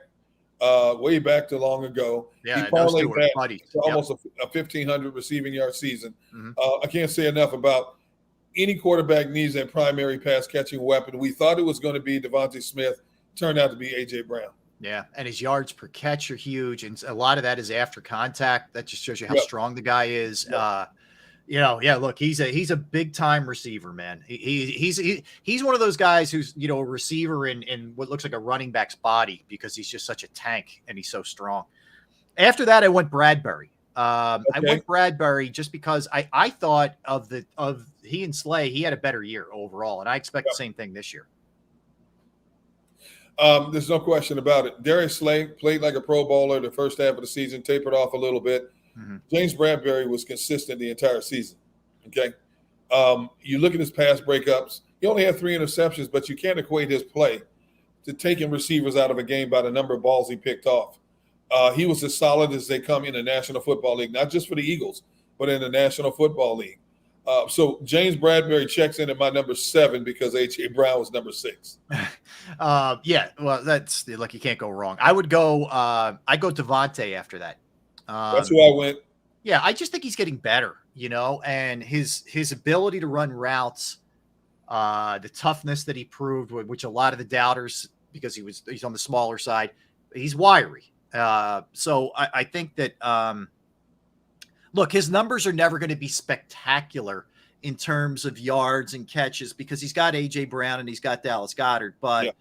way back to long ago. Yeah, he those two parlayed were that buddies. to Yep. almost a 1,500 receiving yard season. I can't say enough about any quarterback needs that primary pass catching weapon. We thought it was going to be Devontae Smith, turned out to be A.J. Brown. Yeah, and his yards per catch are huge, and a lot of that is after contact. That just shows you how strong the guy is. Look, he's a big time receiver, man. He's one of those guys who's a receiver in what looks like a running back's body because he's just such a tank and he's so strong. After that, I went Bradbury. I went Bradbury just because I thought of he and Slay, he had a better year overall, and I expect the same thing this year. There's no question about it. Darius Slay played like a Pro Bowler the first half of the season, tapered off a little bit. James Bradbury was consistent the entire season. Okay. You look at his pass breakups, he only had 3 interceptions, but you can't equate his play to taking receivers out of a game by the number of balls he picked off. He was as solid as they come in the National Football League, not just for the Eagles, but in the National Football League. So James Bradbury checks in at my number 7 because A.J. Brown was number 6. Well, that's like you can't go wrong. I would go Devontae after that. That's who I went. Yeah, I just think he's getting better, and his ability to run routes, the toughness that he proved, which a lot of the doubters, because he's on the smaller side, he's wiry. So I think that look, his numbers are never going to be spectacular in terms of yards and catches because he's got A.J. Brown and he's got Dallas Goedert, but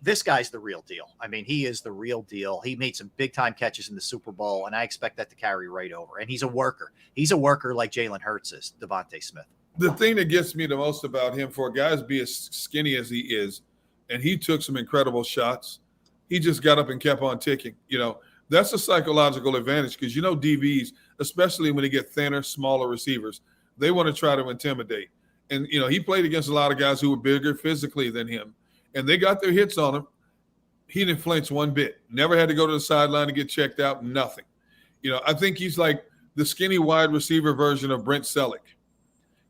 this guy's the real deal. I mean, he is the real deal. He made some big-time catches in the Super Bowl, and I expect that to carry right over. And he's a worker. He's a worker like Jalen Hurts is, Devontae Smith. The thing that gets me the most about him, for a guy to be as skinny as he is, and he took some incredible shots, he just got up and kept on ticking. That's a psychological advantage because, DBs, especially when they get thinner, smaller receivers, they want to try to intimidate. And, he played against a lot of guys who were bigger physically than him, and they got their hits on him. He didn't flinch one bit. Never had to go to the sideline to get checked out, nothing. I think he's like the skinny wide receiver version of Brent Selleck.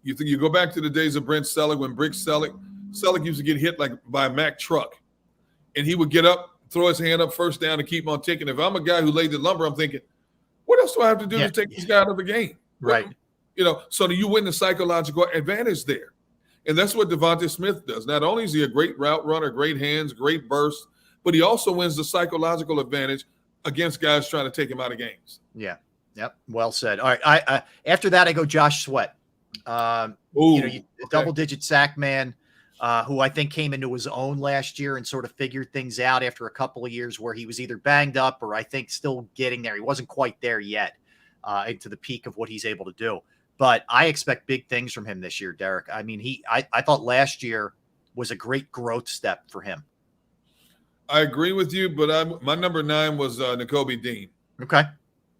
You go back to the days of Brent Selleck when Selleck used to get hit like by a Mack truck, and he would get up, throw his hand up, first down, and keep on ticking. If I'm a guy who laid the lumber, I'm thinking, what else do I have to do to take this guy out of the game? Right. So you win the psychological advantage there. And that's what Devontae Smith does. Not only is he a great route runner, great hands, great burst, but he also wins the psychological advantage against guys trying to take him out of games. Yeah. Yep. Well said. All right. I after that, I go Josh Sweat. Double-digit sack man, who I think came into his own last year and sort of figured things out after a couple of years where he was either banged up or I think still getting there. He wasn't quite there yet into the peak of what he's able to do. But I expect big things from him this year, Derek. I mean, I thought last year was a great growth step for him. I agree with you, but my number 9 was Nakobe Dean. Okay.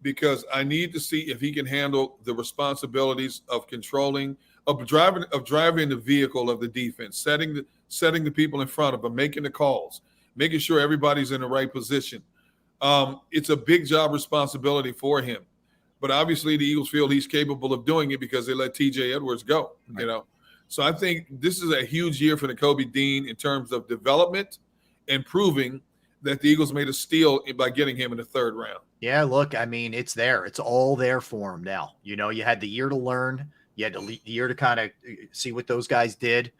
Because I need to see if he can handle the responsibilities of controlling, of driving the vehicle of the defense, setting the people in front of him, making the calls, making sure everybody's in the right position. It's a big job responsibility for him. But obviously the Eagles feel he's capable of doing it because they let TJ Edwards go, So I think this is a huge year for Nakobe Dean in terms of development and proving that the Eagles made a steal by getting him in the 3rd round. Yeah, look, I mean, it's there. It's all there for him now. You had the year to learn. You had the year to kind of see what those guys did,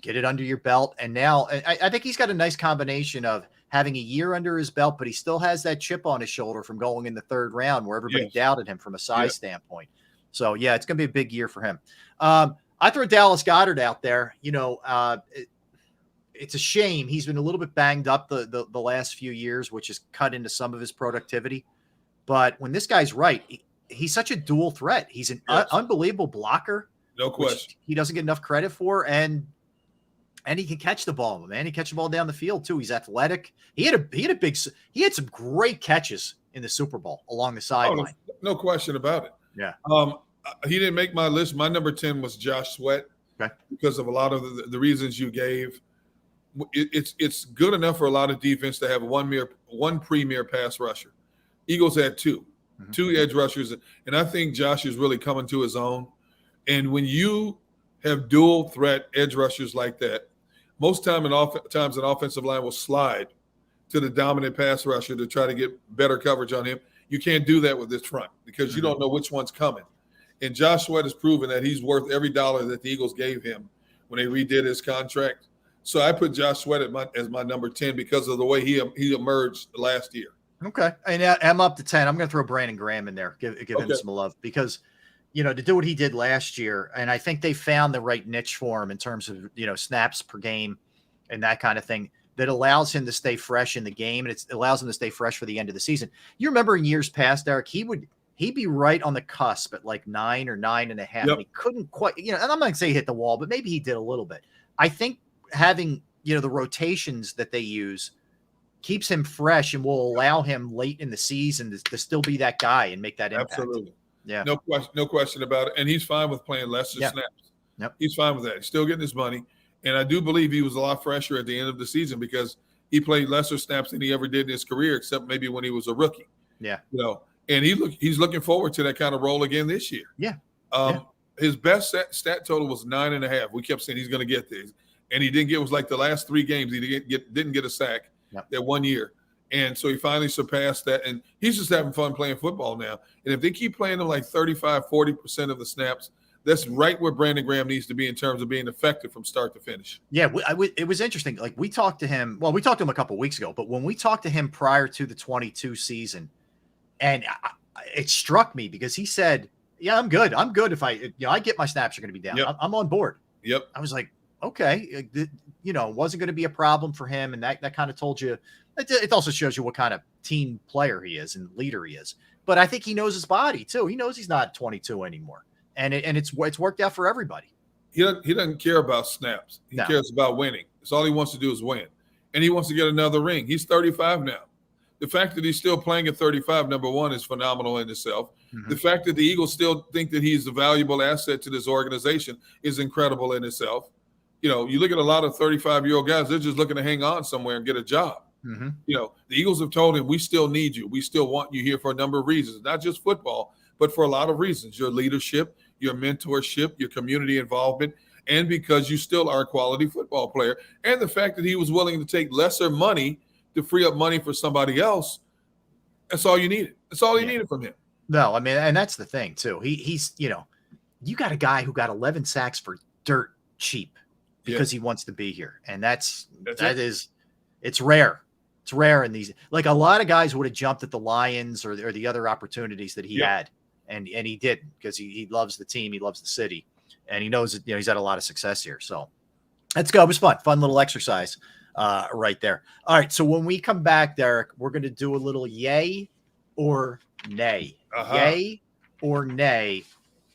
get it under your belt. And now I think he's got a nice combination of having a year under his belt, but he still has that chip on his shoulder from going in the 3rd round where everybody doubted him from a size standpoint. So, yeah, it's going to be a big year for him. I throw Dallas Goedert out there. It's a shame. He's been a little bit banged up the last few years, which has cut into some of his productivity. But when this guy's right, he's such a dual threat. He's an unbelievable blocker. No question. He doesn't get enough credit for, and he can catch the ball, man. He catches the ball down the field too. He's athletic. He had some great catches in the Super Bowl along the sideline. No question about it. Yeah. He didn't make my list. My number 10 was Josh Sweat because of a lot of the reasons you gave. It's good enough for a lot of defense to have one premier pass rusher. Eagles had 2 edge rushers, and I think Josh is really coming to his own. And when you have dual threat edge rushers like that, most times an offensive line will slide to the dominant pass rusher to try to get better coverage on him. You can't do that with this front because you don't know which one's coming. And Josh Sweat has proven that he's worth every dollar that the Eagles gave him when they redid his contract. So I put Josh Sweat as my number 10 because of the way he emerged last year. Okay. And I'm up to 10. I'm going to throw Brandon Graham in there, give him some love because, to do what he did last year. And I think they found the right niche for him in terms of, snaps per game and that kind of thing that allows him to stay fresh in the game. And it allows him to stay fresh for the end of the season. You remember in years past, Derek, he'd be right on the cusp at like 9 or 9.5. Yep. And he couldn't quite, and I'm not going to say hit the wall, but maybe he did a little bit. I think having, the rotations that they use keeps him fresh and will allow him late in the season to still be that guy and make that impact. Absolutely. Yeah. No question about it. And he's fine with playing lesser snaps. Yep. He's fine with that. He's still getting his money. And I do believe he was a lot fresher at the end of the season because he played lesser snaps than he ever did in his career, except maybe when he was a rookie. Yeah. And he's looking forward to that kind of role again this year. Yeah. His best stat total was 9.5. We kept saying he's going to get these. And he didn't get, it was like the last 3 games, he didn't get a sack that 1 year. And so he finally surpassed that. And he's just having fun playing football now. And if they keep playing him like 35, 40% of the snaps, that's right where Brandon Graham needs to be in terms of being effective from start to finish. Yeah, it was interesting. Like we talked to him a couple of weeks ago, but when we talked to him prior to the 22 season, and it struck me because he said, yeah, I'm good. I'm good if I get my snaps are going to be down. Yep. I'm on board. Yep. I was like, okay, wasn't going to be a problem for him. And that kind of told you, it also shows you what kind of team player he is and leader he is. But I think he knows his body too. He knows he's not 22 anymore. And it's worked out for everybody. He doesn't care about snaps. He cares about winning. It's all he wants to do is win. And he wants to get another ring. He's 35 now. The fact that he's still playing at 35, number one, is phenomenal in itself. Mm-hmm. The fact that the Eagles still think that he's a valuable asset to this organization is incredible in itself. You look at a lot of 35-year-old guys, they're just looking to hang on somewhere and get a job. Mm-hmm. The Eagles have told him, we still need you. We still want you here for a number of reasons, not just football, but for a lot of reasons. Your leadership, your mentorship, your community involvement, and because you still are a quality football player. And the fact that he was willing to take lesser money to free up money for somebody else, that's all you needed. That's all you needed from him. No, I mean, and that's the thing too. He's you got a guy who got 11 sacks for dirt cheap because he wants to be here. And it's rare. It's rare in these, like a lot of guys would have jumped at the Lions or the other opportunities that he had. And he didn't because he loves the team. He loves the city and he knows that, he's had a lot of success here. So let's go. It was fun little exercise right there. All right. So when we come back, Derek, we're going to do a little yay or nay. Yay or nay.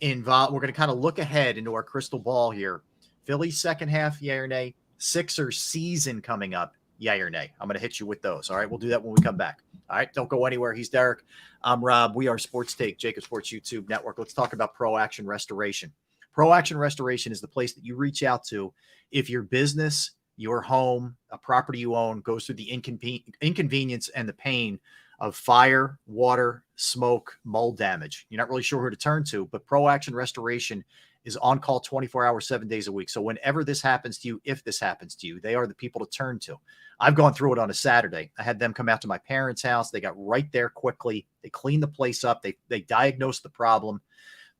We're going to kind of look ahead into our crystal ball here. Philly's second half, yay or nay. Sixers season coming up, yay or nay. I'm going to hit you with those. All right. We'll do that when we come back. All right. Don't go anywhere. He's Derek. I'm Rob. We are Sports Take, JAKIB Sports YouTube Network. Let's talk about Pro Action Restoration. Pro Action Restoration is the place that you reach out to if your business, your home, a property you own goes through the inconvenience and the pain of fire, water, smoke, mold damage. You're not really sure who to turn to, but Pro Action Restoration is on call 24 hours, 7 days a week. So whenever this happens to you, if this happens to you, they are the people to turn to. I've gone through it on a Saturday. I had them come out to my parents' house. They got right there quickly. They cleaned the place up. They diagnosed the problem.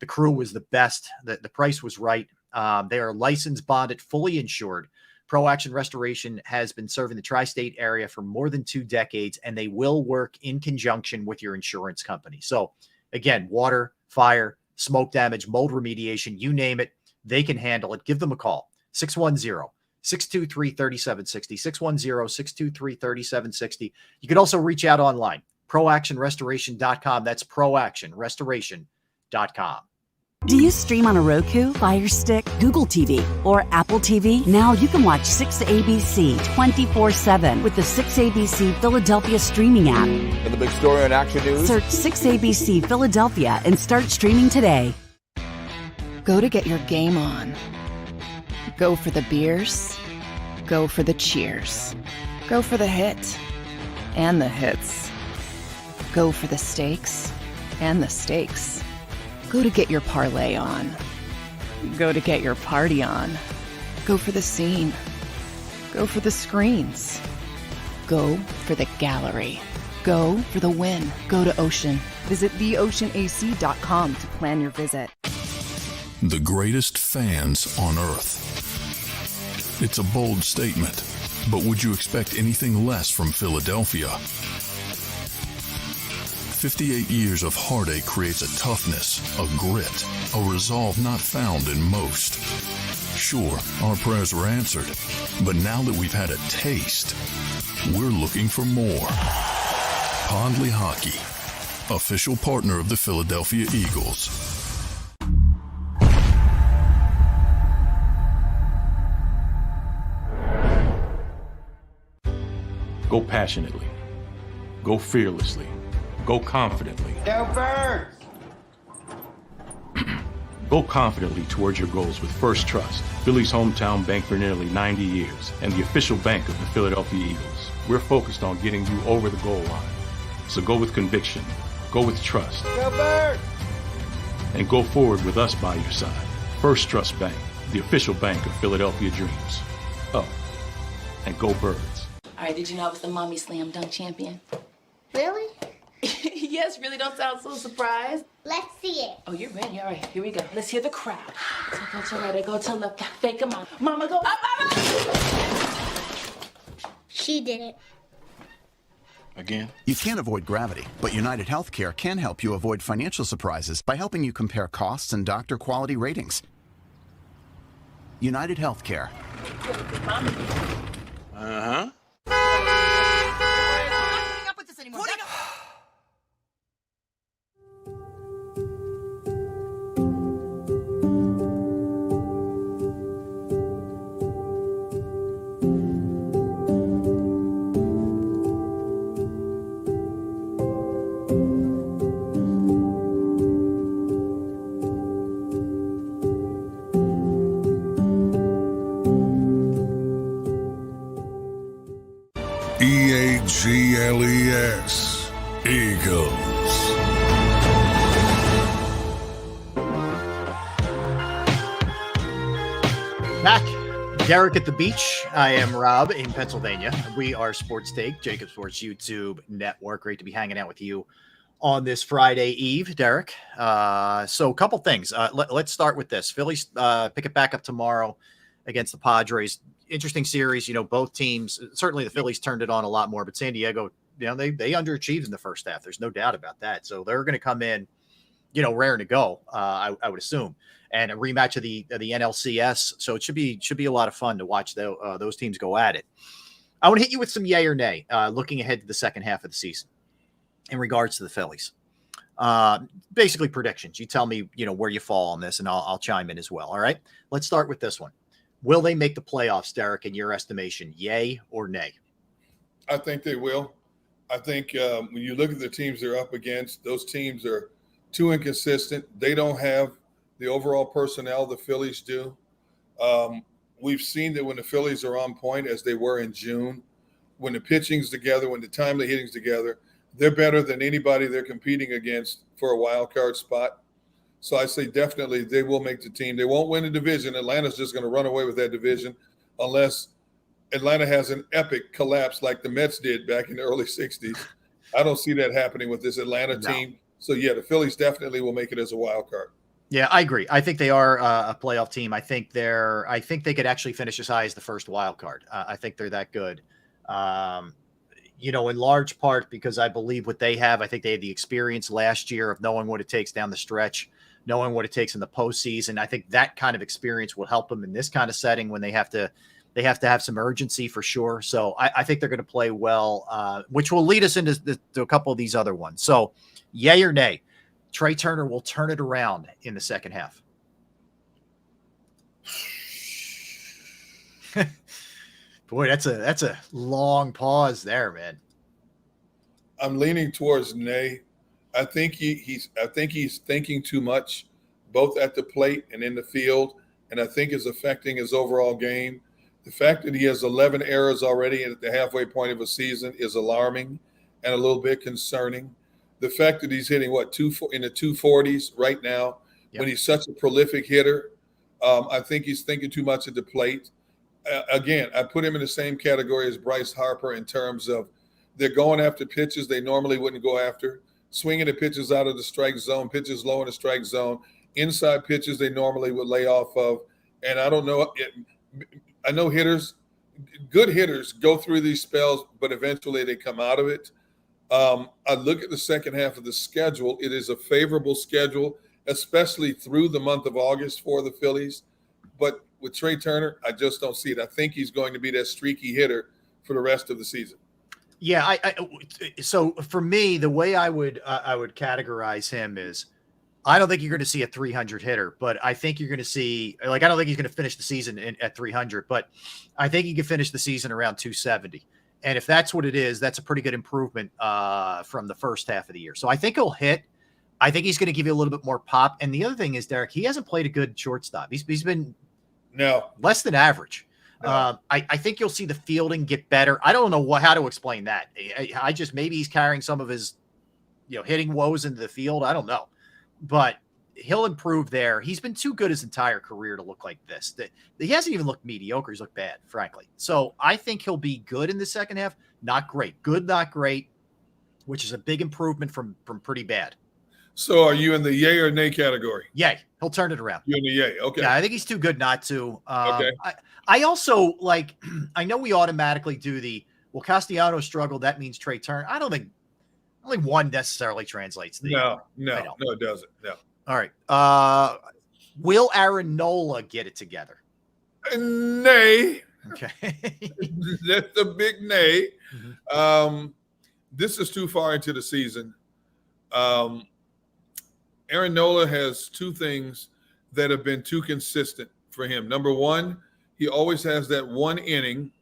The crew was the best. The price was right. They are licensed, bonded, fully insured. Pro Action Restoration has been serving the tri-state area for more than 2 decades, and they will work in conjunction with your insurance company. So again, water, fire, smoke damage, mold remediation, you name it, they can handle it. Give them a call, 610-623-3760, 610-623-3760. You can also reach out online, proactionrestoration.com. That's proactionrestoration.com. Do you stream on a Roku, Fire Stick, Google TV, or Apple TV? Now you can watch 6ABC 24/7 with the 6ABC Philadelphia streaming app. And the big story on Action News? Search 6ABC Philadelphia and start streaming today. Go to get your game on. Go for the beers. Go for the cheers. Go for the hit and the hits. Go for the stakes and the stakes. Go to get your parlay on. Go to get your party on. Go for the scene. Go for the screens. Go for the gallery. Go for the win. Go to Ocean. Visit theoceanac.com to plan your visit. The greatest fans on earth. It's a bold statement, but would you expect anything less from Philadelphia? 58 years of heartache creates a toughness, a grit, a resolve not found in most. Sure, our prayers were answered, but now that we've had a taste, we're looking for more. Pondley Hockey, official partner of the Philadelphia Eagles. Go passionately. Go fearlessly. Go confidently. Go Birds! Go confidently towards your goals with First Trust, Philly's hometown bank for nearly 90 years, and the official bank of the Philadelphia Eagles. We're focused on getting you over the goal line. So go with conviction, go with trust, Go Birds! and go forward with us by your side. First Trust Bank, the official bank of Philadelphia Dreams. Oh, and go Birds. All right, did you know I was the mommy slam dunk champion? Really? Yes, really don't sound so surprised. Let's see it. Oh, you're ready. All right, here we go. Let's hear the crowd. So go to right, I go to left, fake 'em out. Mama go up, up, up. She did it. Again? You can't avoid gravity, but United Healthcare can help you avoid financial surprises by helping you compare costs and doctor quality ratings. United Healthcare. Uh-huh. EAGLES, Eagles. Back, Derek at the beach. I am Rob in Pennsylvania. We are Sports Take, JAKIB Sports YouTube Network. Great to be hanging out with you on this Friday Eve, Derek. So a couple things. Let's start with this. Phillies pick it back up tomorrow against the Padres. Interesting series. You know, both teams, certainly the Phillies turned it on a lot more, but San Diego, you know, they underachieved in the first half. There's no doubt about that. So they're going to come in, you know, raring to go, I would assume. And a rematch of the NLCS. So it should be a lot of fun to watch those teams go at it. I want to hit you with some yay or nay, looking ahead to the second half of the season in regards to the Phillies. Basically predictions. You tell me, you know, where you fall on this, and I'll chime in as well. All right, let's start with this one. Will they make the playoffs, Derek, in your estimation? Yay or nay? I think they will. I think when you look at the teams they're up against, those teams are too inconsistent. They don't have the overall personnel the Phillies do. We've seen that when the Phillies are on point, as they were in June, when the pitching's together, when the timely hitting's together, they're better than anybody they're competing against for a wild card spot. So I say definitely they will make the team. They won't win the division. Atlanta's just going to run away with that division unless Atlanta has an epic collapse like the Mets did back in the early 60s. I don't see that happening with this Atlanta team. So, yeah, the Phillies definitely will make it as a wild card. Yeah, I agree. I think they are a playoff team. I think they could actually finish as high as the first wild card. I think they're that good. You know, in large part because I believe what they have. I think they had the experience last year of knowing what it takes down the stretch, knowing what it takes in the postseason. I think that kind of experience will help them in this kind of setting when they have to have some urgency for sure. So I think they're going to play well, which will lead us into a couple of these other ones. So yay or nay, Trey Turner will turn it around in the second half. Boy, that's a long pause there, man. I'm leaning towards nay. I think he's thinking too much, both at the plate and in the field, and I think is affecting his overall game. The fact that he has 11 errors already at the halfway point of a season is alarming and a little bit concerning. The fact that he's hitting in the 240s right now, when he's such a prolific hitter, I think he's thinking too much at the plate. again, I put him in the same category as Bryce Harper in terms of they're going after pitches they normally wouldn't go after, swinging the pitches out of the strike zone, pitches low in the strike zone, inside pitches they normally would lay off of. And I don't know. I know good hitters go through these spells, but eventually they come out of it. I look at the second half of the schedule. It is a favorable schedule, especially through the month of August for the Phillies. But with Trey Turner, I just don't see it. I think he's going to be that streaky hitter for the rest of the season. Yeah, so for me, the way I would categorize him is, I don't think you're going to see a 300 hitter, but I think you're going to see, like, I don't think he's going to finish the season at 300, but I think he can finish the season around 270. And if that's what it is, that's a pretty good improvement from the first half of the year. So I think he'll hit. I think he's going to give you a little bit more pop. And the other thing is, Derek, he hasn't played a good shortstop. He's been less than average. No. I think you'll see the fielding get better. I don't know how to explain that. I just, maybe he's carrying some of his, hitting woes into the field. I don't know, but he'll improve there. He's been too good his entire career to look like this. He hasn't even looked mediocre. He's looked bad, frankly. So I think he'll be good in the second half. Not great. Good, not great, which is a big improvement from pretty bad. So are you in the yay or nay category? Yay. He'll turn it around. You're in the yay. Okay. Yeah, I think he's too good not to. Okay. I also, like, I know we automatically do Castellanos struggled. That means Trey Turner. I don't think one necessarily translates. No, it doesn't. No. All right. Will Aaron Nola get it together? Nay. Okay. That's a big nay. Mm-hmm. This is too far into the season. Aaron Nola has two things that have been too consistent for him. Number one, he always has that one inning.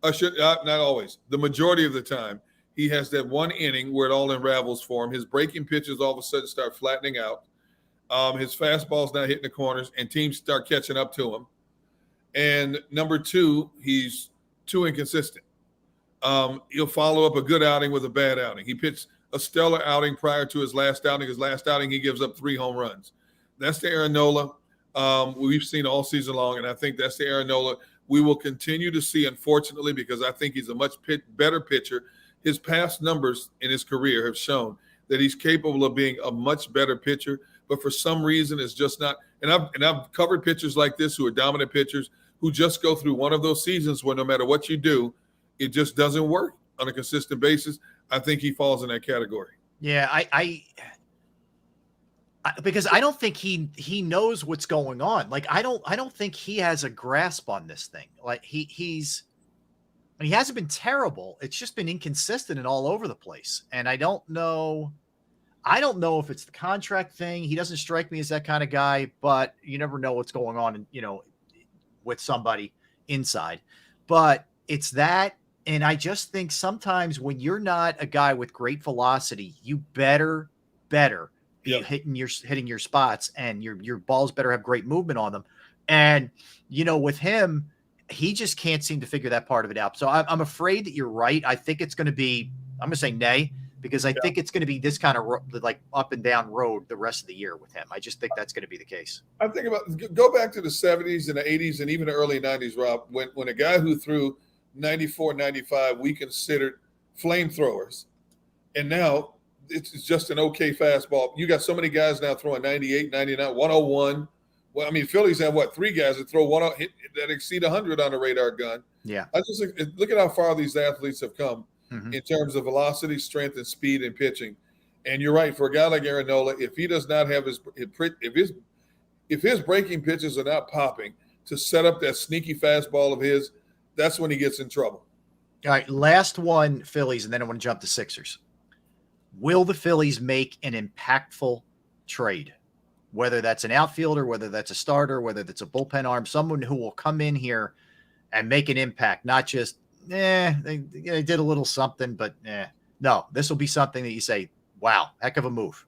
Not always. The majority of the time, he has that one inning where it all unravels for him. His breaking pitches all of a sudden start flattening out. His fastball's not hitting the corners, and teams start catching up to him. And number two, he's too inconsistent. He'll follow up a good outing with a bad outing. He pitched a stellar outing prior to his last outing. His last outing, he gives up 3 home runs. That's the Aaron Nola we've seen all season long, and I think that's the Aaron Nola we will continue to see, unfortunately, because I think he's a much better pitcher. His past numbers in his career have shown that he's capable of being a much better pitcher, but for some reason it's just not. And I've covered pitchers like this who are dominant pitchers who just go through one of those seasons where no matter what you do, it just doesn't work on a consistent basis. I think he falls in that category. Yeah, because I don't think he knows what's going on. Like, I don't think he has a grasp on this thing. Like, he hasn't been terrible. It's just been inconsistent and all over the place. And I don't know if it's the contract thing. He doesn't strike me as that kind of guy, but you never know what's going on, with somebody inside. But it's that. And I just think sometimes when you're not a guy with great velocity, you better be hitting your spots, and your balls better have great movement on them. And, with him, he just can't seem to figure that part of it out. So I'm afraid that you're right. I think it's going to be, I'm going to say nay, because I think it's going to be this kind of like up and down road the rest of the year with him. I just think that's going to be the case. I think go back to the 70s and the 80s and even the early 90s, Rob, when a guy who threw 94, 95, we considered flamethrowers. And now it's just an okay fastball. You got so many guys now throwing 98, 99, 101. Well, I mean, Phillies have 3 guys that throw that exceed 100 on a radar gun. Yeah. I just look at how far these athletes have come in terms of velocity, strength, and speed in pitching. And you're right, for a guy like Aaron Nola, if he does not have if his breaking pitches are not popping to set up that sneaky fastball of his, that's when he gets in trouble. All right, last one, Phillies, and then I want to jump to Sixers. Will the Phillies make an impactful trade? Whether that's an outfielder, whether that's a starter, whether that's a bullpen arm, someone who will come in here and make an impact, not just, they did a little something, but no, this will be something that you say, wow, heck of a move.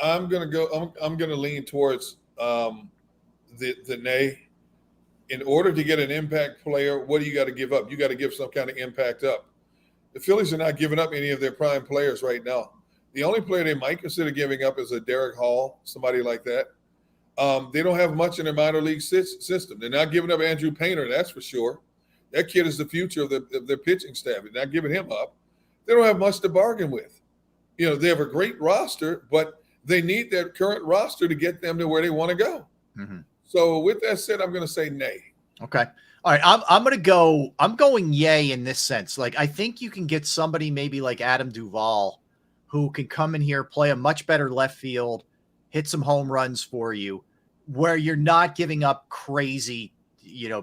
I'm going to lean towards the nay. In order to get an impact player, what do you got to give up? You got to give some kind of impact up. The Phillies are not giving up any of their prime players right now. The only player they might consider giving up is a Derek Hall, somebody like that. They don't have much in their minor league system. They're not giving up Andrew Painter, that's for sure. That kid is the future of their pitching staff. They're not giving him up. They don't have much to bargain with. You know, they have a great roster, but they need their current roster to get them to where they want to go. Mm-hmm. So with that said, I'm going to say nay. Okay. All right. I'm going yay in this sense. Like, I think you can get somebody maybe like Adam Duvall who can come in here, play a much better left field, hit some home runs for you, where you're not giving up crazy,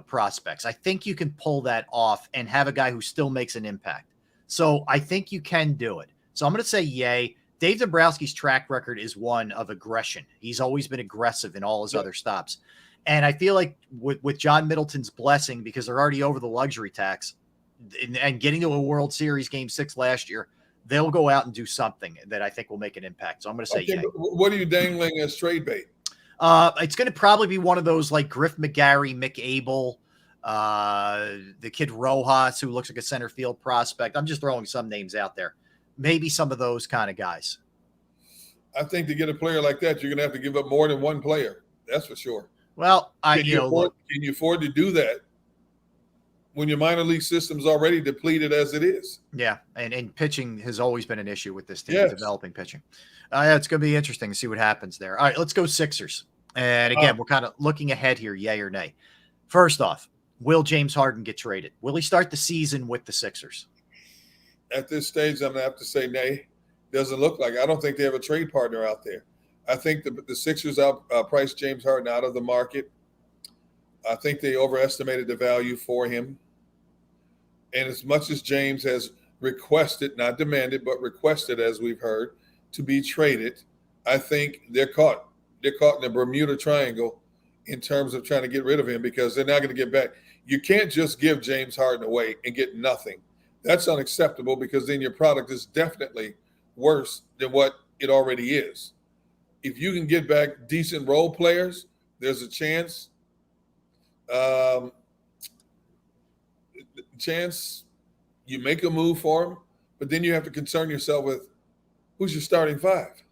prospects. I think you can pull that off and have a guy who still makes an impact. So I think you can do it. So I'm going to say yay. Dave Dombrowski's track record is one of aggression. He's always been aggressive in all his other stops. And I feel like with John Middleton's blessing, because they're already over the luxury tax and getting to a World Series Game 6 last year, they'll go out and do something that I think will make an impact. So I'm going to say yay. What are you dangling as trade bait? It's going to probably be one of those like Griff McGarry, Mick Abel, the kid Rojas, who looks like a center field prospect. I'm just throwing some names out there. Maybe some of those kind of guys. I think to get a player like that, you're going to have to give up more than one player. That's for sure. Well, can you afford to do that when your minor league system's already depleted as it is? Yeah, and pitching has always been an issue with this team, developing pitching. It's going to be interesting to see what happens there. All right, let's go Sixers. And again, we're kind of looking ahead here, yay or nay. First off, will James Harden get traded? Will he start the season with the Sixers? At this stage, I'm going to have to say nay. Doesn't look like it. I don't think they have a trade partner out there. I think the Sixers priced James Harden out of the market. I think they overestimated the value for him. And as much as James has requested, not demanded, but requested, as we've heard, to be traded, I think they're caught. They're caught in the Bermuda Triangle in terms of trying to get rid of him, because they're not going to get back. You can't just give James Harden away and get nothing. That's unacceptable, because then your product is definitely worse than what it already is. If you can get back decent role players, there's a chance. You make a move for them, but then you have to concern yourself with who's your starting five.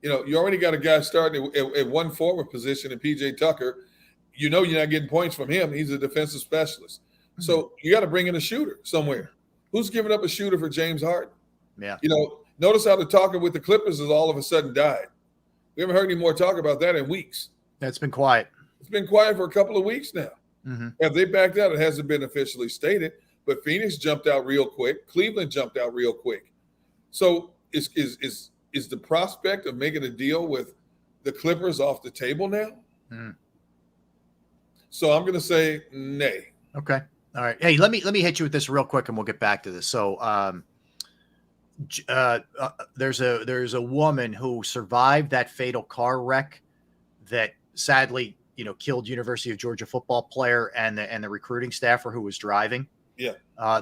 You already got a guy starting at one forward position in PJ Tucker. You're not getting points from him. He's a defensive specialist. Mm-hmm. So you got to bring in a shooter somewhere. Who's giving up a shooter for James Harden? Yeah. Notice how the talking with the Clippers has all of a sudden died. We haven't heard any more talk about that in weeks. It's been quiet. It's been quiet for a couple of weeks now. Mm-hmm. Have they backed out? It hasn't been officially stated, but Phoenix jumped out real quick. Cleveland jumped out real quick. So is the prospect of making a deal with the Clippers off the table now? Mm. So I'm going to say nay. Okay. All right. Hey, let me hit you with this real quick, and we'll get back to this. So, there's a woman who survived that fatal car wreck that sadly, killed University of Georgia football player and the recruiting staffer who was driving. Yeah.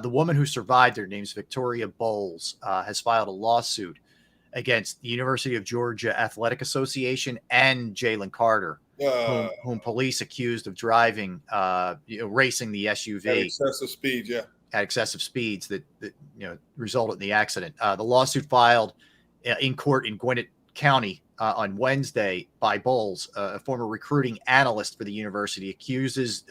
The woman who survived, her name's Victoria Bowles, has filed a lawsuit against the University of Georgia Athletic Association and Jalen Carter, whom police accused of driving, racing the SUV at excessive speed. Yeah. At excessive speeds that resulted in the accident. The lawsuit filed in court in Gwinnett County on Wednesday by Bowles, a former recruiting analyst for the university, accuses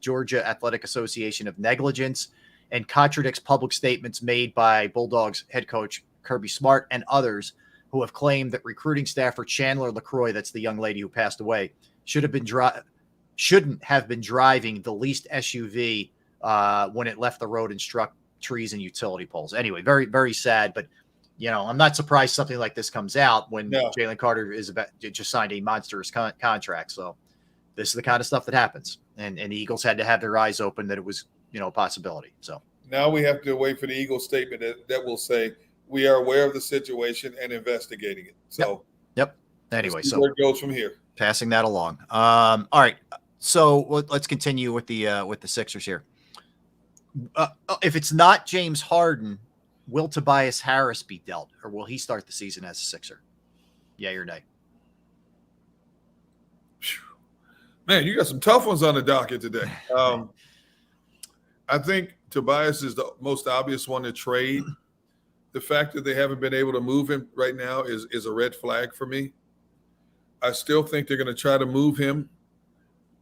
Georgia Athletic Association of negligence and contradicts public statements made by Bulldogs head coach Kirby Smart and others who have claimed that recruiting staffer Chandler LaCroix, that's the young lady who passed away, shouldn't have been driving the leased SUV when it left the road and struck trees and utility poles. Anyway, very, very sad, but I'm not surprised something like this comes out when Jalen Carter just signed a monstrous contract. So this is the kind of stuff that happens. And the Eagles had to have their eyes open that it was, a possibility. So now we have to wait for the Eagles statement that will say we are aware of the situation and investigating it. So yep. Anyway, so where it goes from here. Passing that along. All right. So let's continue with the Sixers here. If it's not James Harden, will Tobias Harris be dealt, or will he start the season as a Sixer? Yay or nay? Man, you got some tough ones on the docket today. I think Tobias is the most obvious one to trade. The fact that they haven't been able to move him right now is a red flag for me. I still think they're going to try to move him,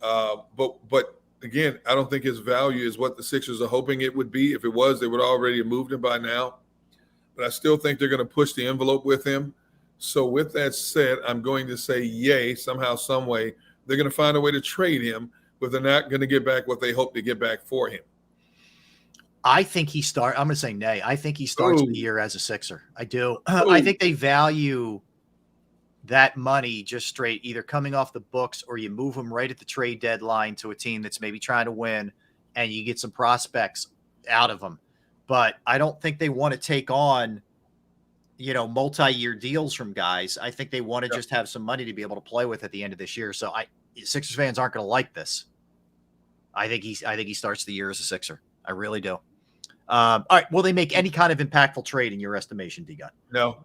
but again, I don't think his value is what the Sixers are hoping it would be. If it was, they would already have moved him by now. But I still think they're going to push the envelope with him. So with that said, I'm going to say yay, somehow, some way. They're going to find a way to trade him, but they're not going to get back what they hope to get back for him. I think I'm going to say nay. I think he starts the year as a Sixer. I do. I think they value that money just straight, either coming off the books or you move him right at the trade deadline to a team that's maybe trying to win and you get some prospects out of them. But I don't think they want to take on, multi-year deals from guys. I think they want to just have some money to be able to play with at the end of this year. So Sixers fans aren't going to like this. I think he starts the year as a Sixer. I really do. All right. Will they make any kind of impactful trade in your estimation, D-Gun? No.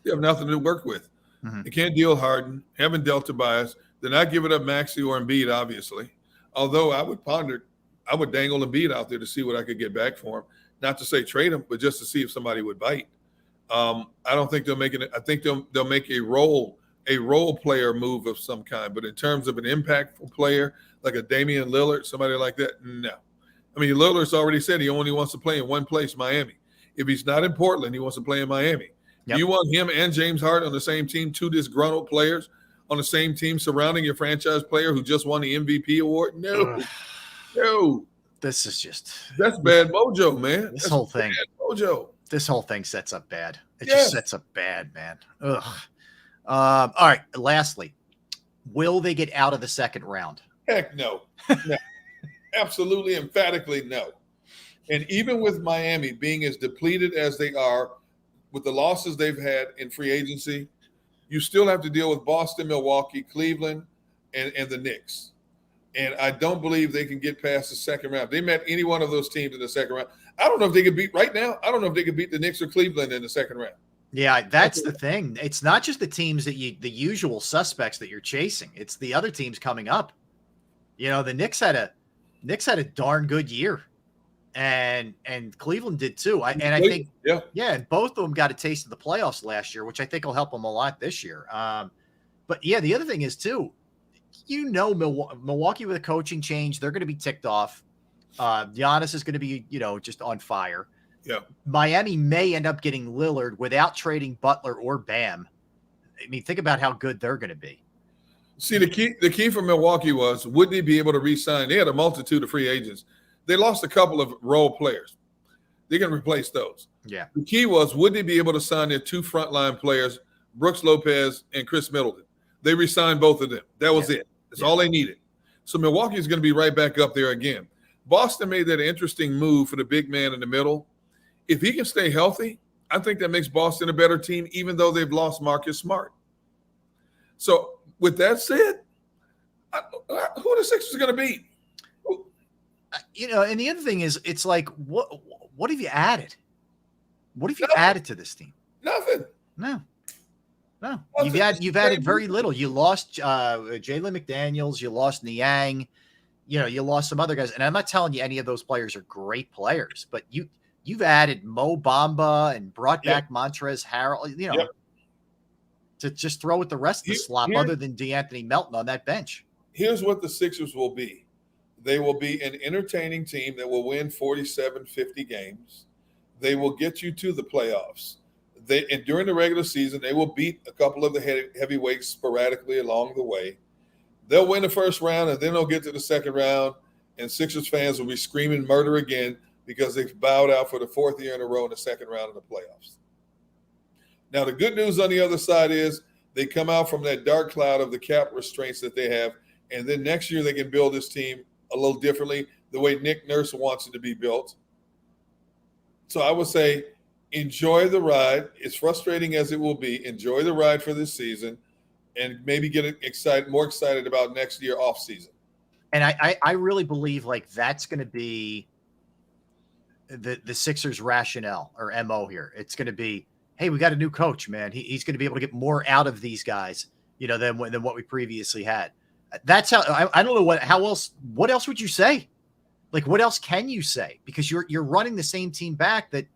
They have nothing to work with. Mm-hmm. They can't deal Harden, haven't dealt Tobias. They're not giving up Maxey or Embiid, obviously. Although I would dangle Embiid out there to see what I could get back for him. Not to say trade him, but just to see if somebody would bite. I don't think they'll make it. I think they'll make a role player move of some kind. But in terms of an impactful player, like a Damian Lillard, somebody like that, no. I mean, Lillard's already said he only wants to play in one place, Miami. If he's not in Portland, he wants to play in Miami. Yep. You want him and James Harden on the same team, two disgruntled players on the same team surrounding your franchise player who just won the MVP award? No. No. This is just – that's bad mojo, man. This whole thing. Bad mojo. This whole thing sets up bad. It just sets up bad, man. Ugh. All right. Lastly, will they get out of the second round? Heck no. No. Absolutely, emphatically no. And even with Miami being as depleted as they are, with the losses they've had in free agency, you still have to deal with Boston, Milwaukee, Cleveland, and the Knicks. And I don't believe they can get past the second round. If they met any one of those teams in the second round, I don't know if they could beat right now. I don't know if they could beat the Knicks or Cleveland in the second round. Yeah, that's the thing. It's not just the teams that the usual suspects that you're chasing. It's the other teams coming up. The Knicks had a darn good year, and Cleveland did too. I think and both of them got a taste of the playoffs last year, which I think will help them a lot this year. But yeah, the other thing is too, Milwaukee with a coaching change, they're going to be ticked off. Giannis is going to be just on fire. Yeah, Miami may end up getting Lillard without trading Butler or Bam. I mean, think about how good they're going to be. See, the key for Milwaukee was, would they be able to re-sign? They had a multitude of free agents. They lost a couple of role players. They can replace those. Yeah. The key was, would they be able to sign their two frontline players, Brooks Lopez and Chris Middleton? They re-signed both of them. That was it. That's all they needed. So Milwaukee is going to be right back up there again. Boston made that interesting move for the big man in the middle. If he can stay healthy, I think that makes Boston a better team, even though they've lost Marcus Smart. So with that said, who are the Sixers going to beat? And the other thing is, it's like, what have you added? What have you added to this team? Nothing. No. You've added very little. You lost Jalen McDaniels. You lost Niang. You lost some other guys. And I'm not telling you any of those players are great players, but you've added Mo Bamba and brought back Montrezl Harrell, to just throw with the rest of the slop other than DeAnthony Melton on that bench. Here's what the Sixers will be. They will be an entertaining team that will win 47, 50 games. They will get you to the playoffs. And during the regular season, they will beat a couple of the heavyweights sporadically along the way. They'll win the first round, and then they'll get to the second round, and Sixers fans will be screaming murder again because they've bowed out for the fourth year in a row in the second round of the playoffs. Now, the good news on the other side is they come out from that dark cloud of the cap restraints that they have, and then next year they can build this team a little differently, the way Nick Nurse wants it to be built. So I would say enjoy the ride. As frustrating as it will be, enjoy the ride for this season and maybe get more excited about next year off season. And I really believe like that's going to be the Sixers rationale or MO here. It's going to be, hey, we got a new coach, man. He's going to be able to get more out of these guys, than what we previously had. That's how I don't know what else would you say? Like, what else can you say? Because you're running the same team back that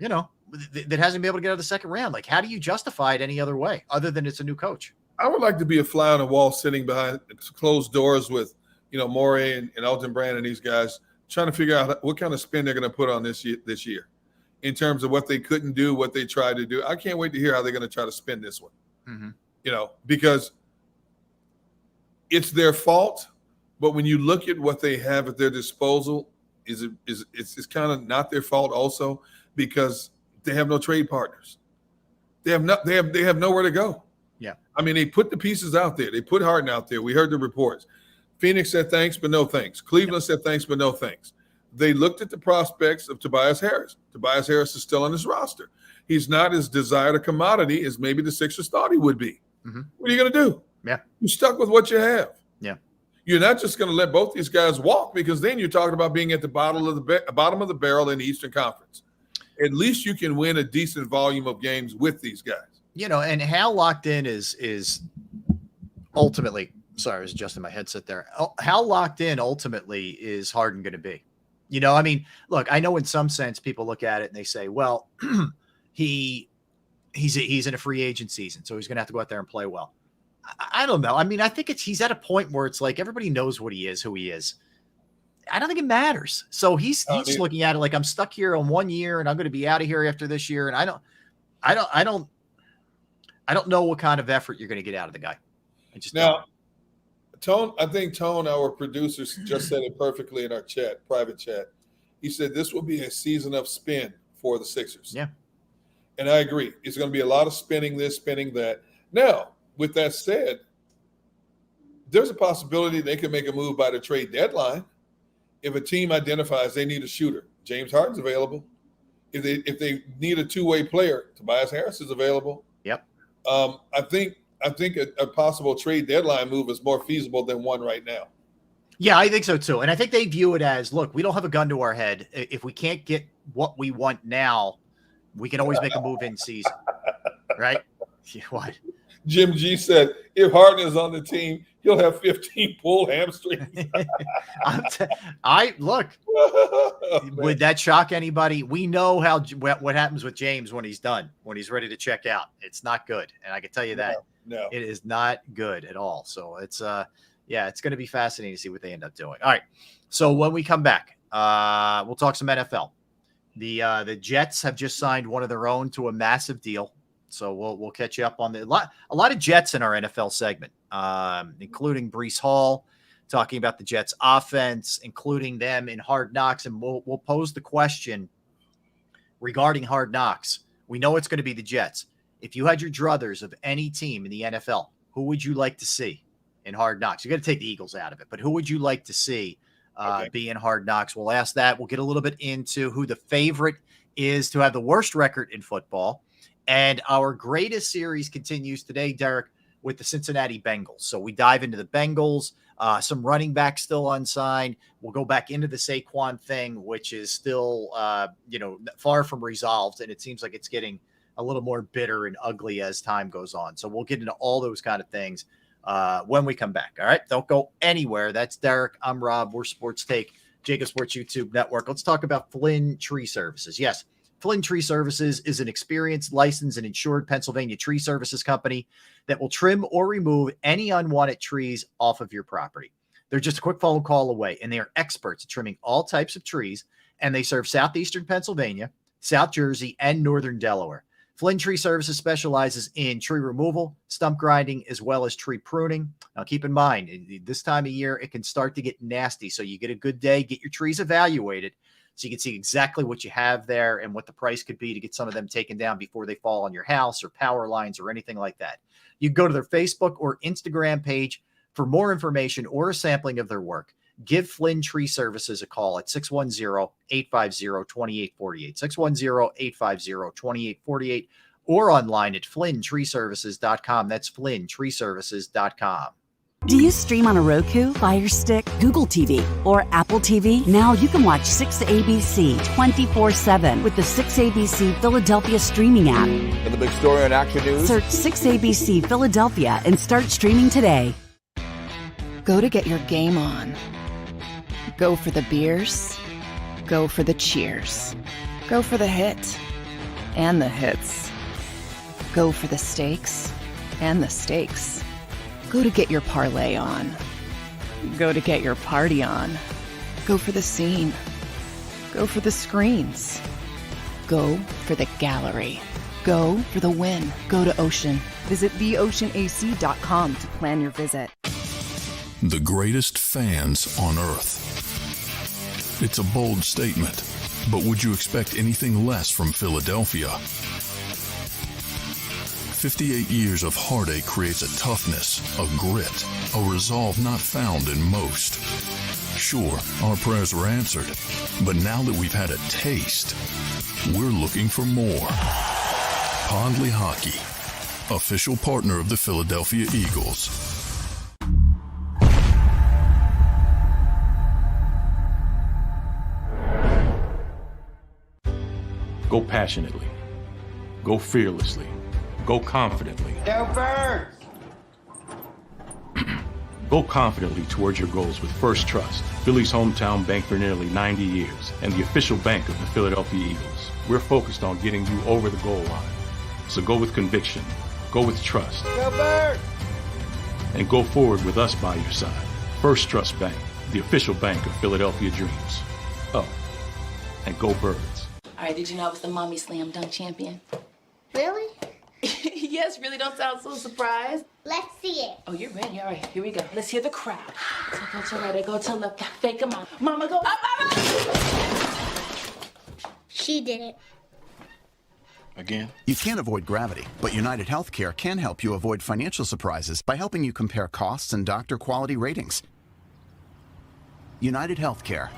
hasn't been able to get out of the second round. Like, how do you justify it any other way other than it's a new coach? I would like to be a fly on the wall sitting behind closed doors with, Morey and Elton Brand and these guys trying to figure out what kind of spin they're going to put on this year in terms of what they couldn't do, what they tried to do. I can't wait to hear how they're going to try to spin this one, because it's their fault. But when you look at what they have at their disposal, it's kind of not their fault also, because they have no trade partners. They have nowhere to go. Yeah. I mean, they put the pieces out there. They put Harden out there. We heard the reports. Phoenix said thanks, but no thanks. Cleveland said thanks, but no thanks. They looked at the prospects of Tobias Harris. Tobias Harris is still on his roster. He's not as desired a commodity as maybe the Sixers thought he would be. What are you going to do? Yeah. You're stuck with what you have. Yeah. You're not just going to let both these guys walk, because then you're talking about being at the bottom of the barrel in the Eastern Conference. At least you can win a decent volume of games with these guys. And how locked in is ultimately – sorry, I was adjusting my headset there. How locked in ultimately is Harden going to be? I mean, look, I know in some sense people look at it and they say, well, he's in a free agent season, so he's going to have to go out there and play well. I don't know. I mean, I think he's at a point where it's like everybody knows what he is, who he is. I don't think it matters. So he's just looking at it like, I'm stuck here on 1 year and I'm going to be out of here after this year. And I don't know what kind of effort you're going to get out of the guy. I think Tone, our producer, just said it perfectly in our private chat. He said this will be a season of spin for the Sixers. Yeah. And I agree. It's going to be a lot of spinning this, spinning that. Now, with that said, there's a possibility they could make a move by the trade deadline if a team identifies they need a shooter. James Harden's available. If they need a two-way player, Tobias Harris is available. Yep. I think a possible trade deadline move is more feasible than one right now. Yeah, I think so too. And I think they view it as, look, we don't have a gun to our head. If we can't get what we want now, we can always make a move in season. Right? What? Jim G said, if Harden is on the team, he'll have 15 pulled hamstrings. Would that shock anybody? We know what happens with James when he's done, when he's ready to check out. It's not good. And I can tell you that. No. It is not good at all. So it's it's going to be fascinating to see what they end up doing. All right. So when we come back, we'll talk some NFL. The Jets have just signed one of their own to a massive deal. So we'll catch you up on a lot of Jets in our NFL segment, including Breece Hall, talking about the Jets offense, including them in Hard Knocks. And we'll pose the question regarding Hard Knocks. We know it's going to be the Jets. If you had your druthers of any team in the NFL, who would you like to see in Hard Knocks? You got to take the Eagles out of it, but who would you like to see be in Hard Knocks? We'll ask that. We'll get a little bit into who the favorite is to have the worst record in football. And our greatest series continues today, Derek, with the Cincinnati Bengals. So we dive into the Bengals, some running backs still unsigned. We'll go back into the Saquon thing, which is still, far from resolved. And it seems like it's getting a little more bitter and ugly as time goes on. So we'll get into all those kind of things when we come back. All right. Don't go anywhere. That's Derek. I'm Rob. We're Sports Take, JAKIB Sports YouTube Network. Let's talk about Flynn Tree Services. Yes. Flynn Tree Services is an experienced, licensed, and insured Pennsylvania tree services company that will trim or remove any unwanted trees off of your property. They're just a quick phone call away, and they are experts at trimming all types of trees, and they serve southeastern Pennsylvania, South Jersey, and northern Delaware. Flynn Tree Services specializes in tree removal, stump grinding, as well as tree pruning. Now, keep in mind, this time of year, it can start to get nasty, so you get a good day, get your trees evaluated, so you can see exactly what you have there and what the price could be to get some of them taken down before they fall on your house or power lines or anything like that. You can go to their Facebook or Instagram page for more information or a sampling of their work. Give Flynn Tree Services a call at 610-850-2848, 610-850-2848, or online at flynntreeservices.com. That's flynntreeservices.com. Do you stream on a Roku, Fire Stick, Google TV, or Apple TV? Now you can watch 6ABC 24/7 with the 6ABC Philadelphia streaming app. And the big story on Action News? Search 6ABC Philadelphia and start streaming today. Go to get your game on. Go for the beers. Go for the cheers. Go for the hit and the hits. Go for the stakes and the stakes. Go to get your parlay on. Go to get your party on. Go for the scene. Go for the screens. Go for the gallery. Go for the win. Go to Ocean. Visit theoceanac.com to plan your visit. The greatest fans on earth. It's a bold statement, but would you expect anything less from Philadelphia? 58 years of heartache creates a toughness, a grit, a resolve not found in most. Sure, our prayers were answered, but now that we've had a taste, we're looking for more. Pondley Hockey, official partner of the Philadelphia Eagles. Go passionately. Go fearlessly. Go confidently. Go Birds! Go confidently towards your goals with First Trust, Philly's hometown bank for nearly 90 years, and the official bank of the Philadelphia Eagles. We're focused on getting you over the goal line. So go with conviction. Go with trust. Go Birds! And go forward with us by your side. First Trust Bank, the official bank of Philadelphia dreams. Oh, and go Birds. All right, did you know I was the mommy slam dunk champion? Really? Yes, really don't sound so surprised. Let's see it. Oh, you're ready. All right, here we go. Let's hear the crowd. So go to right, I go to left, fake 'em out. Mama, go up, mama! She did it. Again? You can't avoid gravity, but United Healthcare can help you avoid financial surprises by helping you compare costs and doctor quality ratings. United Healthcare.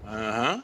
Uh-huh.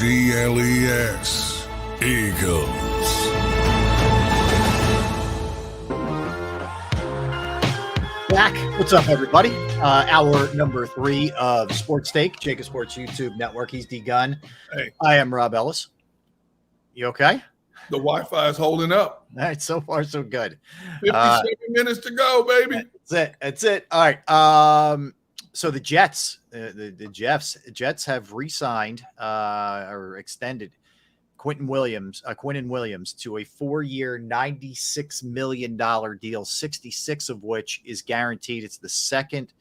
EAGLES, Eagles. Back. What's up, everybody? Hour number 3 of Sports Take, JAKIB Sports YouTube Network. He's D Gunn. Hey, I am Rob Ellis. You okay? the Wi-Fi is holding up. All right, so far so good. 57 minutes to go, baby. That's it. All right. So the Jets, the Jets have re-signed or extended Quentin Williams to a 4-year, $96 million deal, 66 of which is guaranteed. It's the second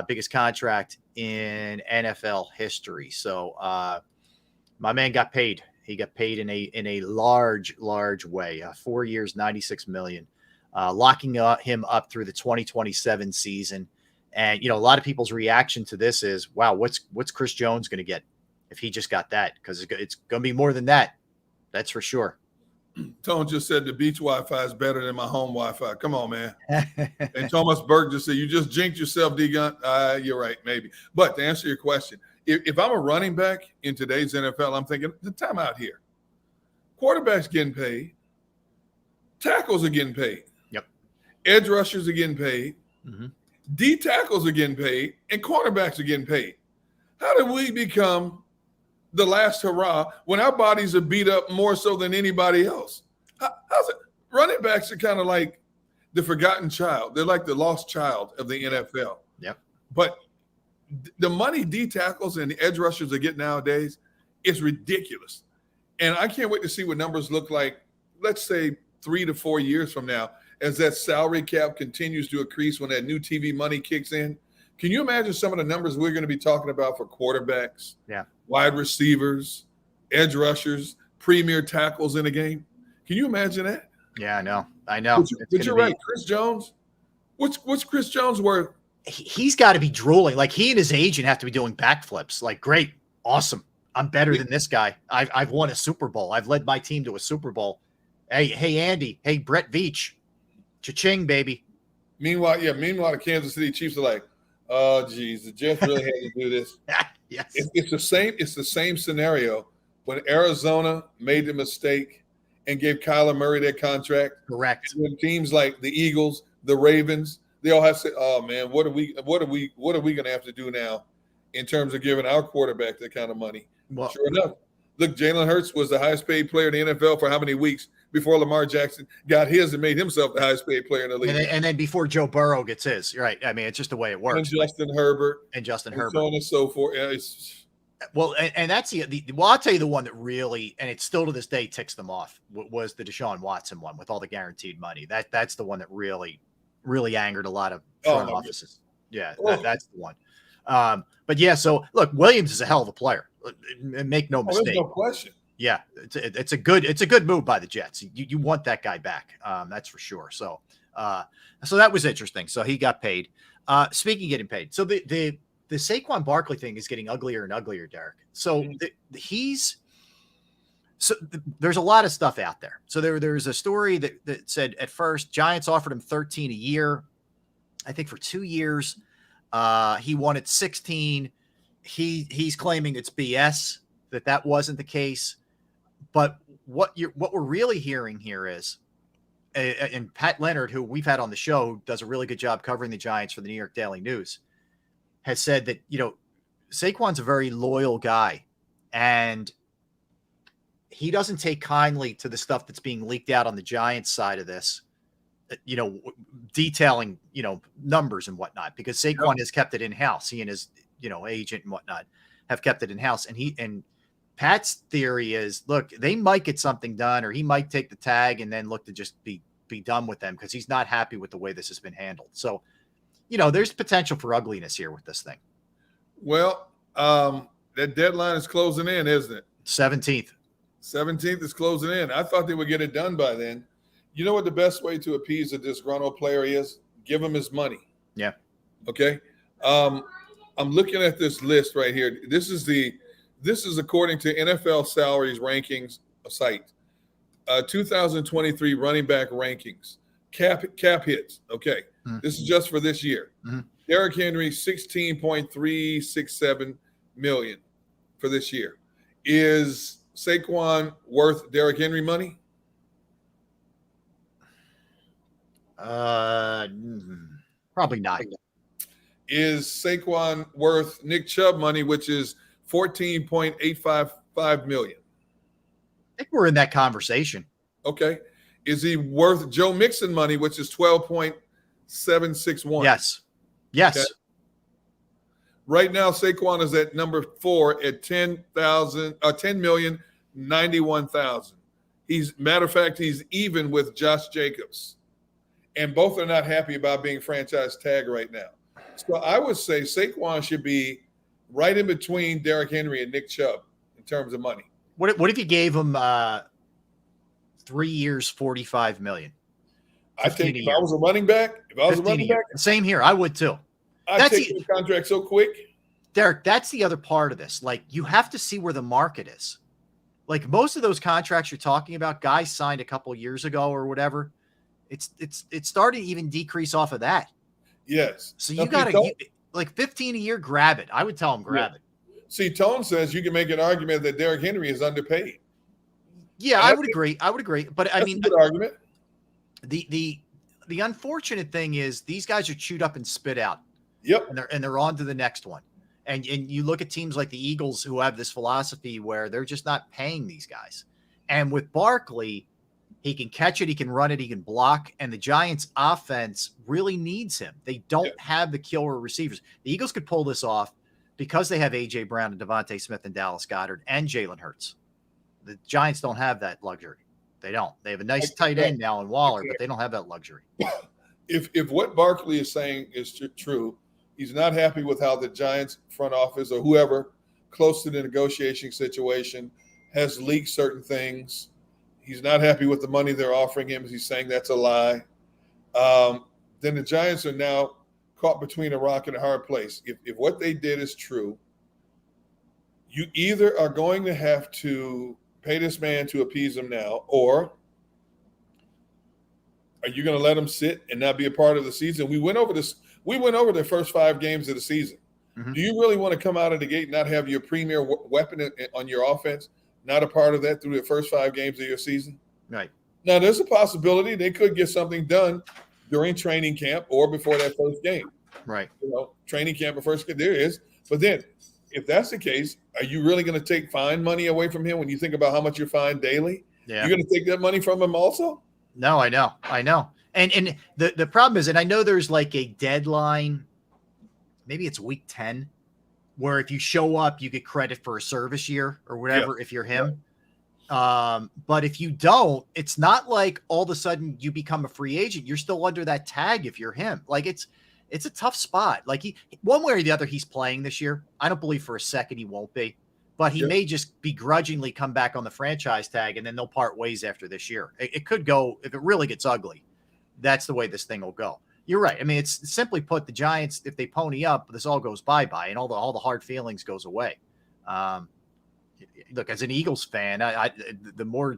biggest contract in NFL history. So my man got paid. He got paid in a large way. 4 years, $96 million, locking him up through the 2027 season. And, you know, a lot of people's reaction to this is, wow, what's Chris Jones going to get if he just got that? Because it's going to be more than that. That's for sure. Tone just said the beach Wi-Fi is better than my home Wi-Fi. Come on, man. And Thomas Berg just said, you just jinxed yourself, D-Gun. You're right, maybe. But to answer your question, if I'm a running back in today's NFL, I'm thinking, the time out here. Quarterbacks getting paid. Tackles are getting paid. Yep. Edge rushers are getting paid. Mm-hmm. D tackles are getting paid. And cornerbacks are getting paid. How did we become the last hurrah when our bodies are beat up more so than anybody else? How's it? Running backs are kind of like the forgotten child. They're like the lost child of the NFL. Yep. But the money D tackles and the edge rushers are getting nowadays is ridiculous. And I can't wait to see what numbers look like, let's say 3 to 4 years from now, as that salary cap continues to increase when that new TV money kicks in. Can you imagine some of the numbers we're going to be talking about for quarterbacks, wide receivers, edge rushers, premier tackles in a game? Can you imagine that? Yeah, I know. But you're right. Chris Jones, what's Chris Jones worth? He's got to be drooling. Like, he and his agent have to be doing backflips. Like, great, awesome. I'm better than this guy. I've won a Super Bowl. I've led my team to a Super Bowl. Hey, Andy. Hey, Brett Veach. Cha-ching, baby. Meanwhile, the Kansas City Chiefs are like, oh, geez, the Jets really had to do this. Yes. It's the same scenario when Arizona made the mistake and gave Kyler Murray that contract. Correct. And when teams like the Eagles, the Ravens, they all have to say, "Oh man, what are we going to have to do now in terms of giving our quarterback that kind of money?" Well, sure enough, look, Jalen Hurts was the highest paid player in the NFL for how many weeks before Lamar Jackson got his and made himself the highest paid player in the league. And then before Joe Burrow gets his, right? I mean, it's just the way it works. And Justin Herbert. And Justin and Herbert. so on and so forth. Yeah, well, and that's well, I'll tell you the one that really, and it still to this day ticks them off, was the Deshaun Watson one with all the guaranteed money. That's the one that really angered a lot of front offices. Yeah, that's the one. But yeah, so look, Williams is a hell of a player. Make no mistake. There's no question. Yeah, it's a good move by the Jets. You want that guy back. That's for sure. So that was interesting. So he got paid. Speaking of getting paid, so the Saquon Barkley thing is getting uglier and uglier, Derek. So there's a lot of stuff out there. So there's a story that said at first Giants offered him 13 a year, I think for 2 years. He wanted 16. He's claiming it's BS that wasn't the case. But what we're really hearing here is, and Pat Leonard, who we've had on the show, who does a really good job covering the Giants for the New York Daily News, has said that, Saquon's a very loyal guy, and he doesn't take kindly to the stuff that's being leaked out on the Giants side of this, detailing, numbers and whatnot, because Saquon has kept it in-house. He and his, agent and whatnot have kept it in-house. And Pat's theory is, look, they might get something done, or he might take the tag and then look to just be done with them because he's not happy with the way this has been handled. So, there's potential for ugliness here with this thing. Well, that deadline is closing in, isn't it? 17th. 17th is closing in. I thought they would get it done by then. You know what the best way to appease a disgruntled player is? Give him his money. Yeah. Okay. I'm looking at this list right here. This is according to NFL salaries rankings site. 2023 running back rankings. Cap hits. Okay. Mm-hmm. This is just for this year. Mm-hmm. Derrick Henry, 16.367 million for this year. Is Saquon worth Derrick Henry money? Probably not. Is Saquon worth Nick Chubb money, which is 14.855 million? I think we're in that conversation. Okay. Is he worth Joe Mixon money, which is 12.761? Yes. Okay. Right now, Saquon is at number 4 at 10,091,000. Matter of fact, he's even with Josh Jacobs. And both are not happy about being franchise tag right now. So I would say Saquon should be right in between Derrick Henry and Nick Chubb in terms of money. What if you gave him 3 years, $45 million? I think if I was a running back, same here. I would too. I'd take the contract so quick. Derek, that's the other part of this. Like, you have to see where the market is. Like, most of those contracts you're talking about, guys signed a couple of years ago or whatever, it's starting to even decrease off of that. Yes. So you got to, like, 15 a year, grab it. I would tell him grab it. See, Tone says you can make an argument that Derrick Henry is underpaid. Yeah, I would agree. But I mean, a good argument. The unfortunate thing is these guys are chewed up and spit out. Yep. And they're on to the next one. And you look at teams like the Eagles who have this philosophy where they're just not paying these guys. And with Barkley, he can catch it, he can run it, he can block. And the Giants offense really needs him. They don't have the killer receivers. The Eagles could pull this off because they have A.J. Brown and Devontae Smith and Dallas Goedert and Jalen Hurts. The Giants don't have that luxury. They don't. They have a nice tight end now in Waller, but they don't have that luxury. If what Barkley is saying is true, he's not happy with how the Giants front office or whoever close to the negotiation situation has leaked certain things. He's not happy with the money they're offering him. He's saying that's a lie. Then the Giants are now caught between a rock and a hard place. If what they did is true, you either are going to have to pay this man to appease him now, or are you going to let him sit and not be a part of the season? We went over this. We went over the first 5 games of the season. Mm-hmm. Do you really want to come out of the gate and not have your premier weapon on your offense, not a part of that through the first 5 games of your season? Right. Now, there's a possibility they could get something done during training camp or before that first game. Right. Training camp or first game, there is. But then, if that's the case, are you really going to take fine money away from him when you think about how much you're fined daily? Yeah. You're going to take that money from him also? No, I know. And the problem is, and I know there's like a deadline, maybe it's week 10, where if you show up, you get credit for a service year or whatever, if you're him. But if you don't, it's not like all of a sudden you become a free agent. You're still under that tag if you're him. Like it's a tough spot. Like one way or the other, he's playing this year. I don't believe for a second he won't be, but he may just begrudgingly come back on the franchise tag and then they'll part ways after this year. It could go, if it really gets ugly, that's the way this thing will go. You're right. I mean, it's simply put, the Giants, if they pony up, this all goes bye-bye and all the hard feelings goes away. Look, as an Eagles fan, the more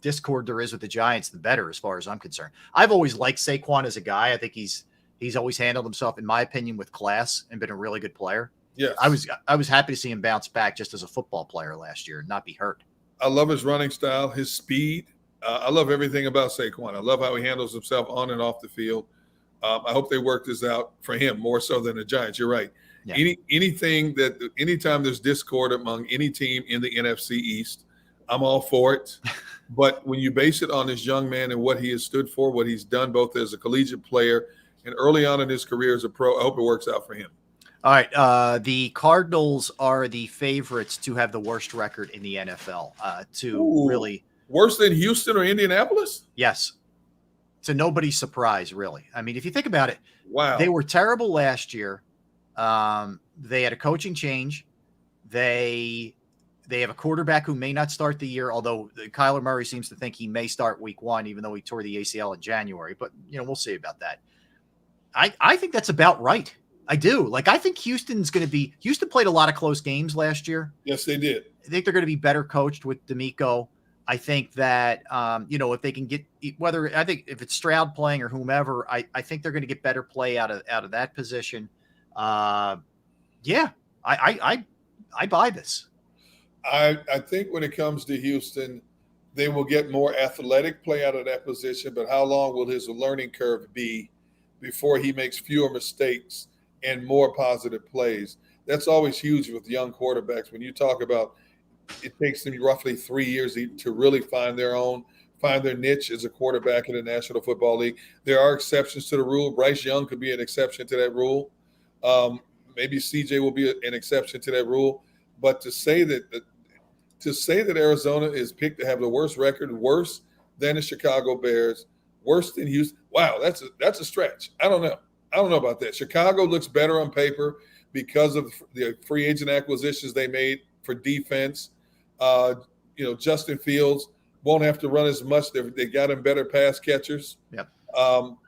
discord there is with the Giants, the better, as far as I'm concerned. I've always liked Saquon as a guy. I think he's always handled himself, in my opinion, with class and been a really good player. Yes. I was happy to see him bounce back just as a football player last year and not be hurt. I love his running style, his speed. I love everything about Saquon. I love how he handles himself on and off the field. I hope they work this out for him more so than the Giants. You're right. Yeah. Anytime there's discord among any team in the NFC East, I'm all for it. But when you base it on this young man and what he has stood for, what he's done both as a collegiate player and early on in his career as a pro, I hope it works out for him. All right. The Cardinals are the favorites to have the worst record in the NFL. Really worse than Houston or Indianapolis? Yes. To nobody's surprise, really. I mean, if you think about it, wow, they were terrible last year. They had a coaching change. They have a quarterback who may not start the year, although Kyler Murray seems to think he may start week 1, even though he tore the ACL in January. But, we'll see about that. I think that's about right. I do. Like, I think Houston played a lot of close games last year. Yes, they did. I think they're going to be better coached with D'Amico. I think that, if they can get if it's Stroud playing or whomever, I think they're going to get better play out of that position. I buy this. I think when it comes to Houston, they will get more athletic play out of that position, but how long will his learning curve be before he makes fewer mistakes and more positive plays? That's always huge with young quarterbacks. When you talk about it takes them roughly 3 years to really find their niche as a quarterback in the National Football League. There are exceptions to the rule. Bryce Young could be an exception to that rule. Maybe CJ will be an exception to that rule. But to say that Arizona is picked to have the worst record, worse than the Chicago Bears, worse than Houston, wow, that's a stretch. I don't know about that. Chicago looks better on paper because of the free agent acquisitions they made for defense. Justin Fields won't have to run as much. They got him better pass catchers. Yep.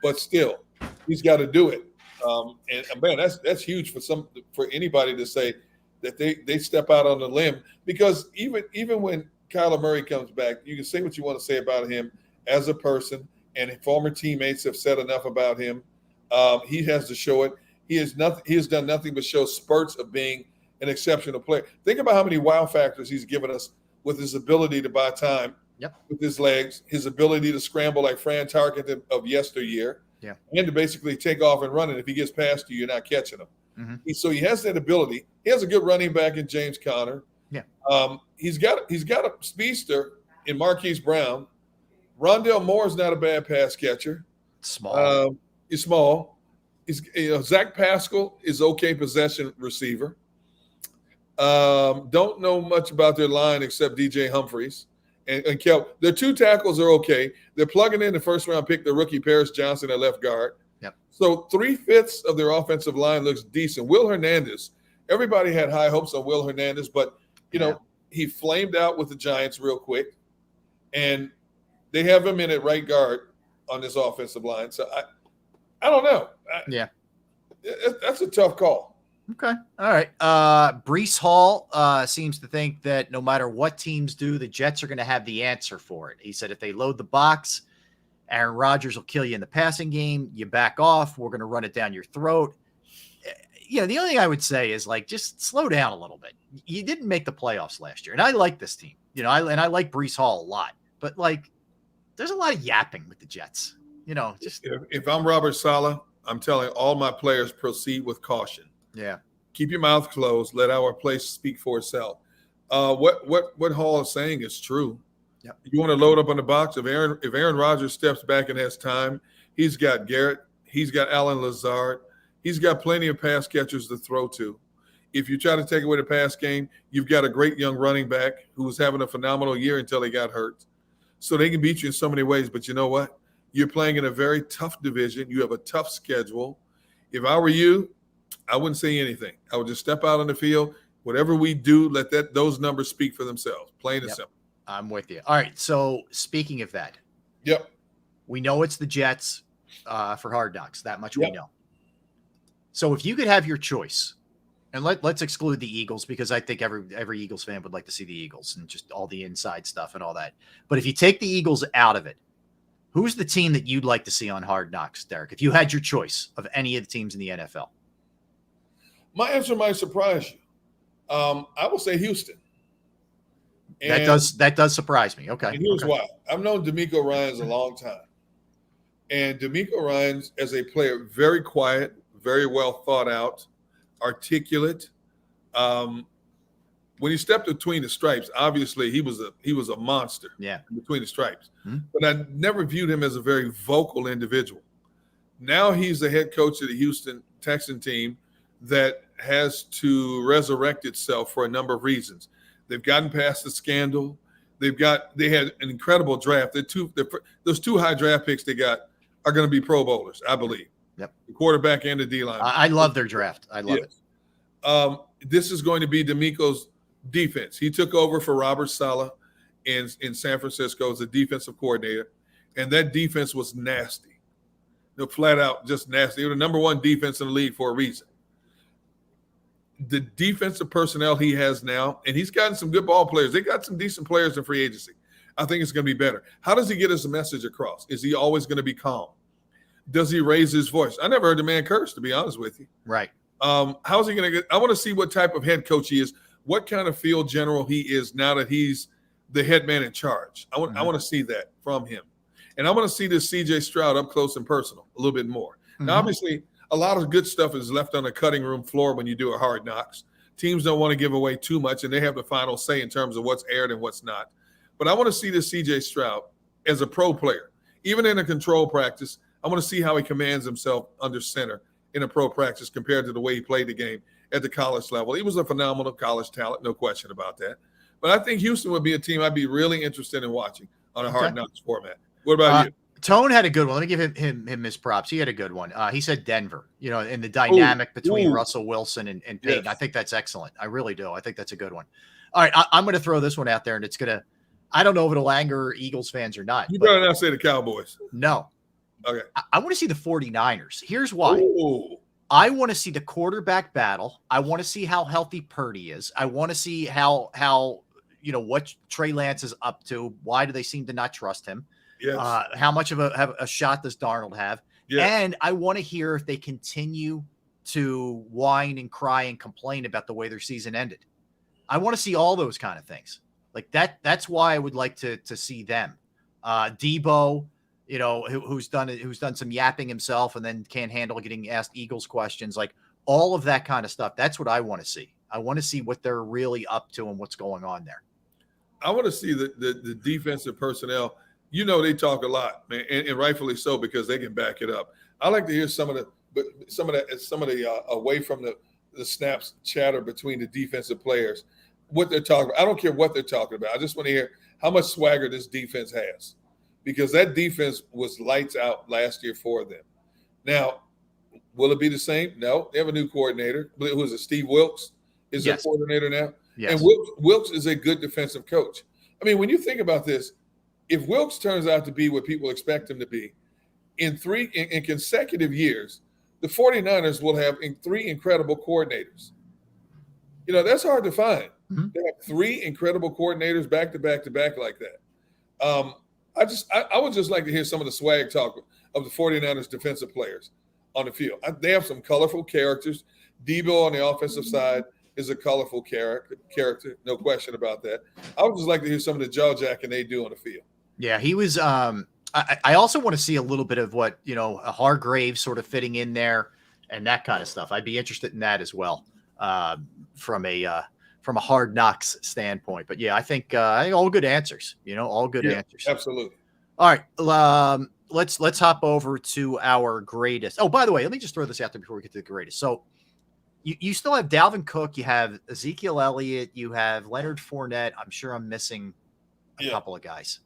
But still, he's got to do it. And man, that's huge for anybody to say that they step out on the limb, because even when Kyler Murray comes back, you can say what you want to say about him as a person, and former teammates have said enough about him. He has to show it. He has done nothing but show spurts of being an exceptional player. Think about how many wow factors he's given us with his ability to buy time, with his legs, his ability to scramble like Fran Tarkenton of yesteryear, and to basically take off and run it. If he gets past you, you're not catching him. Mm-hmm. So he has that ability. He has a good running back in James Conner. Yeah. He's got a speedster in Marquise Brown. Rondale Moore is not a bad pass catcher. Small. He's small. Zach Pascal is okay possession receiver. Don't know much about their line except DJ Humphries and Kel. Their two tackles are okay. They're plugging in the first round pick, the rookie Paris Johnson at left guard. Yep. So 3/5 of their offensive line looks decent. Will Hernandez, everybody had high hopes on Will Hernandez, but he flamed out with the Giants real quick, and they have him in at right guard on this offensive line. So I don't know. That's a tough call. Okay. All right. Breece Hall seems to think that no matter what teams do, the Jets are going to have the answer for it. He said if they load the box, Aaron Rodgers will kill you in the passing game. You back off. We're going to run it down your throat. The only thing I would say is, just slow down a little bit. You didn't make the playoffs last year, and I like this team. I like Breece Hall a lot. But, there's a lot of yapping with the Jets. Just if I'm Robert Saleh, I'm telling all my players proceed with caution. Yeah. Keep your mouth closed. Let our play speak for itself. What Hall is saying is true. Yep. You want to load up on the box. If Aaron Rodgers steps back and has time, he's got Garrett. He's got Allen Lazard. He's got plenty of pass catchers to throw to. If you try to take away the pass game, you've got a great young running back who was having a phenomenal year until he got hurt. So they can beat you in so many ways. But you know what? You're playing in a very tough division. You have a tough schedule. If I were you, I wouldn't say anything. I would just step out on the field. Whatever we do, let those numbers speak for themselves. Plain and simple. I'm with you. All right. So speaking of that, yep, we know it's the Jets for Hard Knocks. That much we know. So if you could have your choice, and let's exclude the Eagles because I think every Eagles fan would like to see the Eagles and just all the inside stuff and all that. But if you take the Eagles out of it, who's the team that you'd like to see on Hard Knocks, Derek? If you had your choice of any of the teams in the NFL, my answer might surprise you. I will say Houston. And that does surprise me. Okay. And here's why. I've known DeMeco Ryans a long time. And DeMeco Ryans, as a player, very quiet, very well thought out, articulate. When he stepped between the stripes, obviously he was a monster. Yeah. Between the stripes. Mm-hmm. But I never viewed him as a very vocal individual. Now he's the head coach of the Houston Texan team that has to resurrect itself for a number of reasons. They've gotten past the scandal. They had an incredible draft. Those two high draft picks they got are going to be Pro Bowlers, I believe. Yep. The quarterback and the D-line. I love their draft. I love it. This is going to be DeMeco's defense. He took over for Robert Saleh in San Francisco as a defensive coordinator, and that defense was nasty. Flat out just nasty. They were the number one defense in the league for a reason. The defensive personnel he has now, and he's gotten some good ball players. They got some decent players in free agency. I think it's going to be better. How does he get his message across? Is he always going to be calm? Does he raise his voice? I never heard the man curse, to be honest with you. Right. How is he going to get? I want to see what type of head coach he is, what kind of field general he is now that he's the head man in charge. I want to see that from him. And I want to see this C.J. Stroud up close and personal a little bit more. Mm-hmm. Now, obviously, a lot of good stuff is left on the cutting room floor when you do a Hard Knocks. Teams don't want to give away too much, and they have the final say in terms of what's aired and what's not. But I want to see this C.J. Stroud as a pro player. Even in a control practice, I want to see how he commands himself under center in a pro practice compared to the way he played the game at the college level. He was a phenomenal college talent, no question about that. But I think Houston would be a team I'd be really interested in watching on a Hard Knocks format. What about you? Tone had a good one. Let me give him his props. He had a good one. He said Denver, in the dynamic between Russell Wilson and Peyton. Yes. I think that's excellent. I really do. I think that's a good one. All right. I'm going to throw this one out there, and it's going to – I don't know if it'll anger Eagles fans or not. You better not say the Cowboys. No. Okay. I want to see the 49ers. Here's why. Ooh. I want to see the quarterback battle. I want to see how healthy Purdy is. I want to see how what Trey Lance is up to. Why do they seem to not trust him? Yes. How much of a shot does Darnold have? Yes. And I want to hear if they continue to whine and cry and complain about the way their season ended. I want to see all those kind of things like that. That's why I would like to see them. Debo, who's done some yapping himself and then can't handle getting asked Eagles questions, like all of that kind of stuff. That's what I want to see. I want to see what they're really up to and what's going on there. I want to see the defensive personnel. They talk a lot, man, and rightfully so because they can back it up. I like to hear some of the away from the snaps chatter between the defensive players, what they're talking about. I don't care what they're talking about. I just want to hear how much swagger this defense has, because that defense was lights out last year for them. Now, will it be the same? No, they have a new coordinator. Who is it? Steve Wilks is their coordinator now. Yes. And Wilks is a good defensive coach. I mean, when you think about this, if Wilks turns out to be what people expect him to be, in consecutive years, the 49ers will have 3 incredible coordinators. That's hard to find. Mm-hmm. They have 3 incredible coordinators back to back to back like that. I would just like to hear some of the swag talk of the 49ers defensive players on the field. They have some colorful characters. Debo on the offensive side is a colorful character, no question about that. I would just like to hear some of the jaw jacking they do on the field. Yeah, he was. I also want to see a little bit of what, a Hargrave sort of fitting in there and that kind of stuff. I'd be interested in that as well, from a Hard Knocks standpoint. But yeah, I think all good answers. All good answers. Absolutely. All right, let's hop over to our greatest. Oh, by the way, let me just throw this out there before we get to the greatest. So you still have Dalvin Cook, you have Ezekiel Elliott, you have Leonard Fournette. I'm sure I'm missing a couple of guys.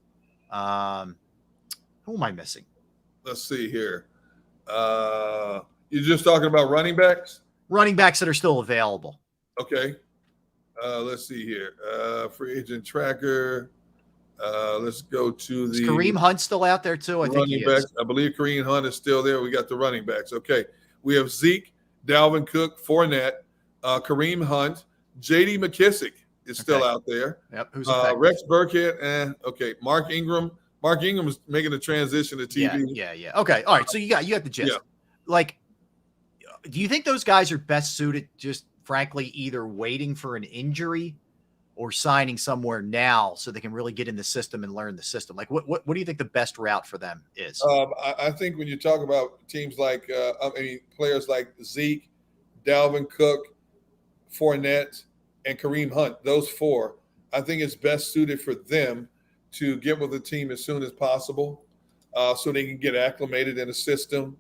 Who am I missing? Let's see here. You're just talking about running backs? Running backs that are still available. Okay. Let's see here. Free agent tracker. Let's go to the. Is Kareem Hunt still out there too? I think he is. I believe Kareem Hunt is still there. We got the running backs. Okay. We have Zeke, Dalvin Cook, Fournette, Kareem Hunt, J.D. McKissick is still out there. Yep. Who's Rex Burkhead? Okay. Mark Ingram. Mark Ingram is making a transition to TV. Yeah. Okay. All right. So you got the gist. Yeah. Like, do you think those guys are best suited just frankly either waiting for an injury or signing somewhere now so they can really get in the system and learn the system? Like, what do you think the best route for them is? I think when you talk about teams like, players like Zeke, Dalvin Cook, Fournette, and Kareem Hunt, those four, I think it's best suited for them to get with the team as soon as possible, so they can get acclimated in the system.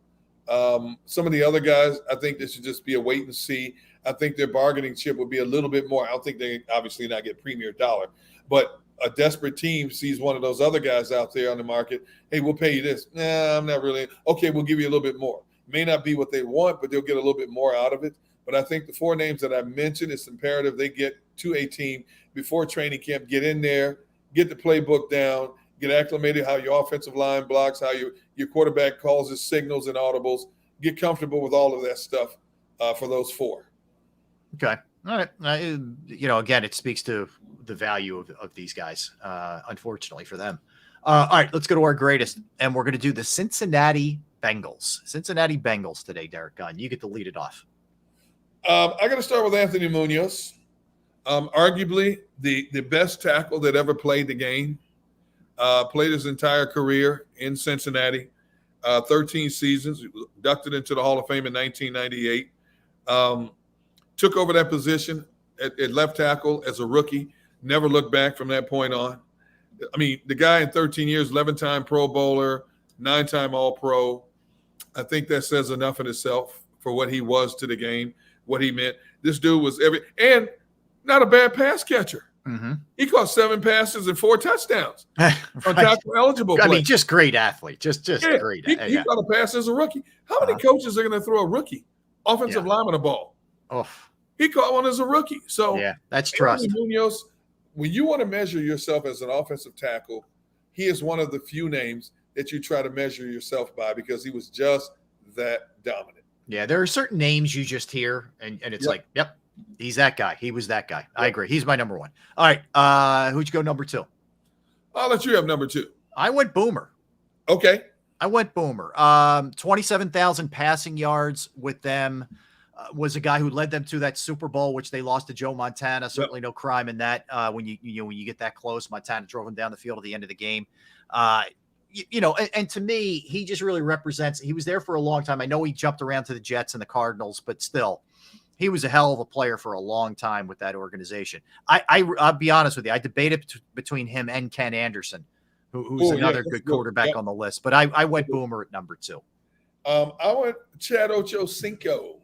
Some of the other guys, I think this should just be a wait and see. I think their bargaining chip would be a little bit more. I don't think they obviously not get premier dollar, but a desperate team sees one of those other guys out there on the market. Hey, we'll pay you this. Nah, I'm not really. Okay, we'll give you a little bit more. May not be what they want, but they'll get a little bit more out of it. But I think the four names that I mentioned, it's imperative they get to a team before training camp, get in there, get the playbook down, get acclimated how your offensive line blocks, how your quarterback calls his signals and audibles, get comfortable with all of that stuff for those four. Okay. All right. Again, it speaks to the value of these guys, unfortunately for them. All right, let's go to our greatest, and we're going to do the Cincinnati Bengals. Cincinnati Bengals today, Derek Gunn. You get to lead it off. I got to start with Anthony Munoz. Arguably the best tackle that ever played the game. Played his entire career in Cincinnati, 13 seasons, inducted into the Hall of Fame in 1998. Took over that position at left tackle as a rookie, never looked back from that point on. I mean, the guy in 13 years, 11-time Pro Bowler, 9-time All-Pro. I think that says enough in itself for what he was to the game, what he meant. This dude was and not a bad pass catcher. Mm-hmm. He caught 7 passes and 4 touchdowns on tackle eligible play. I mean, just great athlete. Just great. He caught a pass as a rookie. How many coaches are going to throw a rookie offensive lineman a ball? Oh, he caught one as a rookie. So yeah, that's trust. Munoz, when you want to measure yourself as an offensive tackle, he is one of the few names that you try to measure yourself by because he was just that dominant. Yeah, there are certain names you just hear, and it's like, yep, he's that guy. He was that guy. Yep. I agree. He's my number one. All right, who'd you go number 2? I'll let you have number 2. I went Boomer. Okay. I went Boomer. 27,000 passing yards with them. Was a guy who led them to that Super Bowl, which they lost to Joe Montana. Certainly no crime in that. When you get that close, Montana drove him down the field at the end of the game. And to me, he just really represents. He was there for a long time. I know he jumped around to the Jets and the Cardinals, but still, he was a hell of a player for a long time with that organization. I'll be honest with you. I debated between him and Ken Anderson, who's another good quarterback on the list. But I went Boomer at number 2. I went Chad Ochocinco.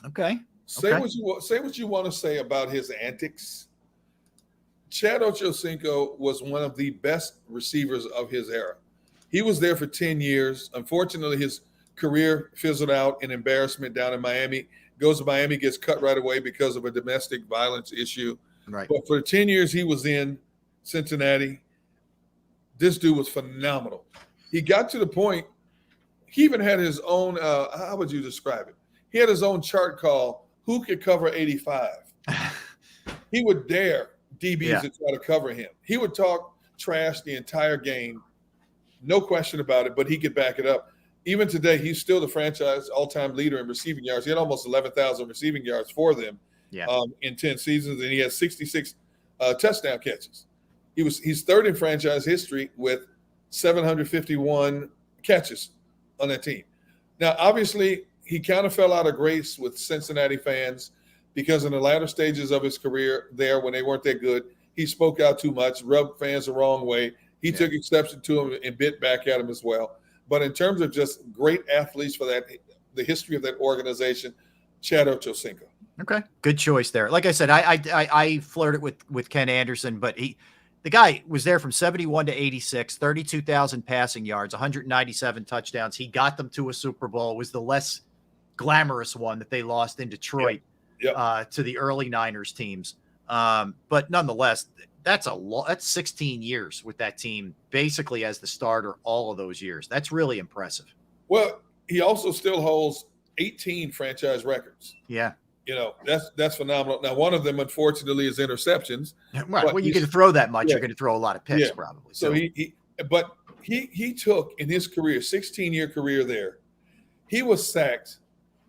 Okay. Say what you want to say about his antics. Chad Ochocinco was one of the best receivers of his era. He was there for 10 years. Unfortunately, his career fizzled out in embarrassment down in Miami. Goes to Miami, gets cut right away because of a domestic violence issue. Right. But for 10 years, he was in Cincinnati. This dude was phenomenal. He got to the point, he even had his own, how would you describe it? He had his own chart called Who Could Cover 85? He would dare DBs to try to cover him. He would talk trash the entire game, no question about it, but he could back it up. Even today, he's still the franchise all-time leader in receiving yards. He had almost 11,000 receiving yards for them in 10 seasons, and he had 66 touchdown catches. He's third in franchise history with 751 catches on that team. Now, obviously, he kind of fell out of grace with Cincinnati fans because in the latter stages of his career there, when they weren't that good, he spoke out too much, rubbed fans the wrong way. He took exception to him and bit back at him as well. But in terms of just great athletes for that, the history of that organization, Chad Ochocinco. Okay, good choice there. Like I said, I flirted with Ken Anderson, but the guy was there from 71 to 86, 32,000 passing yards, 197 touchdowns. He got them to a Super Bowl. It was the less glamorous one that they lost in Detroit to the early Niners teams. But nonetheless, that's 16 years with that team, basically as the starter all of those years. That's really impressive. Well, he also still holds 18 franchise records. Yeah. You know, that's phenomenal. Now, one of them, unfortunately, is interceptions. Right. Well, you can throw that much, you're going to throw a lot of picks, probably. So he took in his career, 16-year career there, he was sacked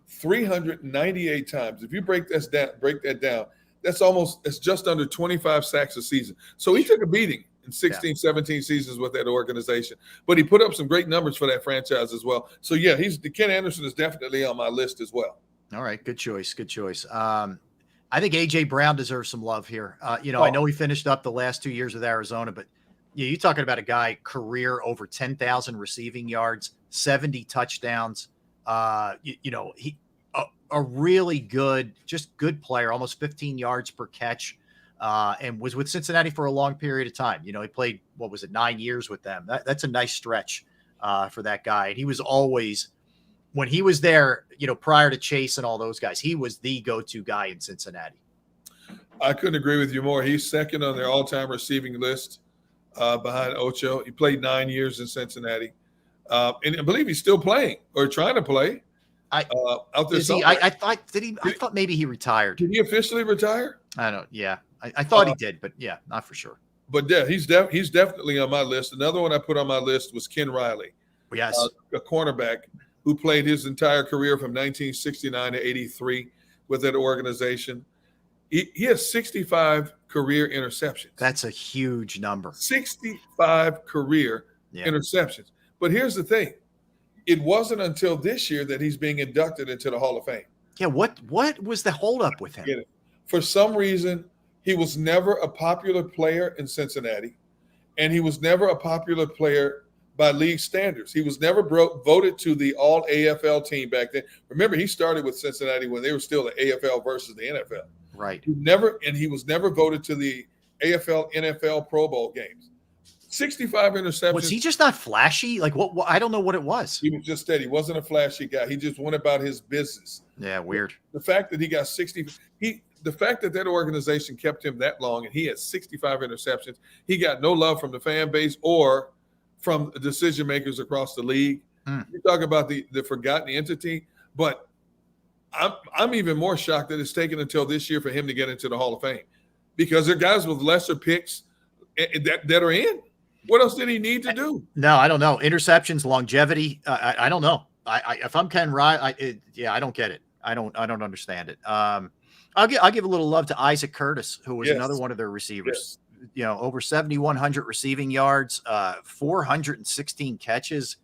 398 times. If you break that down, it's just under 25 sacks a season. So he took a beating in 16, 17 seasons with that organization. But he put up some great numbers for that franchise as well. So, yeah, Ken Anderson is definitely on my list as well. All right. Good choice. Good choice. I think A.J. Brown deserves some love here. I know he finished up the last 2 years with Arizona, but you're talking about a guy career over 10,000 receiving yards, 70 touchdowns. He a really good player, almost 15 yards per catch, and was with Cincinnati for a long period of time. He played, 9 years with them. That's a nice stretch for that guy. And he was always, when he was there, prior to Chase and all those guys, he was the go-to guy in Cincinnati. I couldn't agree with you more. He's second on their all-time receiving list behind Ocho. He played 9 years in Cincinnati. And I believe he's still playing or trying to play. Out there. I thought maybe he retired. Did he officially retire? I don't. Yeah, I thought he did, but yeah, not for sure. But yeah, he's definitely on my list. Another one I put on my list was Ken Riley. Yes, a cornerback who played his entire career from 1969 to 83 with that organization. He has 65 career interceptions. That's a huge number. 65 career interceptions. But here's the thing. It wasn't until this year that he's being inducted into the Hall of Fame. Yeah, what was the holdup with him? For some reason, he was never a popular player in Cincinnati, and he was never a popular player by league standards. He was never voted to the All-AFL team back then. Remember, he started with Cincinnati when they were still the AFL versus the NFL. Right. He was never voted to the AFL, NFL Pro Bowl games. 65 interceptions. Was he just not flashy? Like what? I don't know what it was. He was just steady. He wasn't a flashy guy. He just went about his business. Yeah, weird. The fact that he got 60, the fact that organization kept him that long and he had 65 interceptions, he got no love from the fan base or from decision makers across the league. You talk about the forgotten entity, but I'm even more shocked that it's taken until this year for him to get into the Hall of Fame because there are guys with lesser picks that are in. What else did he need to do? No, I don't know. Interceptions, longevity. I don't know. If I'm Ken Riley, I don't get it. I don't understand it. I'll give a little love to Isaac Curtis, who was another one of their receivers. Over 7,100 receiving yards, 416 catches.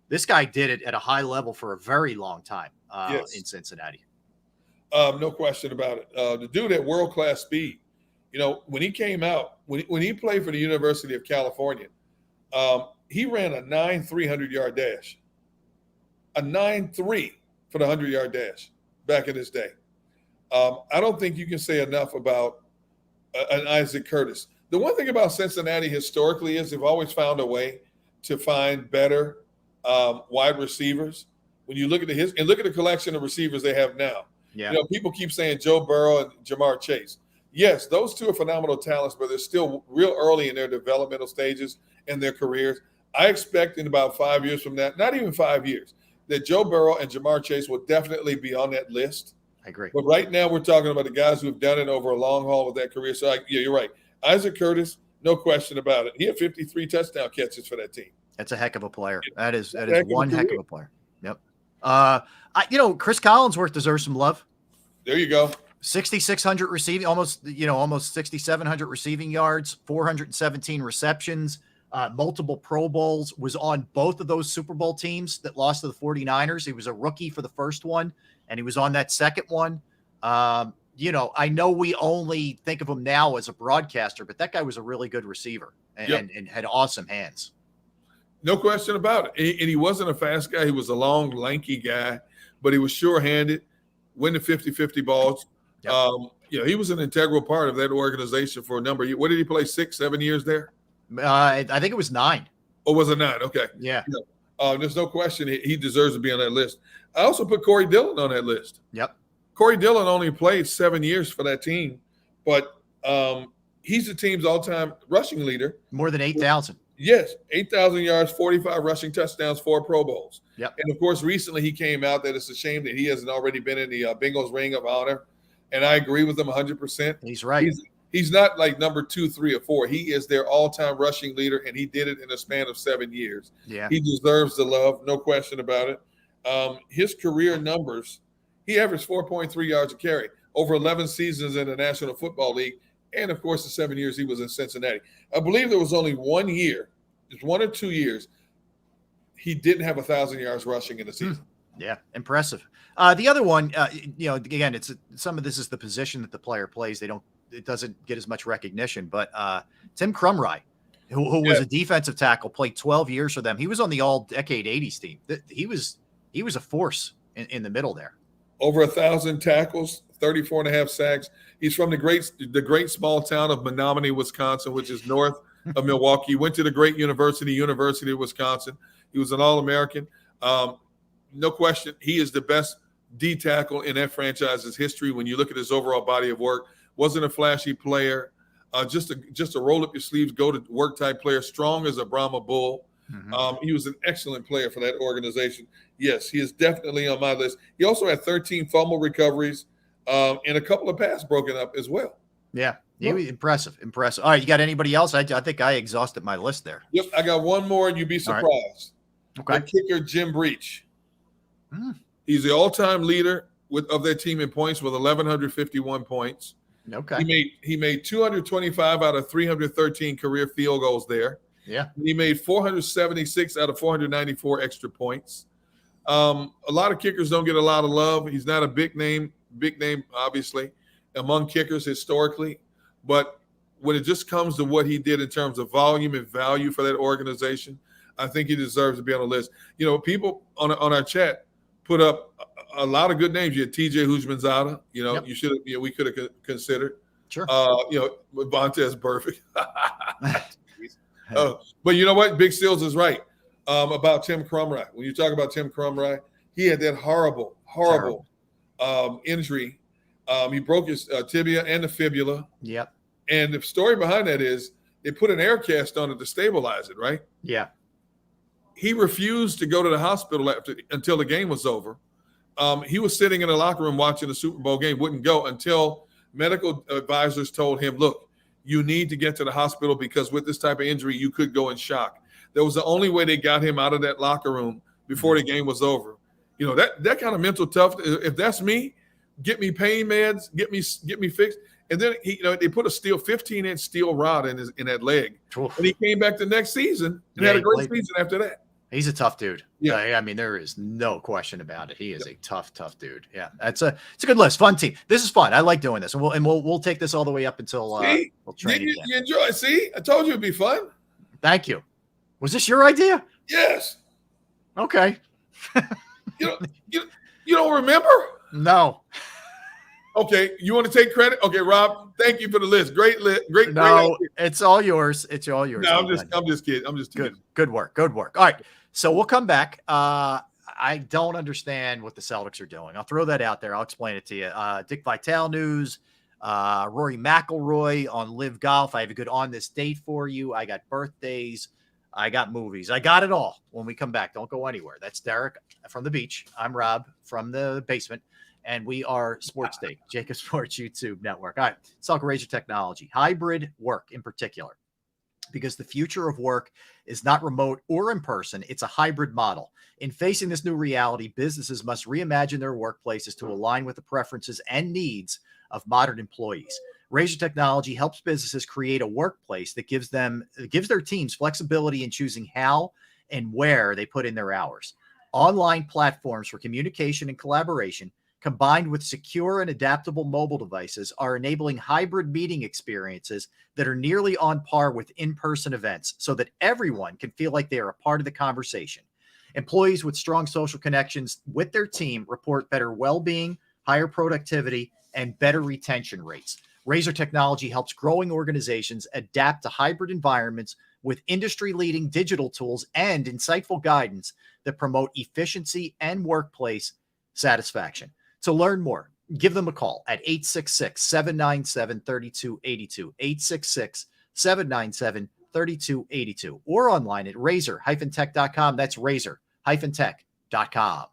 This guy did it at a high level for a very long time in Cincinnati. No question about it. The dude at world-class speed. When he came out, when he played for the University of California, he ran a 9,300-yard dash. A 9.3 for the 100-yard dash back in his day. I don't think you can say enough about an Isaac Curtis. The one thing about Cincinnati historically is they've always found a way to find better wide receivers. When you look at the collection of receivers they have now. Yeah. People keep saying Joe Burrow and Jamar Chase. Yes, those two are phenomenal talents, but they're still real early in their developmental stages in their careers. I expect in about 5 years from that, not even 5 years, that Joe Burrow and Jamar Chase will definitely be on that list. I agree. But right now we're talking about the guys who have done it over a long haul with that career. So, you're right. Isaac Curtis, no question about it. He had 53 touchdown catches for that team. That's a heck of a player. That is one heck of a player. Yep. Chris Collinsworth deserves some love. There you go. 6,600 receiving, almost 6,700 receiving yards, 417 receptions, multiple Pro Bowls, was on both of those Super Bowl teams that lost to the 49ers. He was a rookie for the first one, and he was on that second one. You know, I know we only think of him now as a broadcaster, but that guy was a really good receiver and had awesome hands. No question about it. And he wasn't a fast guy. He was a long, lanky guy, but he was sure-handed, winning 50-50 balls. Yep. You know, he was an integral part of that organization for a number of years. What did he play, 6, 7 years there? I think it was 9. Oh, was it 9? Okay. Yeah. There's no question he deserves to be on that list. I also put Corey Dillon on that list. Yep. Corey Dillon only played 7 years for that team, but he's the team's all-time rushing leader. More than 8,000. Yes, 8,000 yards, 45 rushing touchdowns, 4 Pro Bowls. Yep. And, of course, recently he came out that it's a shame that he hasn't already been in the Bengals Ring of Honor, and I agree with him 100%. He's right. He's not like number 2, 3, or 4. He is their all-time rushing leader, and he did it in a span of 7 years. Yeah. He deserves the love, no question about it. His career numbers, he averaged 4.3 yards a carry over 11 seasons in the National Football League, and, of course, the 7 years he was in Cincinnati. I believe there was only 1 year, just 1 or 2 years, he didn't have 1,000 yards rushing in the season. Yeah, impressive. The other one, you know, again, some of this is the position that the player plays. It doesn't get as much recognition, but Tim Crumry, who was a defensive tackle, played 12 years for them. He was on the all-decade 80s team. He was a force in the middle there. Over 1,000 tackles, 34.5 sacks. He's from the great small town of Menominee, Wisconsin, which is north of Milwaukee. He went to the great University of Wisconsin. He was an All-American. No question, he is the best D tackle in that franchise's history. When you look at his overall body of work, wasn't a flashy player, just a roll up your sleeves, go to work type player, strong as a Brahma bull. He was an excellent player for that organization. Yes, he is definitely on my list. He also had 13 fumble recoveries and a couple of passes broken up as well. Yeah, he was impressive. All right, you got anybody else? I think I exhausted my list there. Yep, I got one more, and you'd be surprised. Right. Okay. The kicker, Jim Breach. He's the all-time leader of their team in points with 1,151 points. Okay. He made 225 out of 313 career field goals there. Yeah. He made 476 out of 494 extra points. A lot of kickers don't get a lot of love. He's not a big name, obviously, among kickers historically. But when it just comes to what he did in terms of volume and value for that organization, I think he deserves to be on the list. You know, people on our chat put up a lot of good names. You had TJ Hujmanzada. You know, you should have. We could have considered. Sure. You know, Vontez Burfict. But you know what? Big Seals is right about Tim Crumry. When you talk about Tim Crumry, he had that horrible injury. He broke his tibia and the fibula. Yep. And the story behind that is they put an air cast on it to stabilize it, right? Yeah. He refused to go to the hospital until the game was over. He was sitting in the locker room watching the Super Bowl game, wouldn't go until medical advisors told him, look, you need to get to the hospital because with this type of injury, you could go in shock. That was the only way they got him out of that locker room before the game was over. You know, that kind of mental tough. If that's me, get me pain meds, get me fixed. And then they put a 15-inch steel rod in that leg. Oof. And he came back the next season and had a great season after that. He's a tough dude. Yeah. I mean, there is no question about it. He is a tough dude. Yeah. It's a good list. Fun team. This is fun. I like doing this. And we'll take this all the way up until we'll train you enjoy. See, I told you it'd be fun. Thank you. Was this your idea? Yes. Okay. You don't remember? No. Okay, you want to take credit? Okay, Rob, thank you for the list. Great list. Great. No, it's all yours. It's all yours. No, I'm just kidding. I'm just kidding. Good work. All right. So we'll come back. I don't understand what the Celtics are doing. I'll throw that out there. I'll explain it to you. Dick Vitale news, Rory McIlroy on Live Golf. I have a good on this date for you. I got birthdays. I got movies. I got it all when we come back. Don't go anywhere. That's Derek from the beach. I'm Rob from the basement. And we are Sports Day, JAKIB Sports YouTube Network. All right, let's talk Razor Technology. Hybrid work in particular, because the future of work is not remote or in person. It's a hybrid model. In facing this new reality, businesses must reimagine their workplaces to align with the preferences and needs of modern employees. Razor Technology helps businesses create a workplace that gives their teams flexibility in choosing how and where they put in their hours. Online platforms for communication and collaboration, combined with secure and adaptable mobile devices, are enabling hybrid meeting experiences that are nearly on par with in-person events so that everyone can feel like they are a part of the conversation. Employees with strong social connections with their team report better well-being, higher productivity, and better retention rates. Razor Technology helps growing organizations adapt to hybrid environments with industry-leading digital tools and insightful guidance that promote efficiency and workplace satisfaction. To learn more, give them a call at 866-797-3282, 866-797-3282, or online at razor-tech.com. That's razor-tech.com.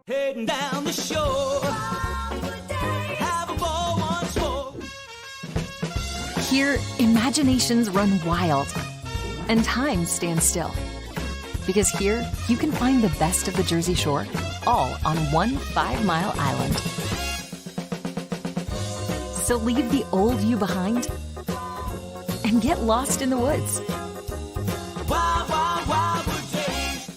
Heading down the shore. Have a ball once more. Here, imaginations run wild and time stands still. Because here, you can find the best of the Jersey Shore, all on one 5-mile island. So leave the old you behind and get lost in the woods. Wild, wild, wild wood days.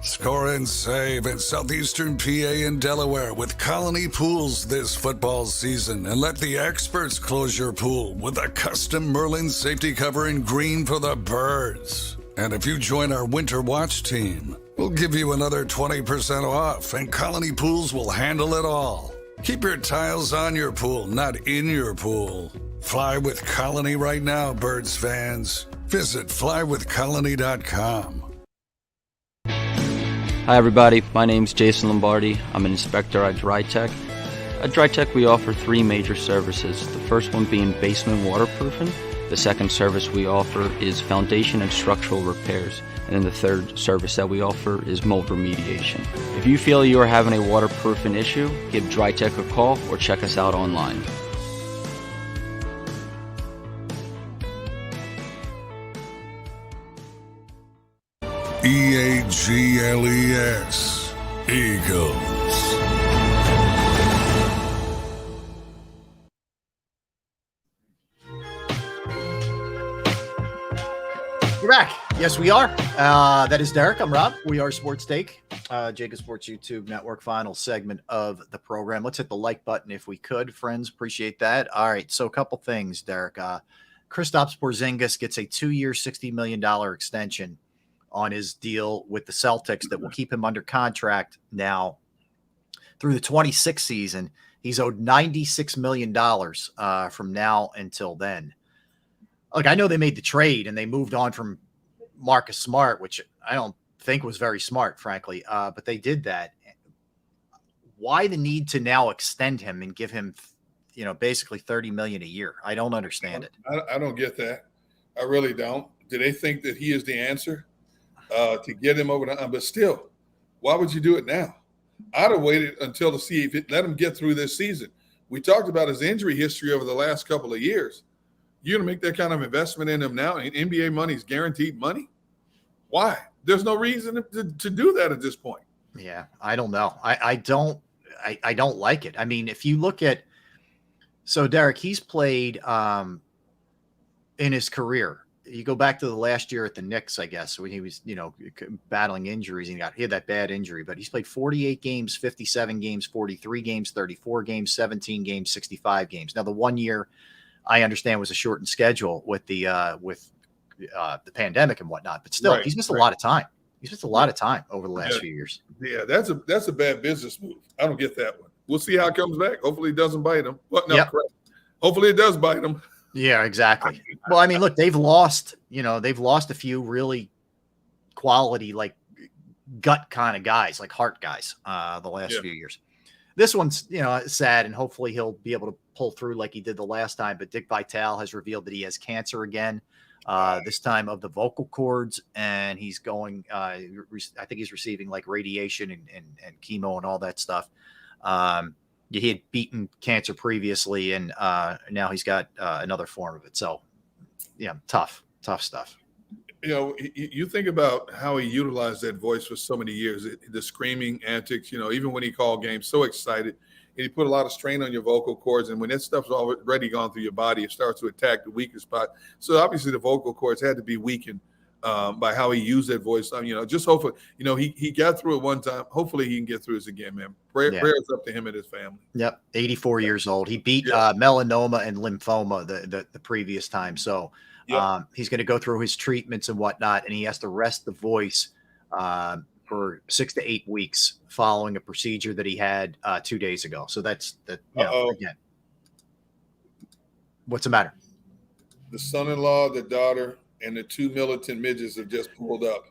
Score and save in southeastern PA and Delaware with Colony Pools this football season, and let the experts close your pool with a custom Merlin safety cover in green for the birds. And if you join our Winter Watch team, we'll give you another 20% off, and Colony Pools will handle it all. Keep your tiles on your pool, not in your pool. Fly with Colony right now, Birds fans. Visit flywithcolony.com. Hi everybody, my name's Jason Lombardi. I'm an inspector at JAKIB. At JAKIB we offer three major services, the first one being basement waterproofing, the second service we offer is foundation and structural repairs, and then the third service that we offer is mold remediation. If you feel you are having a waterproofing issue, give JAKIB a call or check us out online. EAGLES, Eagles. We're back. Yes, we are. That is Derek. I'm Rob. We are Sports Take, JAKIB Sports YouTube Network, final segment of the program. Let's hit the like button if we could, friends. Appreciate that. All right, so a couple things, Derek. Kristaps Porzingis gets a 2-year, $60 million extension on his deal with the Celtics that will keep him under contract now through the 26th season. He's owed $96 million from now until then. Look, I know they made the trade and they moved on from Marcus Smart, which I don't think was very smart, frankly, but they did that. Why the need to now extend him and give him, basically $30 million a year? I don't understand it. I don't get that. I really don't. Do they think that he is the answer? To get him over the but still, why would you do it now? I'd have waited until to see if let him get through this season. We talked about his injury history over the last couple of years. You're going to make that kind of investment in him now, and NBA money is guaranteed money? Why? There's no reason to do that at this point. Yeah, I don't know. I don't like it. I mean, if you look at, so Derek, he's played in his career. You go back to the last year at the Knicks, I guess, when he was, battling injuries, and he had that bad injury, but he's played 48 games, 57 games, 43 games, 34 games, 17 games, 65 games. Now, the 1 year I understand was a shortened schedule with the pandemic and whatnot, but still, he's missed a lot of time. He's missed a lot of time over the last few years. Yeah, that's a bad business move. I don't get that one. We'll see how it comes back. Hopefully it doesn't bite him. Well, no, correct. Hopefully it does bite him. Yeah, exactly. Well, I mean, look, they've lost a few really quality, like gut kind of guys, like heart guys, the last few years. This one's, sad, and hopefully he'll be able to pull through like he did the last time. But Dick Vitale has revealed that he has cancer again, this time of the vocal cords, and he's going, I think he's receiving like radiation and chemo and all that stuff. He had beaten cancer previously, and now he's got another form of it. So, yeah, tough stuff. You think about how he utilized that voice for so many years, the screaming antics, even when he called games, so excited. And he put a lot of strain on your vocal cords. And when that stuff's already gone through your body, it starts to attack the weakest spot. So obviously the vocal cords had to be weakened by how he used that voice. Just hopefully, he got through it one time. Hopefully he can get through this again, man. Prayers up to him and his family. Yep. 84 years old. He beat melanoma and lymphoma the previous time. So he's going to go through his treatments and whatnot, and he has to rest the voice for 6 to 8 weeks following a procedure that he had 2 days ago. So that's again. What's the matter? The son-in-law, the daughter, and the 2 militant midgets have just pulled up.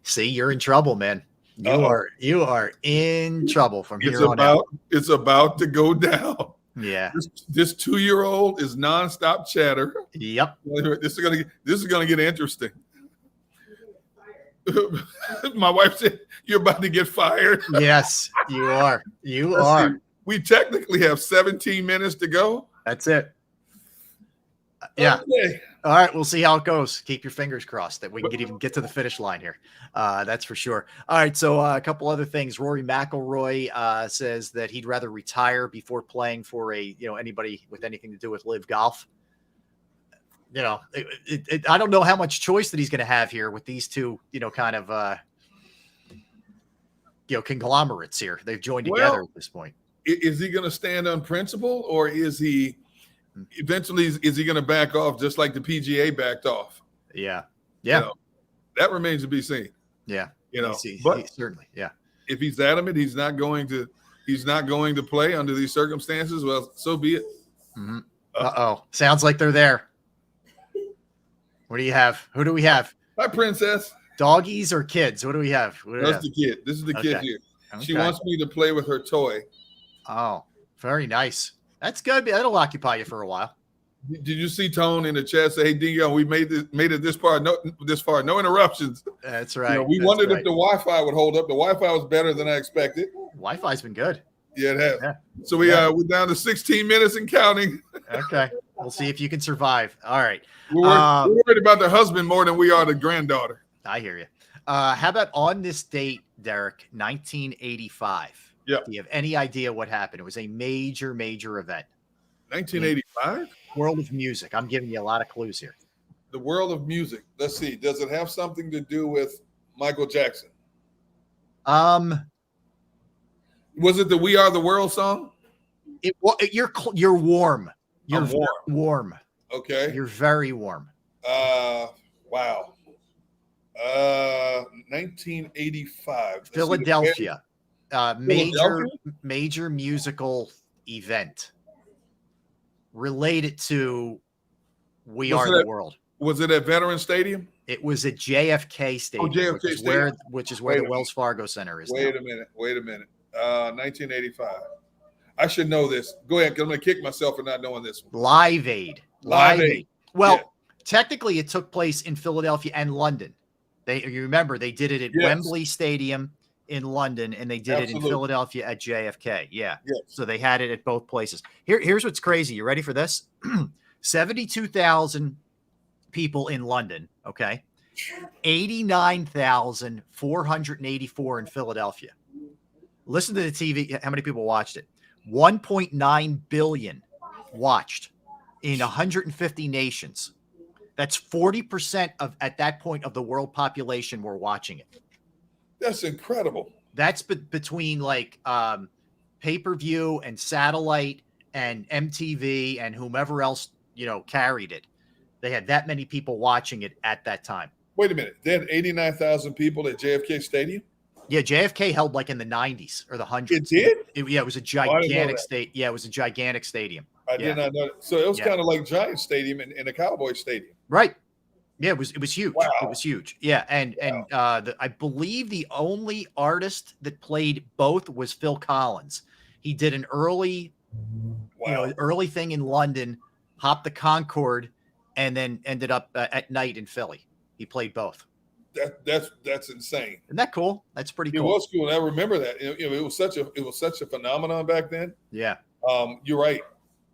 See, you're in trouble, man. You are in trouble from here on out. It's about to go down. Yeah. This 2-year-old is nonstop chatter. Yep. This is gonna get interesting. My wife said you're about to get fired. Yes, you are. You are. See, we technically have 17 minutes to go. That's it. Yeah. Okay. All right. We'll see how it goes. Keep your fingers crossed that we can even get to the finish line here. That's for sure. All right. So a couple other things. Rory McIlroy says that he'd rather retire before playing for anybody with anything to do with Live Golf. I don't know how much choice that he's going to have here with these two, kind of, conglomerates here. They've joined together at this point. Is he going to stand on principle, or is he eventually, is he going to back off just like the PGA backed off? Yeah. Yeah. That remains to be seen. Yeah. But certainly. Yeah. If he's adamant, he's not going to play under these circumstances. Well, so be it. Mm-hmm. Uh-oh. Sounds like they're there. What do you have? Who do we have? Hi, princess. Doggies or kids? What do we have? That's the kid. This is the kid here. Okay. She wants me to play with her toy. Oh, very nice. That's good. That'll occupy you for a while. Did you see Tone in the chat say, "Hey, Dingo, we made it this far. No interruptions." That's right. We wondered if the Wi-Fi would hold up. The Wi-Fi was better than I expected. Wi-Fi's been good. Yeah, it has. Yeah. So we're down to 16 minutes and counting. Okay, we'll see if you can survive. All right. We're worried about the husband more than we are the granddaughter. I hear you. How about on this date, Derek, 1985? Yeah. Do you have any idea what happened? It was a major, major event. 1985? World of music. I'm giving you a lot of clues here. The world of music. Let's see. Does it have something to do with Michael Jackson? Was it the "We Are the World" song? You're warm. You're warm. Okay. You're very warm. Wow. 1985. Philadelphia. Major musical event related to We Are the World. Was it at Veterans Stadium? It was at JFK Stadium, which is where the Wells Fargo Center is. Wait a minute. 1985. I should know this. Go ahead. I'm going to kick myself for not knowing this one. Live Aid. Well, technically, it took place in Philadelphia and London. You remember they did it at Wembley Stadium in London, and they did it in Philadelphia at JFK. Yeah. Yes. So they had it at both places. Here's what's crazy. You ready for this? 72,000 people in London. Okay. 89,484 in Philadelphia. Listen to the TV. How many people watched it? 1.9 billion watched in 150 nations. That's 40% of, at that point, of the world population were watching it. That's incredible. That's between like pay-per-view and satellite and MTV and whomever else, carried it. They had that many people watching it at that time. Wait a minute. They had 89,000 people at JFK Stadium? Yeah, JFK held like in the 90s or the 100s. It did? It was a gigantic state. Yeah, it was a gigantic stadium. I did not know that. So it was kind of like Giant Stadium in a Cowboy Stadium. Right. Yeah, it was huge. Wow. It was huge. Yeah, and I believe the only artist that played both was Phil Collins. He did an early thing in London, hopped the Concorde, and then ended up at night in Philly. He played both. That's insane. Isn't that cool? That's pretty cool. It was cool. And I remember that. It was such a phenomenon back then. Yeah. You're right.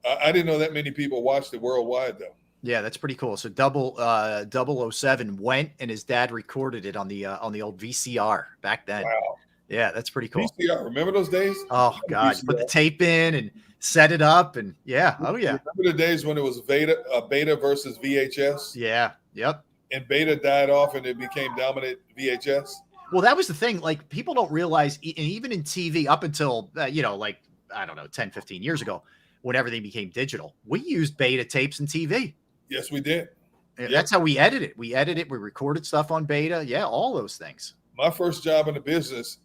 I didn't know that many people watched it worldwide though. Yeah, that's pretty cool. So 007 went and his dad recorded it on the old VCR back then. Wow. Yeah, that's pretty cool. VCR, remember those days? Oh God, put the tape in and set it up and yeah. Oh yeah. Remember the days when it was beta versus VHS? Yeah. Yep. And beta died off and it became dominant VHS. Well, that was the thing. Like people don't realize, even in TV up until, like, I don't know, 10, 15 years ago, when everything became digital, we used beta tapes in TV. Yes, we did. That's how we edited it. We recorded stuff on beta. Yeah. All those things. My first job in the business,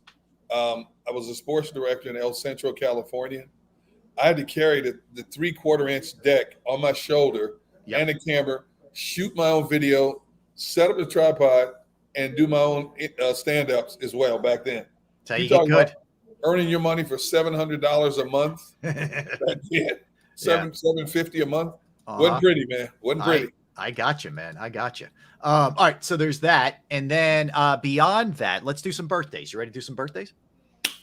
I was a sports director in El Centro, California. I had to carry the 3/4-inch deck on my shoulder and a camera, shoot my own video, set up the tripod, and do my own stand-ups as well back then. That's how you get good. Earning your money for $700 a month. That's it. $750 a month. Wasn't pretty, man. Wasn't pretty. I got you, man. I got you. All right. So there's that. And then beyond that, let's do some birthdays. You ready to do some birthdays?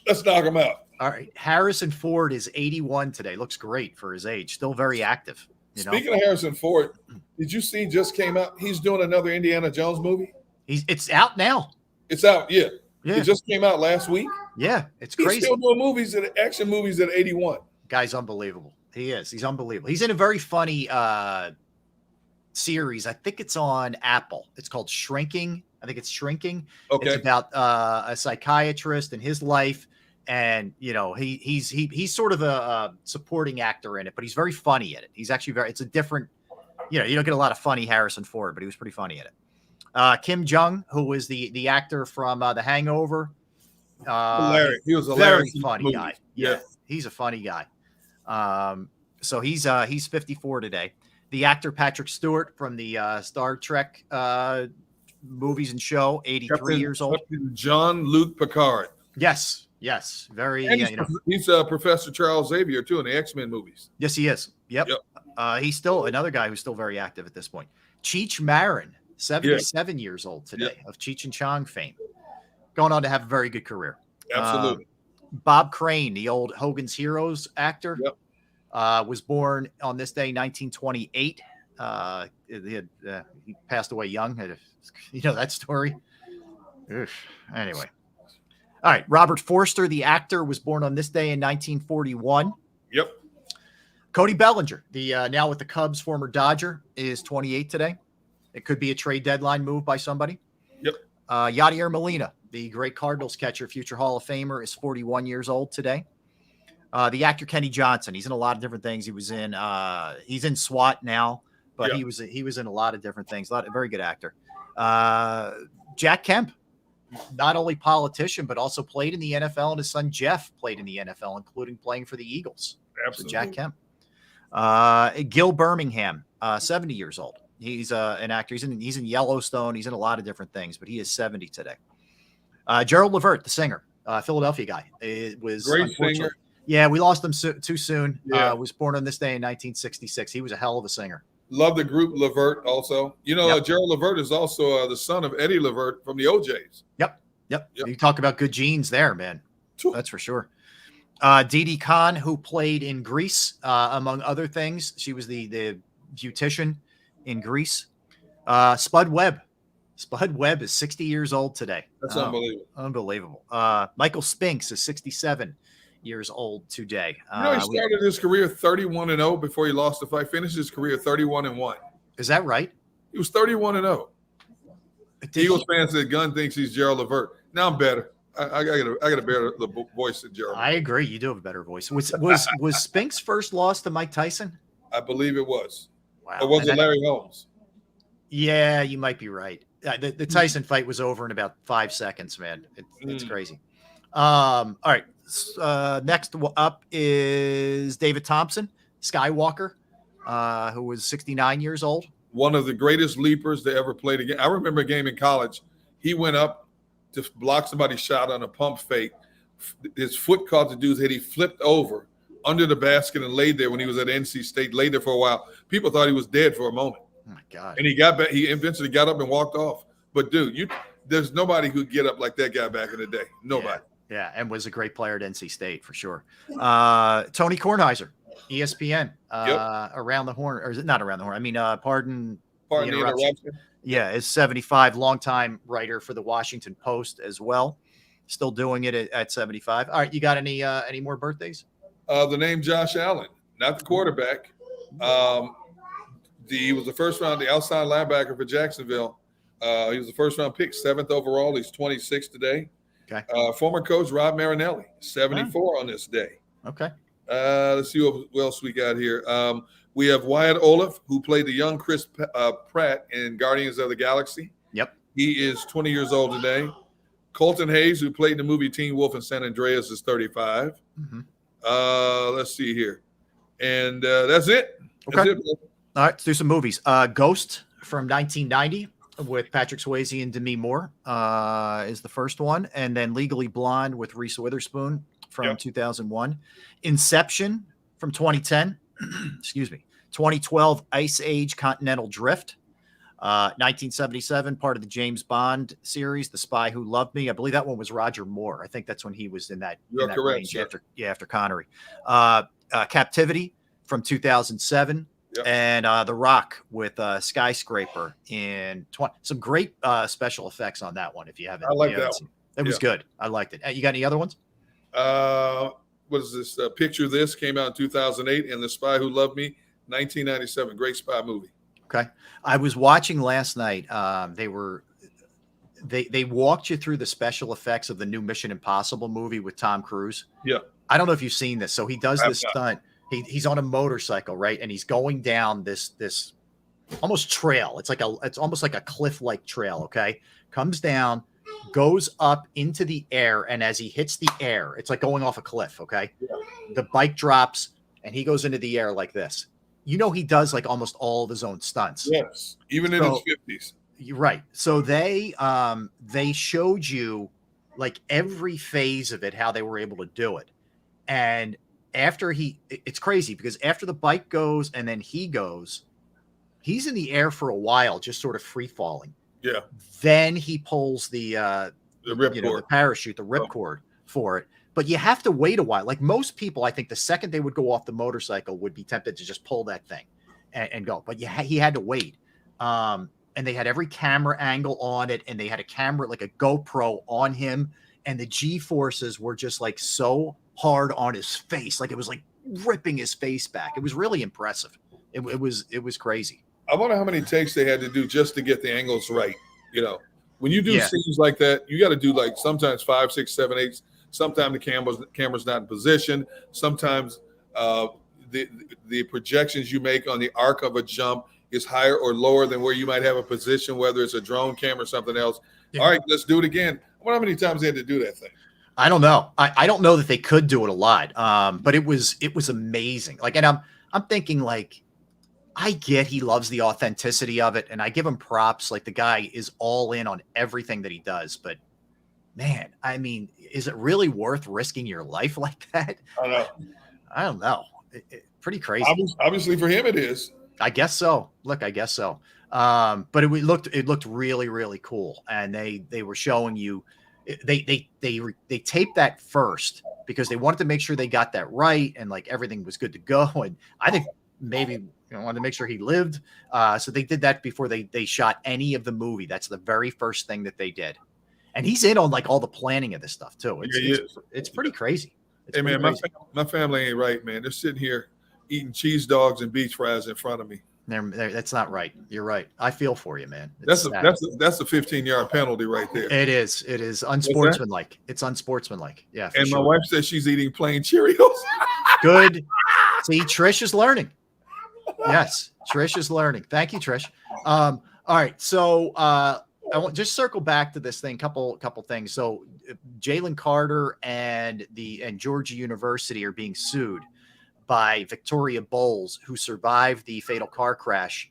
Let's knock them out. All right. Harrison Ford is 81 today. Looks great for his age. Still very active. Speaking of Harrison Ford, did you see just came out? He's doing another Indiana Jones movie. It's out now. It's out. Yeah. It just came out last week. Yeah. It's crazy. He's still doing action movies at 81. Guy's unbelievable. He is. He's unbelievable. He's in a very funny series. I think it's on Apple. It's called Shrinking. I think it's Shrinking. Okay. It's about a psychiatrist and his life. And, he's sort of a supporting actor in it, but he's very funny in it. He's actually it's a different, you don't get a lot of funny Harrison Ford, but he was pretty funny in it. Kim Jong, who was the actor from The Hangover. Hilarious. He was a very funny guy. Yeah. He's a funny guy. So he's 54 today. The actor Patrick Stewart from the Star Trek movies and show, 83 years old. Jean-Luc Picard. Yes. Very. And he's Professor Charles Xavier too in the X-Men movies. Yes, he is. Yep. He's still another guy who's still very active at this point. Cheech Marin, 77 years old today, of Cheech and Chong fame, going on to have a very good career. Absolutely. Bob Crane, the old Hogan's Heroes actor, was born on this day, 1928. He passed away young. You know that story. Oof. Anyway. All right. Robert Forster, the actor, was born on this day in 1941. Yep. Cody Bellinger, the now with the Cubs, former Dodger, is 28 today. It could be a trade deadline move by somebody. Yep. Yadier Molina, the great Cardinals catcher, future Hall of Famer, is 41 years old today. The actor Kenny Johnson, he's in a lot of different things. He's in SWAT now, but he was in a lot of different things. Very good actor. Jack Kemp, not only politician, but also played in the NFL, and his son Jeff played in the NFL, including playing for the Eagles. Absolutely. So Jack Kemp. Gil Birmingham, 70 years old. He's an actor. He's in Yellowstone. He's in a lot of different things, but he is 70 today. Gerald Levert, the singer, Philadelphia guy. It was great singer. Yeah, we lost him too soon. Yeah. Was born on this day in 1966. He was a hell of a singer. Love the group Levert also. Gerald Levert is also the son of Eddie Levert from the OJs. Yep. You talk about good genes there, man. That's for sure. Didi Khan, who played in Grease, among other things. She was the beautician in Greece. Spud Webb. Spud Webb is 60 years old today. That's unbelievable. Unbelievable. Michael Spinks is 67 years old today. You know, he started his career 31-0 before he lost the fight. Finished his career 31-1. Is that right? He was 31-0. Eagles fans said Gunn thinks he's Gerald Levert. Now I'm better. I got a better voice than Gerald. I agree. You do have a better voice. Was Spinks' first loss to Mike Tyson? I believe it was. Wow. Or was it Larry Holmes? Yeah, you might be right. The Tyson fight was over in about 5 seconds, man. It's crazy. All right. Next up is David Thompson, Skywalker, who was 69 years old. One of the greatest leapers to ever play the game. I remember a game in college. He went up to block somebody's shot on a pump fake. His foot caught the dude's head. He flipped over under the basket and laid there when he was at NC State, laid there for a while. People thought he was dead for a moment. Oh my God. And he got back. He eventually got up and walked off. But dude, there's nobody who'd get up like that guy back in the day. Nobody. Yeah, and was a great player at NC State for sure. Tony Kornheiser, ESPN, Around the Horn, or is it not Around the Horn? I mean, pardon the interruption. Yeah, is 75, longtime writer for the Washington Post as well. Still doing it at 75. All right, you got any more birthdays? The name Josh Allen, not the quarterback. He was the first round, the outside linebacker for Jacksonville. He was the first round pick, 7th overall. He's 26 today. Okay. Former coach Rob Marinelli, 74 on this day. Okay. Let's see what else we got here. We have Wyatt Olaf, who played the young Chris Pratt in Guardians of the Galaxy. Yep. He is 20 years old today. Colton Hayes, who played in the movie Teen Wolf in San Andreas, is 35. Mm-hmm. Let's see here. And that's it. Okay. That's it. All right, let's do some movies. Ghost from 1990 with Patrick Swayze and Demi Moore is the first one. And then Legally Blonde with Reese Witherspoon from 2001. Inception from 2010. Excuse me. 2012, Ice Age Continental Drift. 1977, part of the James Bond series, The Spy Who Loved Me. I believe that one was Roger Moore. I think that's when he was in that, You're correct, range after Connery. Captivity from 2007. Yep. And The Rock with Skyscraper in some great special effects on that one. If you haven't, I like that one. It was good. I liked it. You got any other ones? What is this? Picture This came out in 2008, and The Spy Who Loved Me, 1997. Great spy movie. Okay. I was watching last night. They walked you through the special effects of the new Mission Impossible movie with Tom Cruise. Yeah. I don't know if you've seen this. So he does this stunt. He's on a motorcycle, right? And he's going down this almost trail. It's almost like a cliff-like trail, okay? Comes down, goes up into the air, and as he hits the air, it's like going off a cliff, okay? Yeah. The bike drops, and he goes into the air like this. You know, he does like almost all of his own stunts. Yes, even in his 50s. You're right. So they showed you like every phase of it, how they were able to do it. And after it's crazy because after the bike goes and then he goes, he's in the air for a while, just sort of free falling. Yeah. Then he pulls the ripcord, the parachute, the ripcord for it. But you have to wait a while. Like most people, I think the second they would go off the motorcycle would be tempted to just pull that thing and go. But he had to wait. And they had every camera angle on it. And they had a camera, like a GoPro on him. And the G-forces were just like so hard on his face. Like it was like ripping his face back. It was really impressive. It was crazy. I wonder how many takes they had to do just to get the angles right. You know, when you do scenes like that, you got to do like sometimes 5, 6, 7, 8. Sometimes the camera's not in position. Sometimes the projections you make on the arc of a jump is higher or lower than where you might have a position, whether it's a drone camera or something else. Yeah. All right, let's do it again. I wonder how many times they had to do that thing. I don't know. I don't know that they could do it a lot. But it was amazing. Like, and I'm thinking like, I get he loves the authenticity of it, and I give him props. Like the guy is all in on everything that he does, but man, I mean, is it really worth risking your life like that? I don't know. Pretty crazy. Obviously, for him, it is. I guess so. Look, I guess so. But it looked really, really cool, and they were showing you. They taped that first because they wanted to make sure they got that right and like everything was good to go. And I think maybe wanted to make sure he lived. So they did that before they shot any of the movie. That's the very first thing that they did. And he's in on like all the planning of this stuff too. It's pretty crazy. Hey man, my family ain't right, man. They're sitting here eating cheese dogs and beach fries in front of me. That's not right. You're right. I feel for you, man. That's a 15-yard penalty right there. It is. It is unsportsmanlike. It's unsportsmanlike. Yeah. And my wife says she's eating plain Cheerios. Good. See, Trish is learning. Yes, Trish is learning. Thank you, Trish. All right. So I want just circle back to this thing. Couple things. So Jalen Carter and Georgia University are being sued by Victoria Bowles, who survived the fatal car crash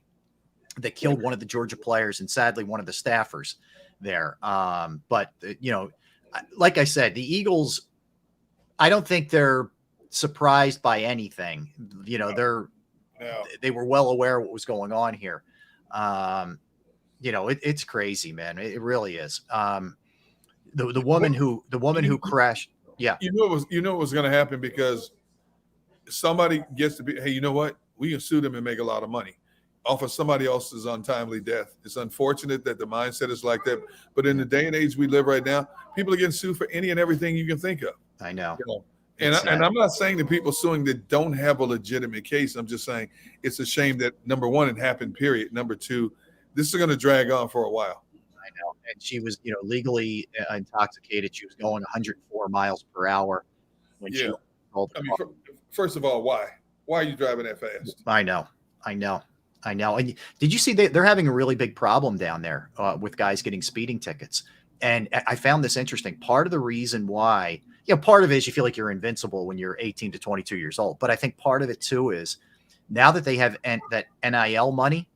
that killed one of the Georgia players and sadly one of the staffers there. But like I said, the Eagles, I don't think they're surprised by anything. They were well aware of what was going on here. It's crazy, man. It really is. The woman who crashed. Yeah. You know what was going to happen because somebody gets to be, hey, you know what? We can sue them and make a lot of money off of somebody else's untimely death. It's unfortunate that the mindset is like that. But in the day and age we live right now, people are getting sued for any and everything you can think of. I know. And I'm not saying that people suing that don't have a legitimate case. I'm just saying it's a shame that, number one, it happened, period. Number two, this is going to drag on for a while. I know. And she was, legally intoxicated. She was going 104 miles per hour when she rolled the car. First of all, why? Why are you driving that fast? I know. And did you see they're having a really big problem down there with guys getting speeding tickets? And I found this interesting. Part of the reason why, part of it is you feel like you're invincible when you're 18 to 22 years old. But I think part of it too is now that they have that NIL money,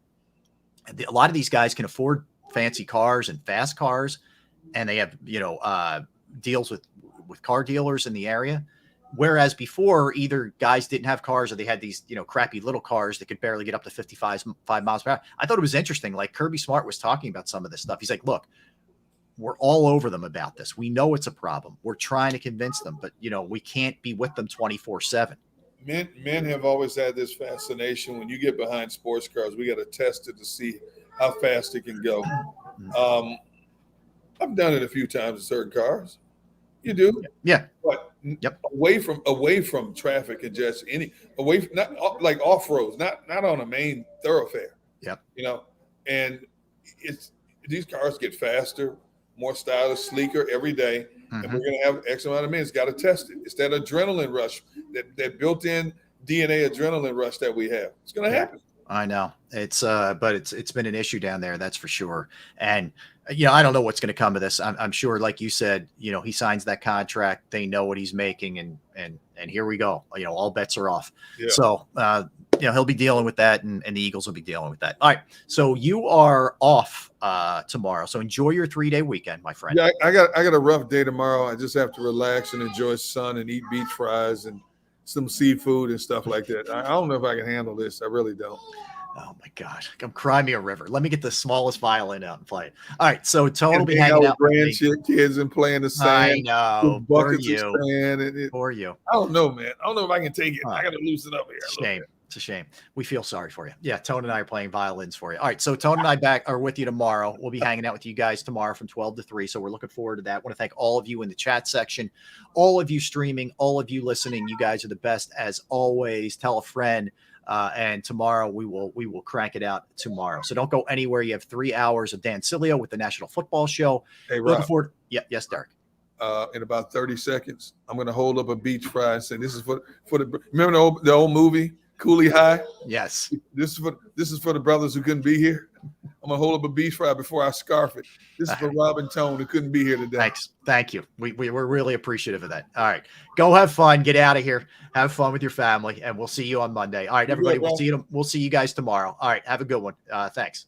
a lot of these guys can afford fancy cars and fast cars, and they have, deals with car dealers in the area. Whereas before, either guys didn't have cars or they had these, crappy little cars that could barely get up to 55 miles per hour. I thought it was interesting. Like Kirby Smart was talking about some of this stuff. He's like, look, we're all over them about this. We know it's a problem. We're trying to convince them, but we can't be with them 24/7. Men have always had this fascination. When you get behind sports cars, we got to test it to see how fast it can go. I've done it a few times in certain cars. You do, yeah. But away from traffic and just not like off roads, not on a main thoroughfare. Yep. And these cars get faster, more stylish, sleeker every day, and we're going to have X amount of men. It's got to test it. It's that adrenaline rush, that built-in DNA adrenaline rush that we have. It's going to happen. I know but it's been an issue down there. That's for sure. And, I don't know what's going to come of this. I'm sure, like you said, he signs that contract. They know what he's making and here we go. All bets are off. Yeah. So, he'll be dealing with that and the Eagles will be dealing with that. All right. So you are off tomorrow. So enjoy your 3-day weekend, my friend. Yeah, I got a rough day tomorrow. I just have to relax and enjoy sun and eat beach fries and some seafood and stuff like that. I don't know if I can handle this. I really don't. Oh my God. Come cry me a river. Let me get the smallest violin out and play it. All right. So Tone will be hanging out with grandkids and playing the sand. I know. For you. For you. I don't know, man. I don't know if I can take it. I got to loosen up here. Shame. It's a shame. We feel sorry for you. Yeah. Tone and I are playing violins for you. All right. So Tone and I are with you tomorrow. We'll be hanging out with you guys tomorrow from 12 to 3. So we're looking forward to that. I want to thank all of you in the chat section, all of you streaming, all of you listening. You guys are the best as always. Tell a friend. And tomorrow we will crank it out tomorrow. So don't go anywhere. You have 3 hours of Dan Cilio with the National Football Show. Hey, Rob. Yes, Derek. In about 30 seconds, I'm going to hold up a beach fry and say, "This is for the." Remember the old movie Coolie High? Yes. This is for the brothers who couldn't be here. I'm going to hold up a beach fry before I scarf it. This is for Rob and Tone who couldn't be here today. Thanks. Thank you. We're really appreciative of that. All right. Go have fun. Get out of here. Have fun with your family. And we'll see you on Monday. All right, everybody. We'll see you guys tomorrow. All right. Have a good one. Thanks.